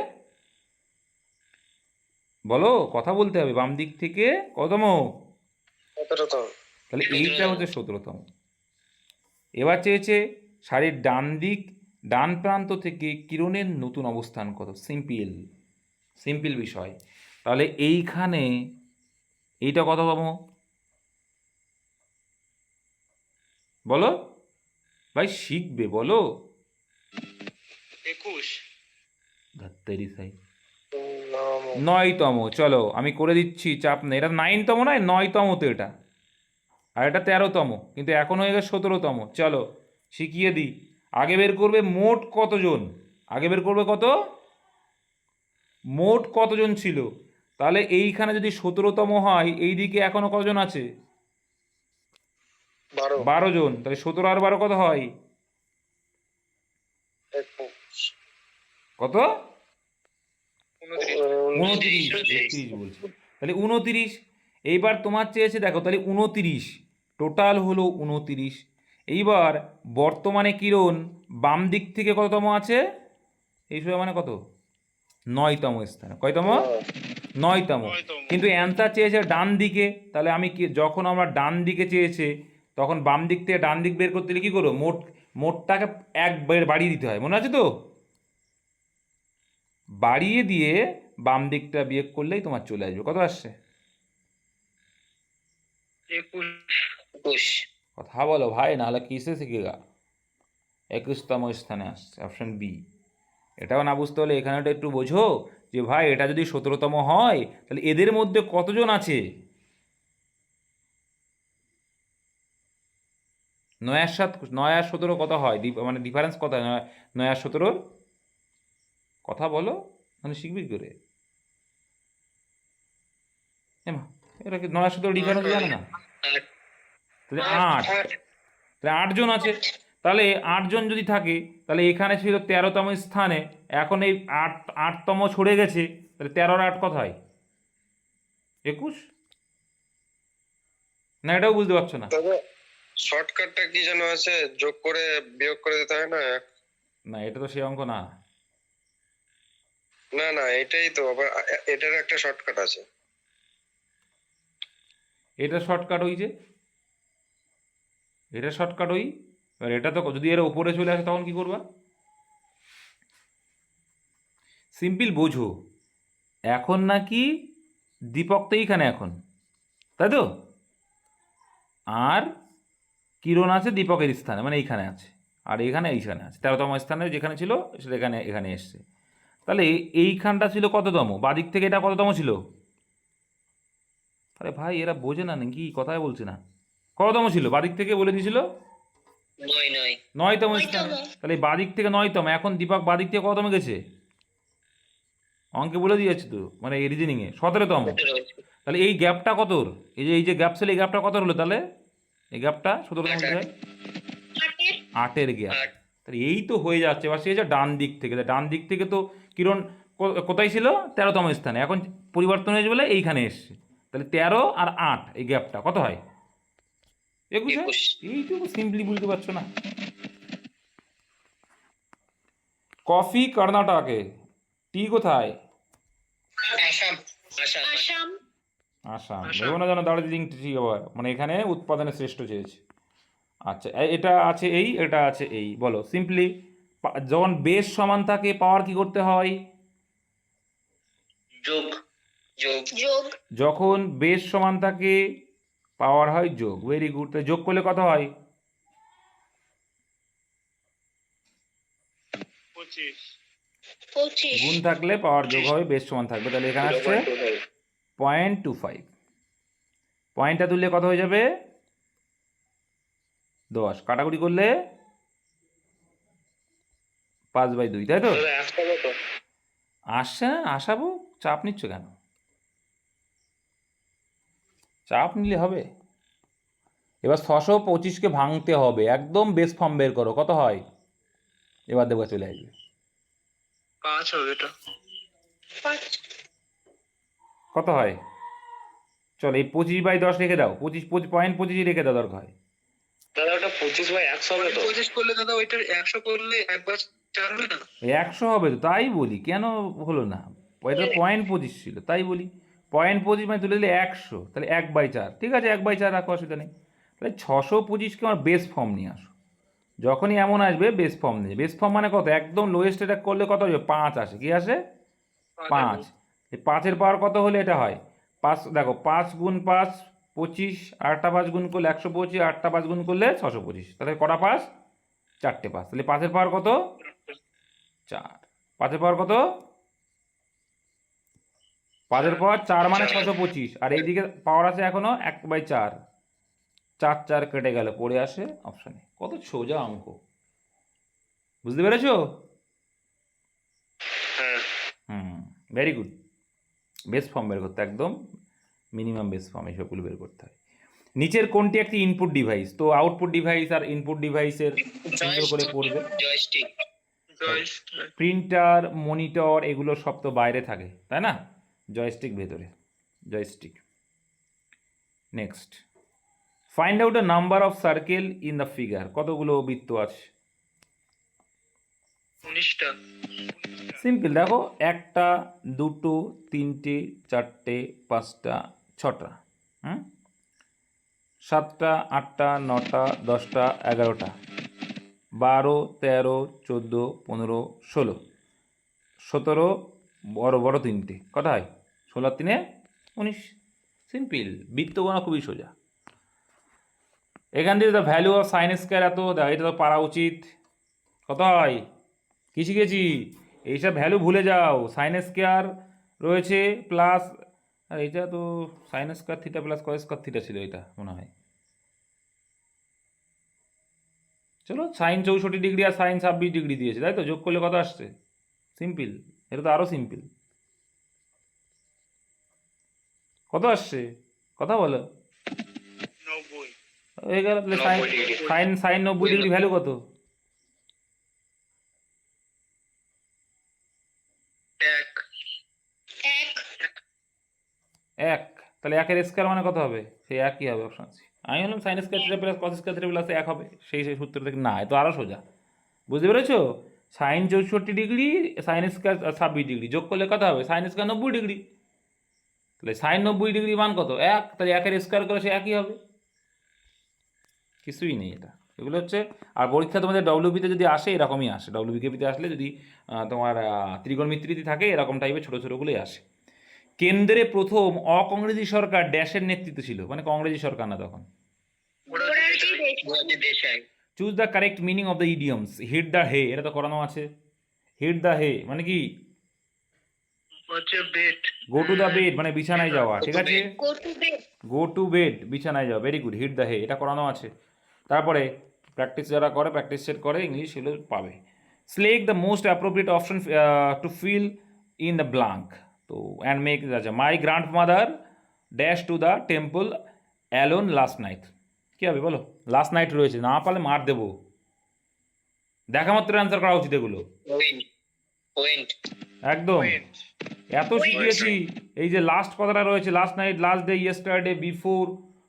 বলো, কথা বলতে হবে, বাম দিক থেকে কতম?
17তম।
তাহলে এইটা হচ্ছে 17তম। এবার চেয়েছে সারির ডান প্রান্ত থেকে কিরণের নতুন অবস্থান কত। সিম্পল বিষয়। তাহলে এইখানে এইটা কততম বলো ভাই, শিখবে বলো।
21।
ধাত্তেরি সাই 9তম, চলো আমি করে দিচ্ছি, চাপ নেই। এটা 9তম নয়, 9তম তো এটা, আর এটা 13তম, কিন্তু এখন হয়ে গেছে 17তম। চলো শিখিয়ে দিই। আগে বের করবে মোট কতজন, আগে বের করবে কত, মোট কতজন ছিল। তাহলে এইখানে যদি 17তম হয়, এইদিকে এখনো কতজন আছে? 12 জন। তাহলে 17 আর 12 কত হয়? কত? 29 বলছে, তাহলে 29। এইবার তোমার চেয়েছে দেখো, তাহলে 29 টোটাল হলো 29। এইবার বর্তমানে কিরণ বাম দিক থেকে কততম আছে? এই সময় মানে কত? 9তম স্থানে। কয়তম? 9তম। কিন্তু অ্যান্সার চেয়েছে ডান দিকে, তাহলে আমি কি, যখন আমরা ডান দিকে চেয়েছে তখন বাম দিক থেকে ডান দিক বের করতে গেলে কী করবো? মোটটাকে এক বাড়িয়ে দিতে হয়, মনে আছে তো? বাড়িয়ে দিয়ে বাম দিকটা বিয়োগ করলেই তোমার চলে আসবে। কত আসছে?
21।
কথা বলো ভাই, নাহলে কিসে শিখেগা। 21তম স্থানে আসছে, অপশন বি। এটাও না বুঝতে হলে এখানেটা একটু বোঝো যে ভাই এটা যদি 17তম হয় তাহলে এদের মধ্যে কতজন আছে। 9 আর 7, 9 আর 17 কত হয়, মানে ডিফারেন্স কত হয় 9 আর 17-র? কথা বলো, মানে শিখবি কি করে। এমা, এটা কি 9 আর 17 ডিফারেন্স জানে না? তাহলে 8, তাহলে 8 জন আছে। তাহলে 8 জন যদি থাকে, তাহলে এখানে ছিল 13তম স্থানে, এখন এই 8তম ছড়ে গেছে, তাহলে 13 আর 8 কত হয়? 21 না? এটাও বুঝতে পারছো না?
তবে শর্টকাটটা কি যেন আছে, যোগ করে বিয়োগ করে দিতে হয় না?
না, এটা তো সেই অঙ্ক না।
না না, এটাই তো আবার এটার একটা শর্টকাট আছে।
এটা শর্টকাট ওই যে, এটা শর্টকাট ওই। এবার এটা তো যদি এর উপরে চলে আসে তখন কি করবা? সিম্পল বোঝো। এখন নাকি দীপক তো এইখানে এখন, তাই তো, আর কিরণ আছে দীপকের স্থানে, মানে এইখানে আছে, আর এইখানে আছে 13তম স্থানে যেখানে ছিল সেটা এখানে এসছে। তাহলে এইখানটা ছিল কততম? বাদিক থেকে এটা কততম ছিল? আরে ভাই এরা বোঝে না নাকি, কথাই বলছে না। কততম ছিল বাদিক থেকে বলে দিয়েছিল? 9তম স্থানে। তাহলে বাদিক থেকে 9তম, এখন দীপক বাদিক থেকে কততম গেছে? অঙ্কে বলে দিয়েছে তো, মানে এই রিজনিংয়ে 17তম। তাহলে এই গ্যাপটা কতর? এই যে গ্যাপ ছিল, এই গ্যাপটা কত হলো? তাহলে এই গ্যাপটা 17তম কি হয়? 8-এর গ্যাপ। তাহলে এই তো হয়ে যাচ্ছে। এবার সে যে ডান দিক থেকে, ডান দিক থেকে তো কিরণ কোথায় ছিল? 13তম স্থানে, এখন পরিবর্তন হয়েছে বলে এইখানে এসছে। তাহলে 13 আর 8 এই গ্যাপটা কত হয়? 21। এইটুকু সিম্পলি বুঝতে পারছো না? কফি কর্ণাটকে, টি কোথায়?
আসাম।
আসাম। ভেবো না যেন দার্জিলিং টি আবার, মানে এখানে উৎপাদনে শ্রেষ্ঠ চেয়েছে। আচ্ছা, এটা আছে এই, এটা আছে এই, বলো সিম্পলি। যখন বেস সমান থাকে পাওয়ার কি করতে হয়?
যোগ। যোগ।
যোগ।
যখন বেস সমান থাকে পাওয়ার হয় যোগ। Very good. তাই যোগ করলে কত হয়?
25।
25।
গুণ থাকলে পাওয়ার যোগ হবে, বেস সমান থাকবে। তাহলে এখানে আসছে 0.25। পয়েন্টটা তুললে কত হয়ে যাবে? 10। কাটাকুটি করলে 5/2, তাই তো? আসছে না? আসাবো, চাপ নিচ্ছ কেন? চাপ নিলে হবে? এবার 625কে ভাঙতে হবে, একদম বেস ফর্ম বের করো, কত হয়? এবার দেবো, চলে আসবে
5 হবে এটা।
5।
কত হয়? চলো এই 25/10 রেখে দাও, 25.25 রেখে দাও দরকার হয়।
দাদা ওটা 25/100 হবে তো?
25 করলে দাদা ওইটার 100 করলে একবার 4 হবে না?
100 হবে তো, তাই বলি, কেন হলো না? এটা 0.25 ছিল, তাই বলি 0.25 মানে তুলে দিলে 100, তাহলে 1/4। ঠিক আছে, 1/4 রাখো, অসুবিধা নেই। তাহলে 625কে আমার বেস ফর্ম নিয়ে আসো। যখনই এমন আসবে বেস ফর্ম নিয়ে। বেস ফর্ম মানে কত? একদম লোয়েস্ট এটা করলে কত হবে? 5 আসে। কি আসে? 5। এই 5-এর পাওয়ার কত হলে এটা হয়? 5, দেখো 5 গুণ 5 25, আরেকটা 5 গুণ করলে 125, আরেকটা 5 গুণ করলে 625। তাহলে কটা 5? 4টে 5। তাহলে 5-এর পাওয়ার কত? 4। 5-এর পাওয়ার কত? 5-এর পাওয়ার 4 মানে 625। আর এইদিকে পাওয়ার আছে এখনো 1/4। 4 4 কেটে গেল, পড়ে আসে অপশানে। কত সোজা অঙ্ক, বুঝতে পেরেছো?
হ্যাঁ।
Very good. বেস ফর্ম বের করতে, একদম মিনিমাম বেস ফর্ম এইসবগুলো বের করতে হয়। নিচের কোনটি একটি ইনপুট ডিভাইস? তো আউটপুট ডিভাইস আর ইনপুট ডিভাইসের সুন্দর করে পড়বে।
জয়স্টিক।
প্রিন্টার, মনিটর এগুলো সব তো বাইরে থাকে, তাই না? জয়স্টিক ভেতরে, joystick. Next, find out a number of circle in the figure. কতগুলো বৃত্ত আছে?
19টা।
সিম্পল, দেখো 1টা 2টো 3টে 4টে 5টা 6টা, 7টা 8টা 9টা 10টা 11টা 12 13 14 15 16 17 বড় বড় 3টে, কত হয়? 16 আর 3 19। সিম্পল, বৃত্ত গোনা খুবই সোজা। এখান থেকে the value of sine square এত, এটা তো পারা উচিত। কত হয়? কি শিখেছি? এইসব ভ্যালু ভুলে যাও। সাইন স্কয়ার রয়েছে প্লাস, আর এইটা তো sine square theta plus cos square theta ছিল, এটা মনে হয়। চলো, সাইন 64 ডিগ্রি আর সাইন 26 ডিগ্রি দিয়েছে, তাই তো? যোগ করলে কত আসছে? সিম্পল, এটা তো আরও সিম্পল। কত আসছে? কথা বলো।
90।
হয়ে গেল। তাহলে সাইন 90 ডিগ্রি ভ্যালু কত? 1। তাহলে 1-এর স্কয়ার মানে কত হবে? সেই 1ই হবে, অপশন আছে। আমি বললাম sine square theta plus cos square theta plus 1 হবে, সেই সূত্র থেকে। না, এ তো আরও সোজা, বুঝতে পেরেছো? Sine 64 degree sine square 26 degree যোগ করলে কত হবে? Sine square 90 degree. তাহলে সাইন 90 ডিগ্রি মান কত? 1। তাহলে 1-এর স্কয়ার করে সে 1ই হবে। কিছুই নেই এটা, এগুলো হচ্ছে। আর পরীক্ষা তোমাদের ডব্লিউবিতে যদি আসে, এরকমই আসে। ডব্লিউবিকেপিতে আসলে যদি তোমার ত্রিগোণমিত্রিতে থাকে, এরকম টাইপের ছোটো ছোটোগুলোই আসে। কেন্দ্রে প্রথম অকংগ্রেসি সরকার ড্যাশের নেতৃত্ব ছিল, মানে কংগ্রেসি সরকার না তখন।
Desai.
Choose the correct meaning of the idioms. Hit the hay, এটা তো করানো আছে। হিট দ্য হে মানে কি?
হচ্ছে bed.
Go to the bed মানে বিছানায় যাওয়া, ঠিক আছে?
Go to bed.
Go to bed, বিছানায় যাওয়া। Very good. Hit the hay, এটা করানো আছে। তারপরে প্র্যাকটিস যারা করে, প্র্যাকটিস সেট করে ইংলিশ, সেগুলো পাবে। Select the most appropriate option to fill in the blank. তো অ্যান্ড মেক, আচ্ছা, my grandmother dash to the temple alone last night. কী হবে বলো? লাস্ট নাইট রয়েছে, না পারলে মার দেবো। দেখা মাত্র অ্যান্সার করা উচিত এগুলো,
পয়েন্ট।
একদম। এত শিখিয়েছি, এই যে লাস্ট কথাটা রয়েছে, last night, last day, yesterday, before,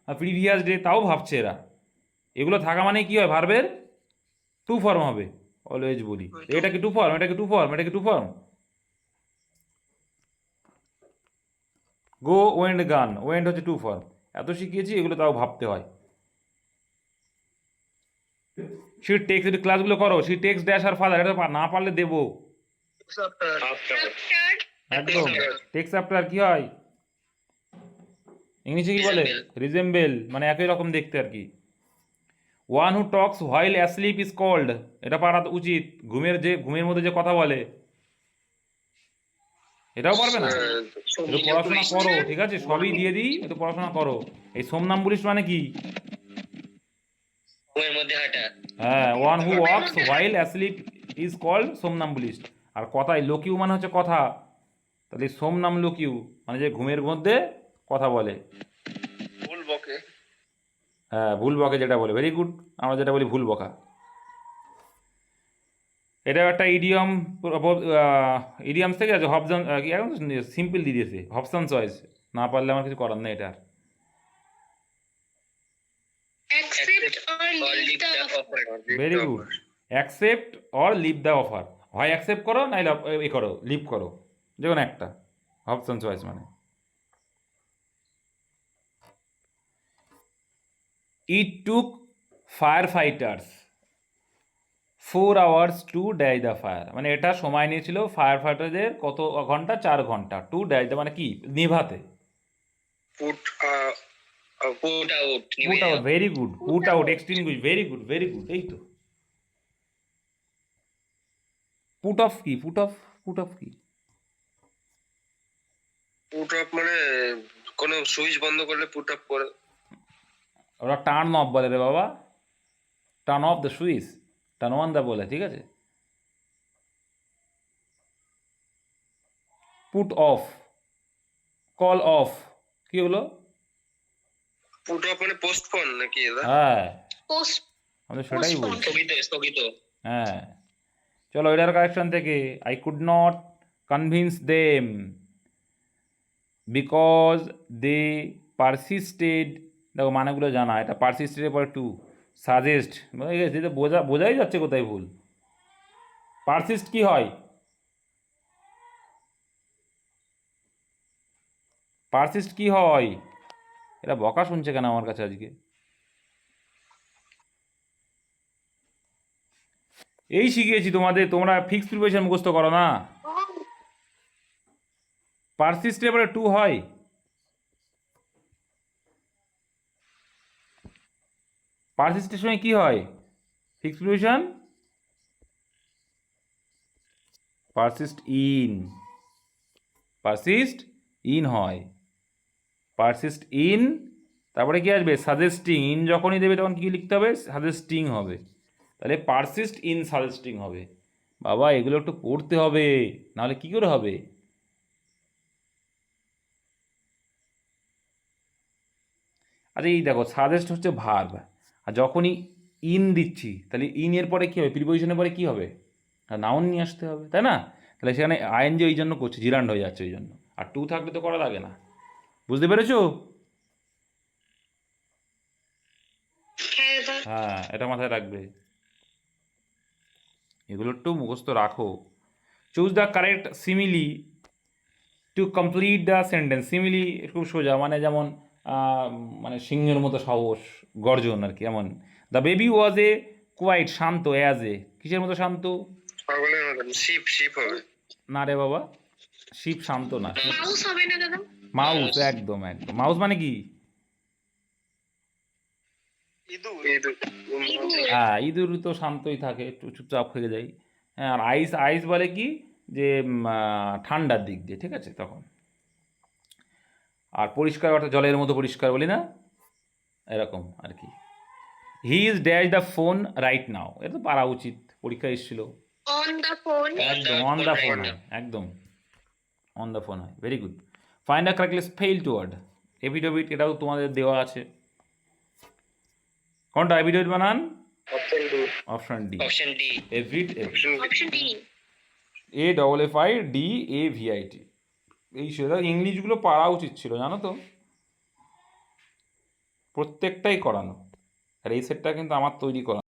previous day, তাও ভাবছে এরা। এগুলো থাকা মানে কি হয়? ভার্বের টু ফর্ম হবে, অলওয়েজ বলি। এটা কি টু ফর্ম? এটা কি টু ফর্ম? এটা কি two form? Go, went, gone. Went হচ্ছে টু ফর্ম। এত শিখিয়েছি, এগুলো তাও ভাবতে হয়। শি টেক্স, যদি ক্লাসগুলো করো, she takes dash her father, এটা না পারলে দেবো
আফটার।
একদম। টেক্স আফটার কি হয়? ইংলিশে কি বলে? রিজেম্বেল, মানে একই রকম দেখতে আর কি। One who talks while asleep is called, এটা পারা তো উচিত। ঘুমের মধ্যে যে কথা বলে, এটাও পারবে না? একটু পড়াশোনা করো, ঠিক আছে? সবই দিয়ে দিই, একটু পড়াশোনা করো। এই সোমনাম্বুলিস্ট মানে কি?
ঘুমের মধ্যে হাঁটা।
হ্যাঁ, one who walks while asleep is called somnambulist. আর কথায় লোকিউ মানে হচ্ছে কথা, তাহলে সোমনাম লোকিউ মানে যে ঘুমের মধ্যে কথা বলে।
ভুল বকে।
হ্যাঁ, ভুল বকে যেটা বলে, ভেরি গুড। আমরা যেটা বলি ভুল বকা। এটাও একটা ইডিয়ম, ইডিয়ামস থেকে আছে। হবসন কি এখন সিম্পল দিয়ে দিয়েছে, হবসন চয়েস, না পারলে আমার কিছু করার নেই এটা।
accept or leave the offer.
Very good. Accept or leave the offer, হয় অ্যাকসেপ্ট করো নাইলে এ করো, লিভ করো, যে কোনো একটা। অপশন চয়েস মানে। It took fire fighters 4 hours to dash the fire, মানে এটা সময় নিয়েছিল ফায়ার ফাইটারদের কত ঘন্টা? 4 ঘন্টা। টু ড্যাশ দ্য মানে কি? নিভাতে।
Put
Put out.
Put out, very good. Put out, extinguish, very good, very good. এই তো। পুট অফ কি? পুট অফ কি?
পুট অফ মানে কোন সুইচ বন্ধ করলে পুট অফ করে।
ওরা টার্ন অফ বলে রে বাবা, turn off the switch, turn on the বলে, ঠিক আছে? পুট অফ, কল অফ, কি হলো?
পুট অফ মানে পোস্টপোন নাকি এটা?
হ্যাঁ,
Post
আমি সেটাই বলছি।
স্থগিত।
হ্যাঁ, চলো এটার কারেকশন থেকে। I could not convince them because they persisted, দেখো মানেগুলো জানা, এটা পারসিস্টেডের পরে টু, সাজেস্ট, যেটা বোঝাই যাচ্ছে কোথায় ভুল। পারসিস্ট কি হয়? পারসিস্ট কি হয়? এটা বকা শুনছে কেন আমার কাছে আজকে? এই শিখিয়েছি তোমাদের, তোমরা ফিক্সড প্রিপোজিশন মুখস্থ করো না। পারসিস্টের পরে টু হয়। পারসিস্টের সময় কি হয়? ফিক্সড প্রিপোজিশন পারসিস্ট ইন হয়। পারসিস্ট ইন, তারপরে কি আসবে? সাজেস্টিং। ইন যখনই দেবে তখন কি লিখতে হবে? সাজেস্টিং হবে। তাহলে পারসিস্ট ইন সাজেস্টিং হবে। বাবা এগুলো একটু পড়তে হবে, নাহলে কি করে হবে? আচ্ছা এই দেখো, সাজেস্ট হচ্ছে ভার্ব, আর যখনই ইন দিচ্ছি তাহলে ইন এর পরে কী হবে? প্রিপোজিশনের পরে কী হবে? নাউন নিয়ে আসতে হবে, তাই না? তাহলে সেখানে আইএনজি ওই জন্য করছে, জিরান্ড হয়ে যাচ্ছে ওই জন্য। আর টু থাকলে তো করা লাগে না। বুঝতে পেরেছো? হ্যাঁ, এটা মাথায় রাখবে, এগুলো একটু মুখস্থ রাখো। Choose the correct simile to complete the sentence. Simile খুব সোজা, মানে যেমন মানে সিংহের মতো সাহস, গর্জন আর কি, এমন। The baby was a quite, শান্ত, অ্যাজ এ, কিসের মতো শান্ত?
পাগলের মতন। শিপ হবে
না রে বাবা, শিপ শান্ত না।
mouse হবে না দাদা?
মাউস, একদম একদম। মাউস মানে কি?
ইঁদুর।
হ্যাঁ, ইঁদুর তো শান্তই থাকে, একটু চুপচাপ হয়ে যায়। হ্যাঁ, আর আইস বলে কি? যে ঠান্ডার দিক দিয়ে, ঠিক আছে তখন। আর পরিষ্কার অর্থাৎ জলের মতো পরিষ্কার বলি না, এরকম আর কি। He is dash the phone right now, এটা তো পারা উচিত, পরীক্ষা এসেছিল।
On the phone.
একদম অন দ্য ফোন হয়, একদম অন দ্য ফোন হয়, very good. Find the correctly spelled word. Affidavit, এটাও তোমাদের দেওয়া আছে। কোনটা এভিডোভিট বানান? Option D.
Option D.
Option D.
AFFIDAVIT। এই সেটা ইংলিশগুলো পারা উচিত ছিল, জানো তো, প্রত্যেকটাই করানো। আর এই সেটটা কিন্তু আমার তৈরি করা।